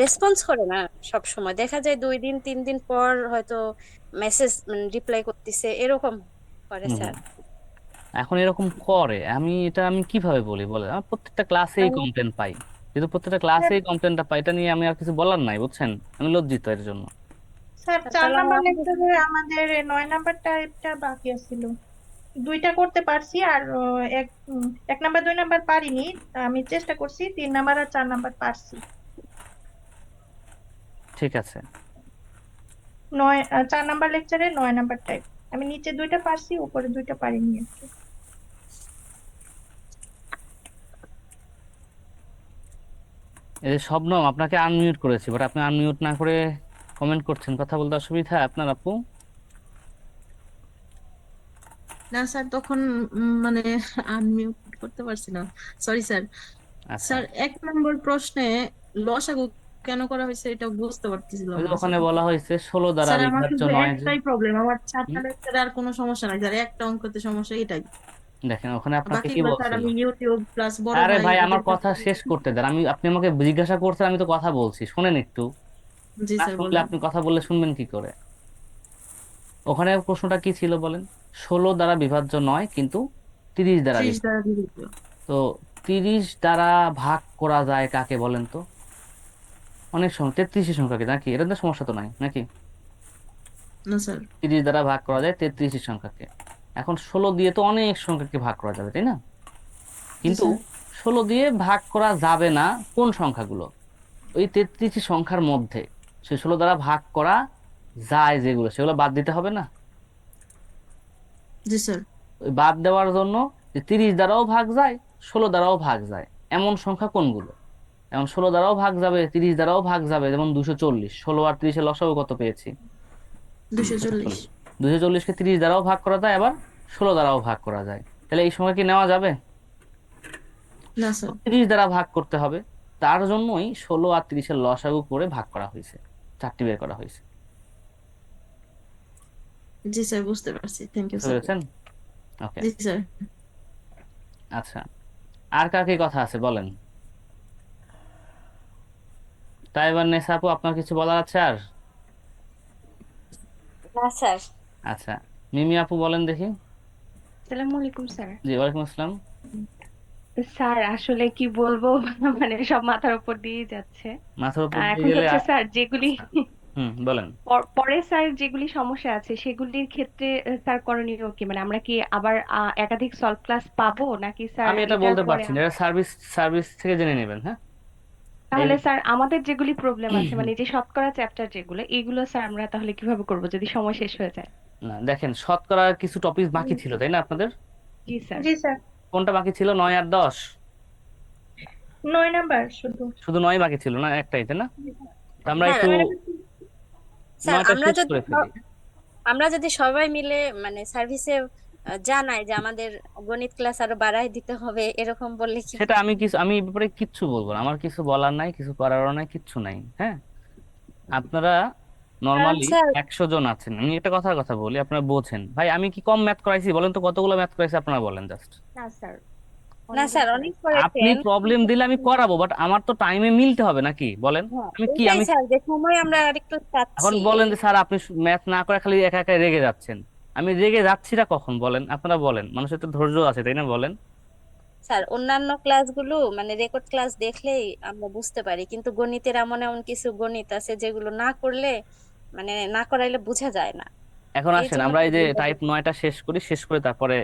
রেসপন্স করে না। সব সময় দেখা যায় 2 দিন 3 দিন পর হয়তো মেসেজ মানে রিপ্লাই করতেছে, এরকম করে হুম স্যার। এখন এরকম করে, আমি কিভাবে বলি বলে, আমার প্রত্যেকটা ক্লাসেই মানে কমপ্লেন পাই, যেহেতু প্রত্যেকটা ক্লাসেই কমপ্লেনটা পাই, এটা নিয়ে আমি আর কিছু বলার নাই, বুঝছেন, আমি লজ্জিত এর জন্য। স্যার স্যার, 4 তাহলে নাম্বার আমাদের লেকচারে আমাদের 9 নাম্বার টাইপটা বাকি আছিল। 2টা করতে পারছি আর 1 নাম্বার 2 নাম্বার পারিনি। আমি চেষ্টা করছি, 3 নাম্বার আর 4 নাম্বার পারছি। ঠিক আছে। 4 নাম্বার লেকচারে 9 নাম্বার টাইপ আমি নিচে 2টা পারছি, উপরে 2টা পারিনি আর কি। এই যে শবনম, আপনাকে আনমিউট করেছি, বাট আপনি আনমিউট না করে কমেন্ট করছেন, কথা বলতে অসুবিধা আপনার আপু? না স্যার, তখন মানে আনমিউট করতে পারছি না, সরি স্যার। আচ্ছা, স্যার 1 নম্বর প্রশ্নে লসাগু কেন করা হয়েছে এটা বুঝতে পারতেছিলাম ওই যে না ওখানে স্যার। বলা হয়েছে 16 দ্বারা স্যার আমার বিভাজ্য শুধু নয় যে। একটাই প্রবলেম, আমার 4টা হুম? লেকচারে আর কোনো সমস্যা নাই স্যার, একটা অঙ্কতে সমস্যা এটাই। দেখেন ওখানে আপনাকে কি বাকিগুলো স্যার বলছিল। আমি ইউটিউব প্লাস বড় আরে ভাই ভাই আমার ওদের কাছ কথা থেকে। শেষ করতে দেন, আপনি আমাকে জিজ্ঞাসা করছেন, আমি তো কথা বলছি, শুনেন একটু। জি না স্যার শুনলে বলেন। আপনি কথা বললে শুনবেন কি করে? ওখানে প্রশ্নটা কি ছিল বলেন? 16 দ্বারা বিভাজ্য নয় কিন্তু 30 দ্বারা 30 বিভাজ্য। দ্বারা বিভক্ত। তো 30 দ্বারা ভাগ করা যায় কাকে বলেন তো? অনেক সময় 33 সংখ্যাকে, নাকি এটা তো সমস্যা তো নাই নাকি? না স্যার। 30 দ্বারা ভাগ করা যায় 33 সংখ্যাকে। এখন 16 দিয়ে তো অনেক সংখ্যাকে ভাগ করা যাবে, তাই না? জি কিন্তু স্যার। 16 দিয়ে ভাগ করা যাবে না কোন সংখ্যাগুলো? ওই 33 সংখ্যার মধ্যে সেই 16 দ্বারা ভাগ করা যায় যেগুলো, সেগুলো বাদ দিতে হবে না? জি স্যার। ওই বাদ দেওয়ার জন্য যে 30 দ্বারাও ভাগ যায়, 16 দ্বারাও ভাগ যায় এমন সংখ্যা কোনগুলো? এমন 16 দ্বারাও ভাগ যাবে, 30 দ্বারাও ভাগ যাবে, যেমন 240। 16 আর 30 লসাগু কত পেয়েছি? 240। 240কে 30 দ্বারাও ভাগ করা যায়, আবার 16 দ্বারাও ভাগ করা যায়। তাহলে এই সংখ্যা কি নেওয়া যাবে? না স্যার। 30 দ্বারা ভাগ করতে হবে, তার জন্যই 16 আর 30 লসাগু করে ভাগ করা হয়েছে, 4টি বের করা হয়েছে। জি স্যার, বুঝতে পারছি, থ্যাংক ইউ বুঝতে স্যার। পেরেছেন? ওকে, জি স্যার। আচ্ছা, আর কার কি কথা আছে বলেন। তাই এবার নেশা আপু, আপনার কিছু বলার আছে আর? না স্যার। আচ্ছা, মিমি আপু বলেন দেখি। আসসালামু আলাইকুম স্যার। জি, ওয়ালাইকুম আসসালাম। স্যার আসলে কি বলবো, মানে সব মাথার উপর দিয়ে যাচ্ছে। মাথার উপর দিয়ে এখন গেলে হচ্ছে স্যার যেগুলি বলেন। পরে স্যার যেগুলি সমস্যা আছে সেগুলির ক্ষেত্রে স্যার করণীয় কি, মানে আমরা কি আবার একাধিক সলভ ক্লাস পাবো নাকি স্যার আমি এটা এটার বলতে পরে পারছি না, এটা সার্ভিস সার্ভিস থেকে জেনে নেবেন, হ্যাঁ। এই তাহলে স্যার আমাদের যেগুলি প্রবলেম আছে মানে যে শতকরা চ্যাপ্টার যেগুলো, এগুলো স্যার আমরা তাহলে কিভাবে করব যদি সময় শেষ হয়ে যায়? না দেখেন, শতকরা কিছু টপিক বাকি ছিল তাই না আপনাদের? জি স্যার। জি স্যার। কোনটা বাকি ছিল, 9 আর 10? 9 নাম্বার শুধু। শুধু 9 বাকি ছিল না, একটাই, তাই না? তো আমরা হ্যাঁ একটু স্যার, 9টা শেষ করে ফেলি। আমরা যদি সবাই মিলে মানে সার্ভিসে জানাই যে আমাদের গণিত ক্লাস আরো বাড়ায় দিতে হবে, এরকম বললে কি সেটা আমি এই ব্যাপারে কিচ্ছু বলবো না, আমার কিছু বলার নাই, কিছু করারও নাই, কিচ্ছু নাই, হ্যাঁ। আপনারা নর্মালি আচ্ছা। 100 জন আছেন, আমি একটা কথা বলি, আপনারা বোঝেন। ভাই আমি কি কম ম্যাথ করাইছি বলেন তো? কতগুলো ম্যাথ করাইছি আপনারা বলেন জাস্ট। না স্যার, না অনেকগুলো স্যার, অনেক করেছে। আপনি করেছেন। প্রবলেম দিলে আমি করাবো, বাট আমার তো টাইমে মিলতে হবে নাকি বলেন? হ্যাঁ, আমি কি এটাই আমি স্যার, যে সময় আমরা আরেকটু এখন চাচ্ছি। বলেন যে স্যার আপনি ম্যাথ না করে খালি একা একা রেগে যাচ্ছেন, আমি রেগে যাচ্ছিটা কখন বলেন? আপনারা বলেন, মানুষের তো ধৈর্য আছে তাই না, বলেন। স্যার অন্যান্য ক্লাসগুলো মানে রেকর্ড ক্লাস দেখলেই আমরা বুঝতে পারি, কিন্তু গণিতের এমন এমন কিছু গণিত আছে যেগুলো না করলে মানে না করাইলে বোঝা যায় না। এখন এই আসেন জন্য আমরা এই যে বুঝা টাইপ যায়। 9টা শেষ করি, শেষ করে তারপরে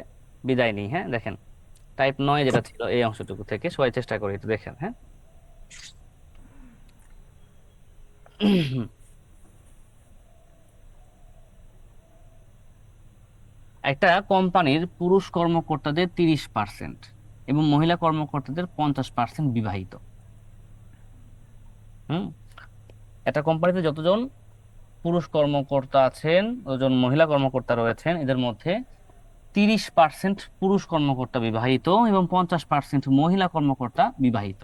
বিদায় নিই, হ্যাঁ। দেখেন টাইপ 9 যেটা ছিল এই অংশটুকু থেকে সবাই চেষ্টা করি একটু দেখেন, হ্যাঁ। একটা কোম্পানির পুরুষ কর্মকর্তাদের 30% এবং মহিলা কর্মকর্তাদের 50% বিবাহিত। হুম, একটা কোম্পানিতে যতজন পুরুষ কর্মকর্তা আছেন, যতজন মহিলা কর্মকর্তা রয়েছেন, এদের মধ্যে 30% পুরুষ কর্মকর্তা বিবাহিত এবং 50% মহিলা কর্মকর্তা বিবাহিত।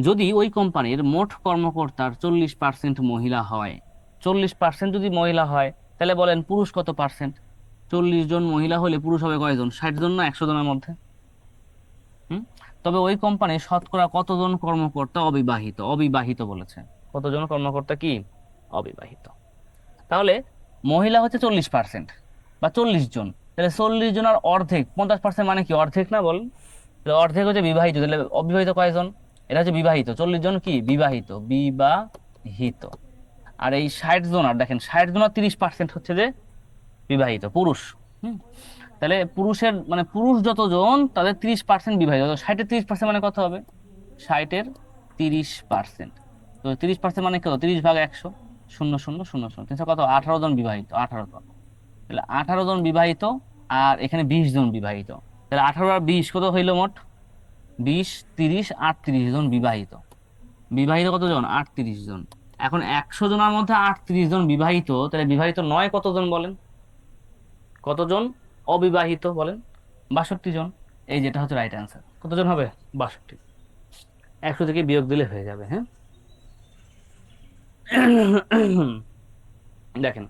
যদি ওই কোম্পানির মোট কর্মকর্তার 40% মহিলা হয়, 40% যদি মহিলা হয়, তাহলে বলেন পুরুষ কত পার্সেন্ট? 40 জন মহিলা হলে পুরুষ হবে কয়জন? 60 জন না 100 জনের মধ্যে? তবে ওই কোম্পানির শতকরা কতজন কর্মকর্তা অবিবাহিত? অবিবাহিত বলেছে। কতজন কর্মকর্তা কি অবিবাহিত? তাহলে মহিলা হচ্ছে 40% বা 40 জন, তাহলে 40 জন আর অর্ধেক 50% মানে কি অর্ধেক না বল? তাহলে অর্ধেক হচ্ছে বিবাহিত, তাহলে অবিবাহিত কয়জন? এটা হচ্ছে বিবাহিত, 40 জন কি বিবাহিত, বিবাহিত। আর এই 60 জন, আর দেখেন 60 জন আর 30% হচ্ছে যে বিবাহিত পুরুষ। তাহলে পুরুষের মানে পুরুষ যতজন তাদের 30% বিবাহিত, 60-এর 30% মানে কত হবে? 60-এর 30%, তো 30% মানে কত? 30 ভাগ 100, 0,000,000, 300 কত? 18 জন বিবাহিত, 18 জন। তাহলে 18 জন বিবাহিত আর এখানে 20 জন বিবাহিত, তাহলে 18 আর 20 কত হইলো মোট? 20, 30, 38 জন বিবাহিত। বিবাহিত কতজন? 38 জন। এখন 100 জনের মধ্যে 38 জন বিবাহিত, তাহলে বিবাহিত নয় কতজন বলেন? কতজন অবিবাহিত বলেন? 62 জন। এই যেটা হচ্ছে রাইট অ্যান্সার। কতজন হবে? 62। 100 থেকে বিয়োগ দিলে হয়ে যাবে। হ্যাঁ, দেখেন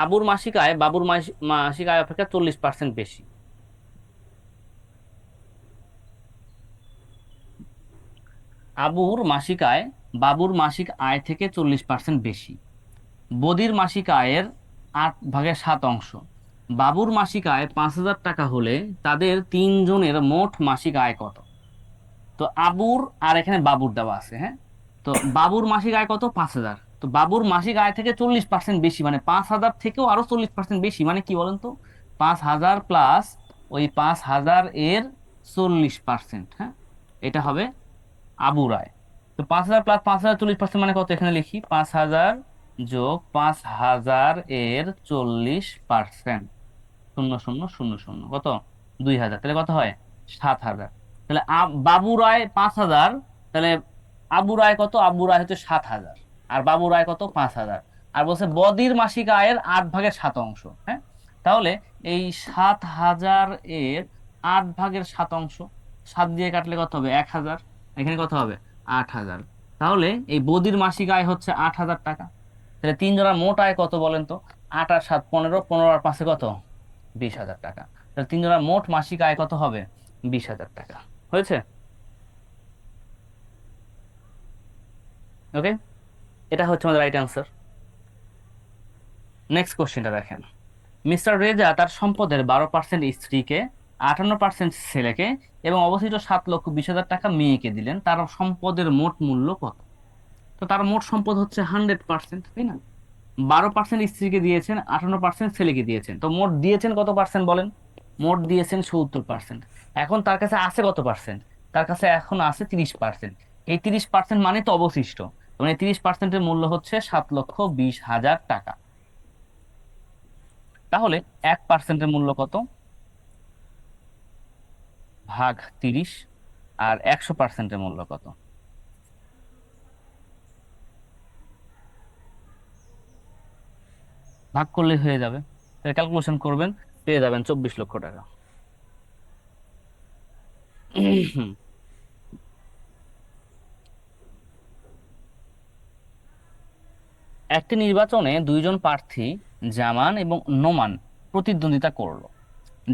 আবুর মাসিক আয় বাবুর মাসিক আয় অপেক্ষা 40% বেশি। আবুর মাসিক আয় বাবুর মাসিক আয় থেকে 40% বেশি। বদির মাসিক আয়ের 8/7 বাবুর মাসিক আয় 5,000 টাকা হলে তাদের 3 জনের মোট মাসিক আয় কত? তো আবুর আর এখানে বাবুর দেওয়া আছে। হ্যাঁ, তো বাবুর মাসিক আয় কত? 5,000। তো বাবুর মাসিক আয় থেকে 40% বেশি মানে 5,000 থেকেও আরো 40% বেশি মানে কি বলেন তো? 5,000 প্লাস ওই 5,000 এর 40%। হ্যাঁ, এটা হবে আবুর আয়। তো 5,000 প্লাস 5,000 40% মানে কত? এখানে লিখি 5,000 যোগ 5,000 এর 40%, 0,000,000 কত? 2,000। তাহলে কত হয়? 7,000। তাহলে বাবুর আয় 5,000, তাহলে আবুর আয় কত? আবুর আয় হচ্ছে 7,000 আর বাবুর আয় কত? 5,000। আর বলছে বদির মাসিক আয়ের 8/7। হ্যাঁ, তাহলে এই 7,000 এর 8/7, 7 দিয়ে কাটলে কত হবে? 1,000। এখানে কত হবে? 8,000। তাহলে এই বদির মাসিক আয় হচ্ছে 8,000 টাকা। তাহলে 3 জনের মোট আয় কত বলেন তো? 8 আর 7 15, 15 আর 5 কত? 20,000 টাকা। তাহলে 3 জনের মোট মাসিক আয় কত হবে? 20,000 টাকা। হয়েছে? ওকে, এটা হচ্ছে আমাদের রাইট অ্যান্সার। নেক্সট কোশ্চেনটা দেখেন। মিস্টার রেজা তার সম্পদের 12% স্ত্রীকে, 58% ছেলেকে এবং অবশিষ্ট 7,20,000 টাকা মেয়েকে দিলেন। তার সম্পদের মোট মূল্য কত? তো তার মোট সম্পদ হচ্ছে 100%, তাই না? 12% স্ত্রীকে দিয়েছেন, 58% ছেলেকে দিয়েছেন, তো মোট দিয়েছেন কত পার্সেন্ট বলেন? মোট দিয়েছেন 70%। এখন তার কাছে আছে কত পার্সেন্ট? তার কাছে এখন আছে 30%। এই 30% মানে তো অবশিষ্ট, মানে 30%-এর মূল্য হচ্ছে 7,20,000 টাকা। তাহলে 1%-এর মূল্য কত? ভাগ 30। আর 100%-এর মূল্য কত? ভাগ করলে হয়ে যাবে। তাহলে ক্যালকুলেশন করবেন, পেয়ে যাবেন 24 লক্ষ টাকা। একটি নির্বাচনে 2 জন প্রার্থী জামান এবং নোমান প্রতিদ্বন্দ্বিতা করলো।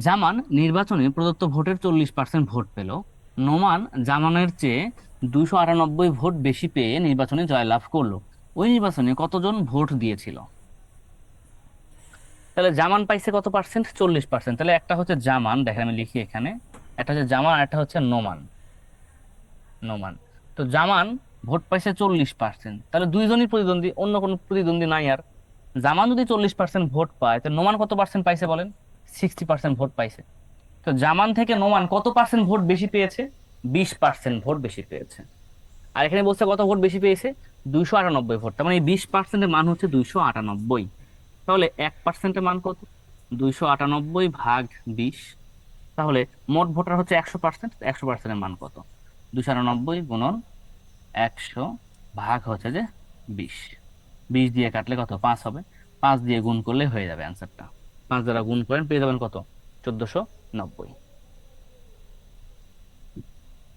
জামান নির্বাচনে প্রদত্ত ভোটের 40% ভোট পেল। নোমান জামানের চেয়ে 298 ভোট বেশি পেয়ে নির্বাচনে জয়লাভ করলো। ওই নির্বাচনে কতজন ভোট দিয়েছিল? তাহলে জামান পাইছে কত পার্সেন্ট? 40%। তাহলে একটা হচ্ছে জামান, দেখেন আমি লিখি এখানে, একটা হচ্ছে জামান আর একটা হচ্ছে নোমান। নোমান, তো জামান ভোট পাইছে 40%, তাহলে দুইজনই প্রতিদ্বন্দ্বী, অন্য কোনো প্রতিদ্বন্দ্বী নাই আর। জামান যদি 40% ভোট পায়, তো নোমান কত পার্সেন্ট পাইছে বলেন? 60% ভোট পাইছে। তো জামান থেকে নোমান কত পার্সেন্ট ভোট বেশি পেয়েছে? 20% ভোট বেশি পেয়েছে। আর এখানে বলছে কত ভোট বেশি পেয়েছে? 298 ভোট। তার মানে এই 20%-এর মান হচ্ছে 298। তাহলে 1%-এর মান কত? 298 ভাগ 20। তাহলে মোট ভোটার হচ্ছে 100%, 100%-এর মান কত? 298 গুণন 100 ভাগ হচ্ছে যে 20। 20 দিয়ে কাটলে কত? 5 হবে। 5 দিয়ে গুণ করলে হয়ে যাবে অ্যান্সারটা। 5 দ্বারা গুণ করেন, পেয়ে যাবেন কত? 1490।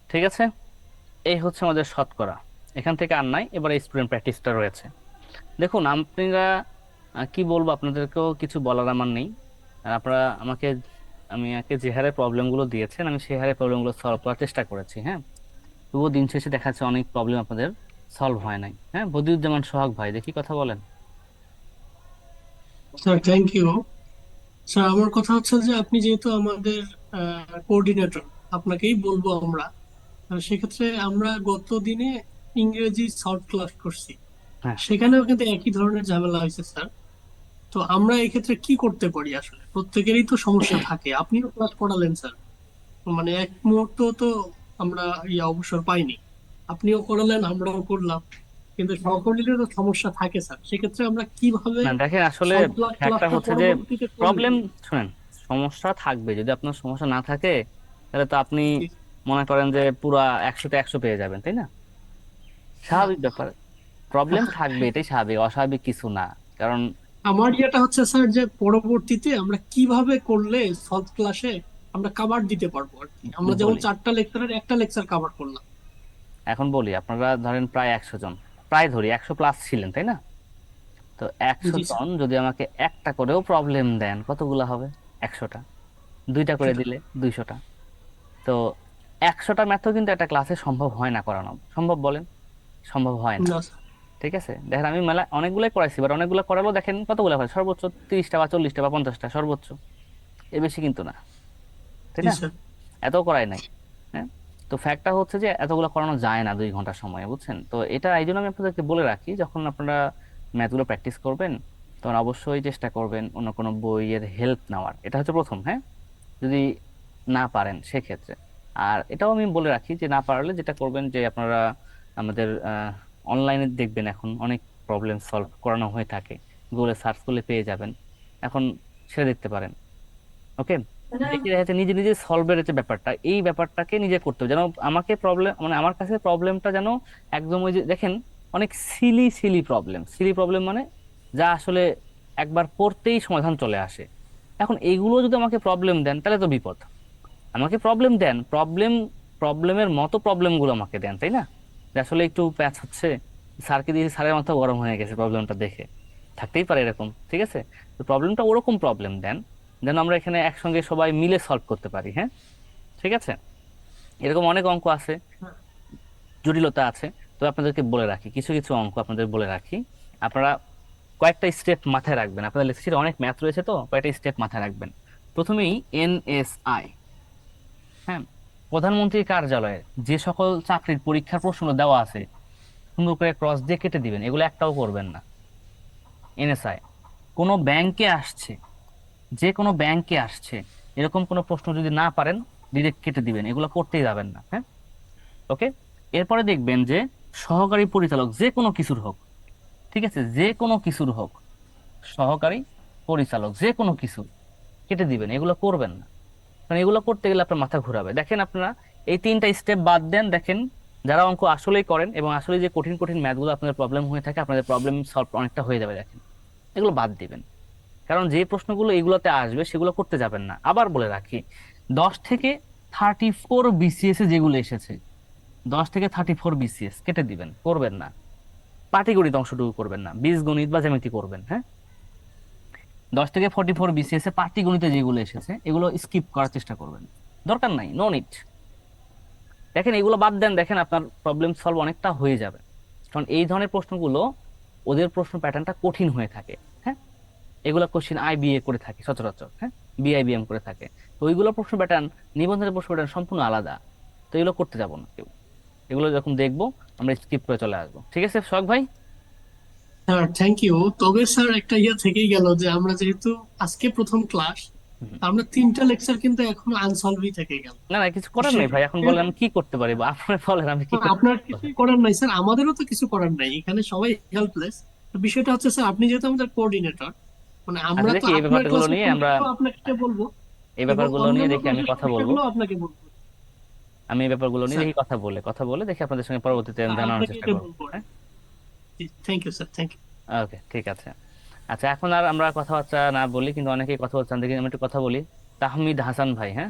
ঠিক আছে, এই হচ্ছে আমাদের শতকরা। এখান থেকে আর নাই, এবারে স্টুডেন্ট প্র্যাকটিসটা রয়েছে। দেখুন আপনারা কি বলবো, আপনাদেরকেও কিছু বলার আমার নেই। আর আপনারা আমাকে আমি আগে যে হারে প্রবলেম গুলো দিয়েছেন আমি সেই হারে প্রবলেম গুলো সলভ করার চেষ্টা করেছি, হ্যাঁ। তবুও দিন শেষে দেখা যাচ্ছে অনেক প্রবলেম আপনাদের সলভ হয় নাই, হ্যাঁ। বদিউজ্জামান সোহাগ ভাই, দেখি কথা বলেন। Sir thank you. স্যার আমার কথা হচ্ছে যে আপনি যেহেতু আমাদের কোঅর্ডিনেটর, আপনাকেই বলবো আমরা। সেক্ষেত্রে আমরা গত দিনে ইংরেজি সলভ ক্লাস করছি, হ্যাঁ সেখানেও কিন্তু একই ধরনের ঝামেলা হয়েছে স্যার। তো আমরা এই ক্ষেত্রে কি করতে পারি? আসলে প্রত্যেকেরই তো সমস্যা থাকে, আপনিও ক্লাস করালেন স্যার, মানে এক মুহূর্ত তো আমরা অবসর পাইনি, আপনিও করালেন আমরাও করলাম, কিন্তু সকলেরই তো সমস্যা থাকে স্যার। সেক্ষেত্রে আমরা কিভাবে না দেখেন, আসলে সলভ ফ্যাক্টটা ক্লাসটা হচ্ছে যে পরবর্তীতে করবো? প্রবলেম, শুনেন, সমস্যা থাকবে। যদি আপনার সমস্যা না থাকে তাহলে তো আপনি মনে করেন যে পুরা 100তে 100 পেয়ে যাবেন, তাই না? স্বাভাবিক ব্যাপার, প্রবলেম থাকবে, এটাই স্বাভাবিক, অস্বাভাবিক কিছু না। কারণ আমার ইয়েটা হচ্ছে স্যার যে পরবর্তীতে আমরা কিভাবে করলে সলভ ক্লাসে আমরা কভার দিতে পারবো আর কি। আমরা যেমন বলি 4টা লেকচারের একটা লেকচার কভার করলাম। এখন বলি, আপনারা ধরেন প্রায় 100 জন, প্রায় ধরি 100 প্লাস ছিলেন, তাই না? তো 100 জি স্যার। জন যদি আমাকে একটা করেও প্রবলেম দেন, কতগুলো হবে? 100টা। 2টা করে দিলে 200টা। তো 100টা ম্যাথও কিন্তু একটা ক্লাসে সম্ভব হয় না করানো। সম্ভব বলেন? সম্ভব হয় না। না স্যার। ঠিক আছে, দেখেন আমি মেলা অনেকগুলোই করাইছি, বাট অনেকগুলো করালেও দেখেন কতগুলো হয়, সর্বোচ্চ 30টা বা 40টা বা 50টা, সর্বোচ্চ, এর বেশি কিন্তু না, তাই জি না? স্যার। এত করাই নাই, হ্যাঁ। তো ফ্যাক্টটা হচ্ছে যে এতগুলো করানো যায় না 2 ঘন্টা সময়ে, বুঝছেন? তো এটা এই জন্য আমি আপনাদেরকে বলে রাখি, যখন আপনারা ম্যাথগুলো প্র্যাকটিস করবেন তখন অবশ্যই চেষ্টা করবেন অন্য কোনো বইয়ের হেল্প নেওয়ার। এটা হচ্ছে প্রথম, হ্যাঁ। যদি না পারেন সেক্ষেত্রে, আর এটাও আমি বলে রাখি যে না পারলে যেটা করবেন যে আপনারা আমাদের অনলাইনে দেখবেন এখন অনেক প্রবলেম সলভ করানো হয়ে থাকে, গুগলে সার্চ করলে পেয়ে যাবেন, এখন সেটা দেখতে পারেন। ওকে, দেখে দেখা যাচ্ছে নিজে নিজে সলভের যে ব্যাপারটা, এই ব্যাপারটাকে নিজে করতে হবে, যেন আমাকে প্রবলেম মানে আমার কাছে প্রবলেমটা যেন একদম ওই যে দেখেন অনেক সিলি প্রবলেম মানে যা আসলে একবার পড়তেই সমাধান চলে আসে। এখন এইগুলো যদি আমাকে প্রবলেম দেন তাহলে তো বিপদ। আমাকে প্রবলেম দেন, প্রবলেমের মতো প্রবলেমগুলো আমাকে দেন, তাই না? যে আসলে একটু প্যাচ হচ্ছে, স্যারকে দিয়ে স্যারের মাথা গরম হয়ে গেছে প্রবলেমটা দেখে, থাকতেই পারে এরকম, ঠিক আছে? তো প্রবলেমটা ওরকম প্রবলেম দেন যেন আমরা এখানে একসঙ্গে সবাই মিলে সলভ করতে পারি, হ্যাঁ। ঠিক আছে, এরকম অনেক অঙ্ক আছে, জটিলতা আছে। তো আপনাদেরকে বলে রাখি, কিছু কিছু অঙ্ক আপনাদের বলে রাখি, আপনারা কয়েকটা স্টেপ মাথায় রাখবেন। আপনাদের লেকচারে অনেক ম্যাথ রয়েছে, তো কয়েকটা স্টেপ মাথায় রাখবেন। প্রথমেই NSI, হ্যাঁ, প্রধানমন্ত্রীর কার্যালয়ে যে সকল চাকরির পরীক্ষার প্রশ্ন দেওয়া আছে সুন্দর করে ক্রস দিয়ে কেটে দিবেন, এগুলো একটাও করবেন না। NSI, কোনো ব্যাংকে আসছে, যে কোনো ব্যাংকে আসছে এরকম কোনো প্রশ্ন যদি না পারেন ডিরেক্ট কেটে দিবেন, এগুলো করতেই যাবেন না, হ্যাঁ। ওকে, এরপরে দেখবেন যে সহকারী পরিচালক যে কোনো কিছুর হোক, ঠিক আছে, যে কোনো কিছুর হোক, সহকারী পরিচালক যে কোনো কিছু কেটে দিবেন, এগুলো করবেন না, কারণ এগুলো করতে গেলে আপনার মাথা ঘোরাবে। দেখেন আপনারা এই 3টা স্টেপ বাদ দেন, দেখেন যারা অঙ্ক আসলেই করেন এবং আসলে যে কঠিন কঠিন ম্যাথগুলো আপনাদের প্রবলেম হয়ে থাকে, আপনাদের প্রবলেম সলভ অনেকটা হয়ে যাবে। দেখেন এগুলো বাদ দিবেন, কারণ যে প্রশ্নগুলো এগুলোতে আসবে সেগুলো করতে যাবেন না। আবার বলে রাখি, 10 থেকে 34 BCS এ যেগুলো এসেছে, 10 থেকে 34 BCS কেটে দিবেন, করবেন না। পাটিগণিত অংশটুকু করবেন না, বীজগণিত বা জ্যামিতি করবেন, হ্যাঁ। 10 থেকে 44 BCS এ পাটিগণিতে যেগুলো এসেছে এগুলো স্কিপ করার চেষ্টা করবেন, দরকার নাই, নো নিড। দেখেন এগুলো বাদ দেন, দেখেন আপনার প্রবলেম সলভ অনেকটা হয়ে যাবে। কারণ এই ধরনের প্রশ্নগুলো ওদের প্রশ্ন প্যাটার্নটা কঠিন হয়ে থাকে, হ্যাঁ। এগুলো কোশ্চেন IBA করে থাকে সচরাচর, হ্যাঁ, BIBM করে থাকে। তো ওইগুলো প্রশ্ন প্যাটার্ন, নিবন্ধনের প্রশ্ন প্যাটার্ন সম্পূর্ণ আলাদা। তো এগুলো করতে যাব না কেউ, এগুলো যখন দেখবো আমরা স্কিপ করে চলে আসবো। ঠিক আছে শখ ভাই? Sir thank you. তবে স্যার একটা থেকেই গেল যে আমরা যেহেতু আজকে প্রথম ক্লাস, আমরা 3টা লেকচার কিন্তু এখনো আনসলভই থেকে গেল। না না, কিছু করার নেই ভাই, এখন বলেন আমি কি করতে পারি, বা আপনি বলেন আমি কি করতে আপনার পারি। কিছুই করার নাই স্যার, আমাদেরও তো কিছু করার নাই, এখানে সবাই হেল্পলেস। বিষয়টা হচ্ছে স্যার আপনি যেহেতু আমাদের কোঅর্ডিনেটর, মানে আচ্ছা আমরা তো দেখি এই আপনার ব্যাপারগুলো ক্লাসের নিয়ে আমরা, পরীক্ষাগুলো আপনাকে বলবো এই এবং ব্যাপারগুলো নিয়ে অন্যান্য দেখি আমি ক্লাসের কথা বলবো, পরীক্ষাগুলো আপনাকে বলবো। আমি এই ব্যাপারগুলো নিয়ে স্যার দেখি কথা বলে দেখি আপনাদের সঙ্গে পরবর্তীতে জানানোর আপনাকে চেষ্টা এটা করবো, বলবো। হ্যাঁ। Thank you sir, thank you. Okay, ঠিক আছে। আচ্ছা, এখন আর আমরা কথাবার্তা না বলি, কিন্তু অনেকেই কথা বলছেন, দেখি আমি একটু কথা বলি। তাহমিদ হাসান ভাই, হ্যাঁ।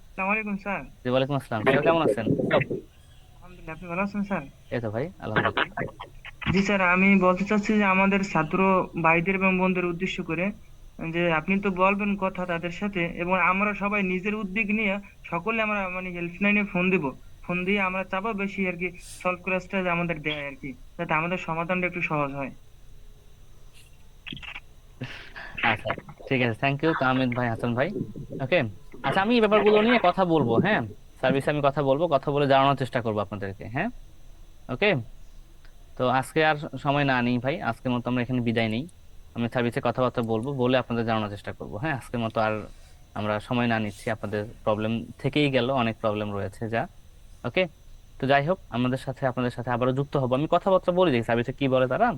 আসসালামু আলাইকুম স্যার। জি ওয়ালাইকুম আসসালাম, স্যার কেমন আছেন? আলহামদুলিল্লাহ, আপনি ভালো আছেন স্যার? এই তো ভাই আলহামদুলিল্লাহ। জি স্যার, আমি বলতে চাচ্ছি যে আমাদের ছাত্র ভাইদের এবং বোনদের উদ্দেশ্য করে যে আপনি তো বলবেন কথা তাদের সাথে, এবং আমরা সবাই নিজের উদ্যোগ নিয়ে সকলে আমরা মানে হেল্পলাইনে ফোন দিব, ফোন দিয়ে আমরা চাপা বেশি আর কি সলভ ক্লাসটা আমাদের দেয় আর কি, যাতে আমাদের সমাধানটা একটু সহজ হয়। আচ্ছা ঠিক আছে, থ্যাংক ইউ তাহমিদ ভাই, হাসান ভাই। ওকে, আচ্ছা আমি এই ব্যাপারগুলো নিয়ে কথা বলবো, হ্যাঁ সার্ভিসে আমি কথা বলবো, কথা বলে জানানোর চেষ্টা করবো আপনাদেরকে, হ্যাঁ। ওকে, তো আজকে আর সময় না নেই ভাই, আজকের মতো আমরা এখানে বিদায় নেই। আমি সার্ভিসে কথাবার্তা বলবো, বলে আপনাদের জানানোর চেষ্টা করবো, হ্যাঁ। আজকের মতো আর আমরা সময় না নিচ্ছি, আপনাদের প্রবলেম থেকেই গেল, অনেক প্রবলেম রয়েছে যা। ওকে, তো যাই হোক, আপনাদের সাথে আবারও যুক্ত হবো, আমি কথাবার্তা বলে দিই সার্ভিসে কি বলে তারা,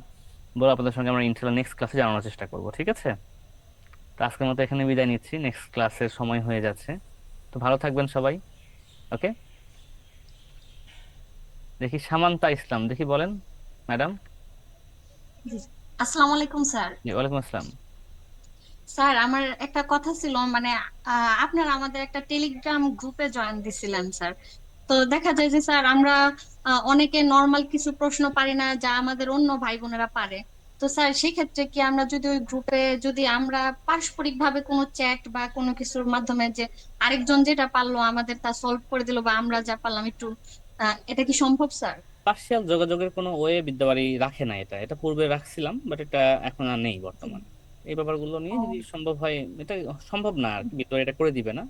বলে আপনাদের সঙ্গে আমরা ইনশাল্লাহ নেক্সট ক্লাসে জানানোর চেষ্টা করবো, ঠিক আছে। তো আজকের মতো এখানে বিদায় নিচ্ছি, নেক্সট ক্লাসের সময় হয়ে যাচ্ছে। তো ভালো থাকবেন সবাই। ওকে, দেখি সামান্তা ইসলাম, দেখি বলেন ম্যাডাম। আসসালামু আলাইকুম স্যার। জি, ওয়ালাইকুম আসসালাম। স্যার আমার একটা কথা ছিল, মানে আপনারা আমাদের একটা টেলিগ্রাম গ্রুপে জয়েন দিছিলেন স্যার। তো দেখা যায় যে স্যার আমরা অনেকে নর্মাল কিছু প্রশ্ন পারি না যা আমাদের অন্য ভাই বোনেরা পারে। তো স্যার সেক্ষেত্রে কি আমরা যদি ওই গ্রুপে যদি আমরা পারস্পরিক ভাবে কোনো চ্যাট বা কোনো কিছুর মাধ্যমে যে আরেকজন যেটা পারলো আমাদের তা সলভ করে দিল, বা আমরা যা পারলাম একটু, এটা কি সম্ভব স্যার? পার্সিয়াল যোগাযোগের কোনো ওয়ে বিদ্যাবাড়ি রাখে না, এটা এটা পূর্বে রাখছিলাম, বাট এটা এখন আর নেই বর্তমানে। এই ব্যাপারগুলো নিয়ে যদি সম্ভব হয়, এটা সম্ভব না আর কি, বিদ্যাবাড়ি এটা করে দিবে না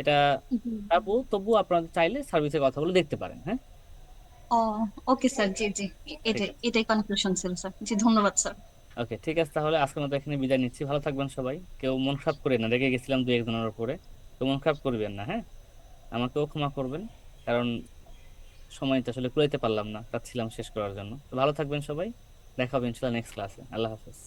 এটা। তবু আপনারা চাইলে সার্ভিসে কথা বলে দেখতে পারেন, হ্যাঁ। ও ওকে স্যার, জি জি, এটাই কনফিউশন ছিল স্যার। জি ধন্যবাদ স্যার। ওকে ঠিক আছে, তাহলে আজকের মতো এখানে বিদায় নিচ্ছি, ভালো থাকবেন সবাই। কেউ মন খারাপ করে না, রেগে গেছিলাম দু একজনের উপরে, তো মন খারাপ করবেন না, হ্যাঁ। আমাকেও ক্ষমা করবেন, কারণ সময়টা আসলে কুলাইতে পারলাম না, চাচ্ছিলাম শেষ করার জন্য। তো ভালো থাকবেন সবাই, দেখা হবে ইনশাল্লাহ নেক্সট ক্লাসে। আল্লাহ হাফেজ।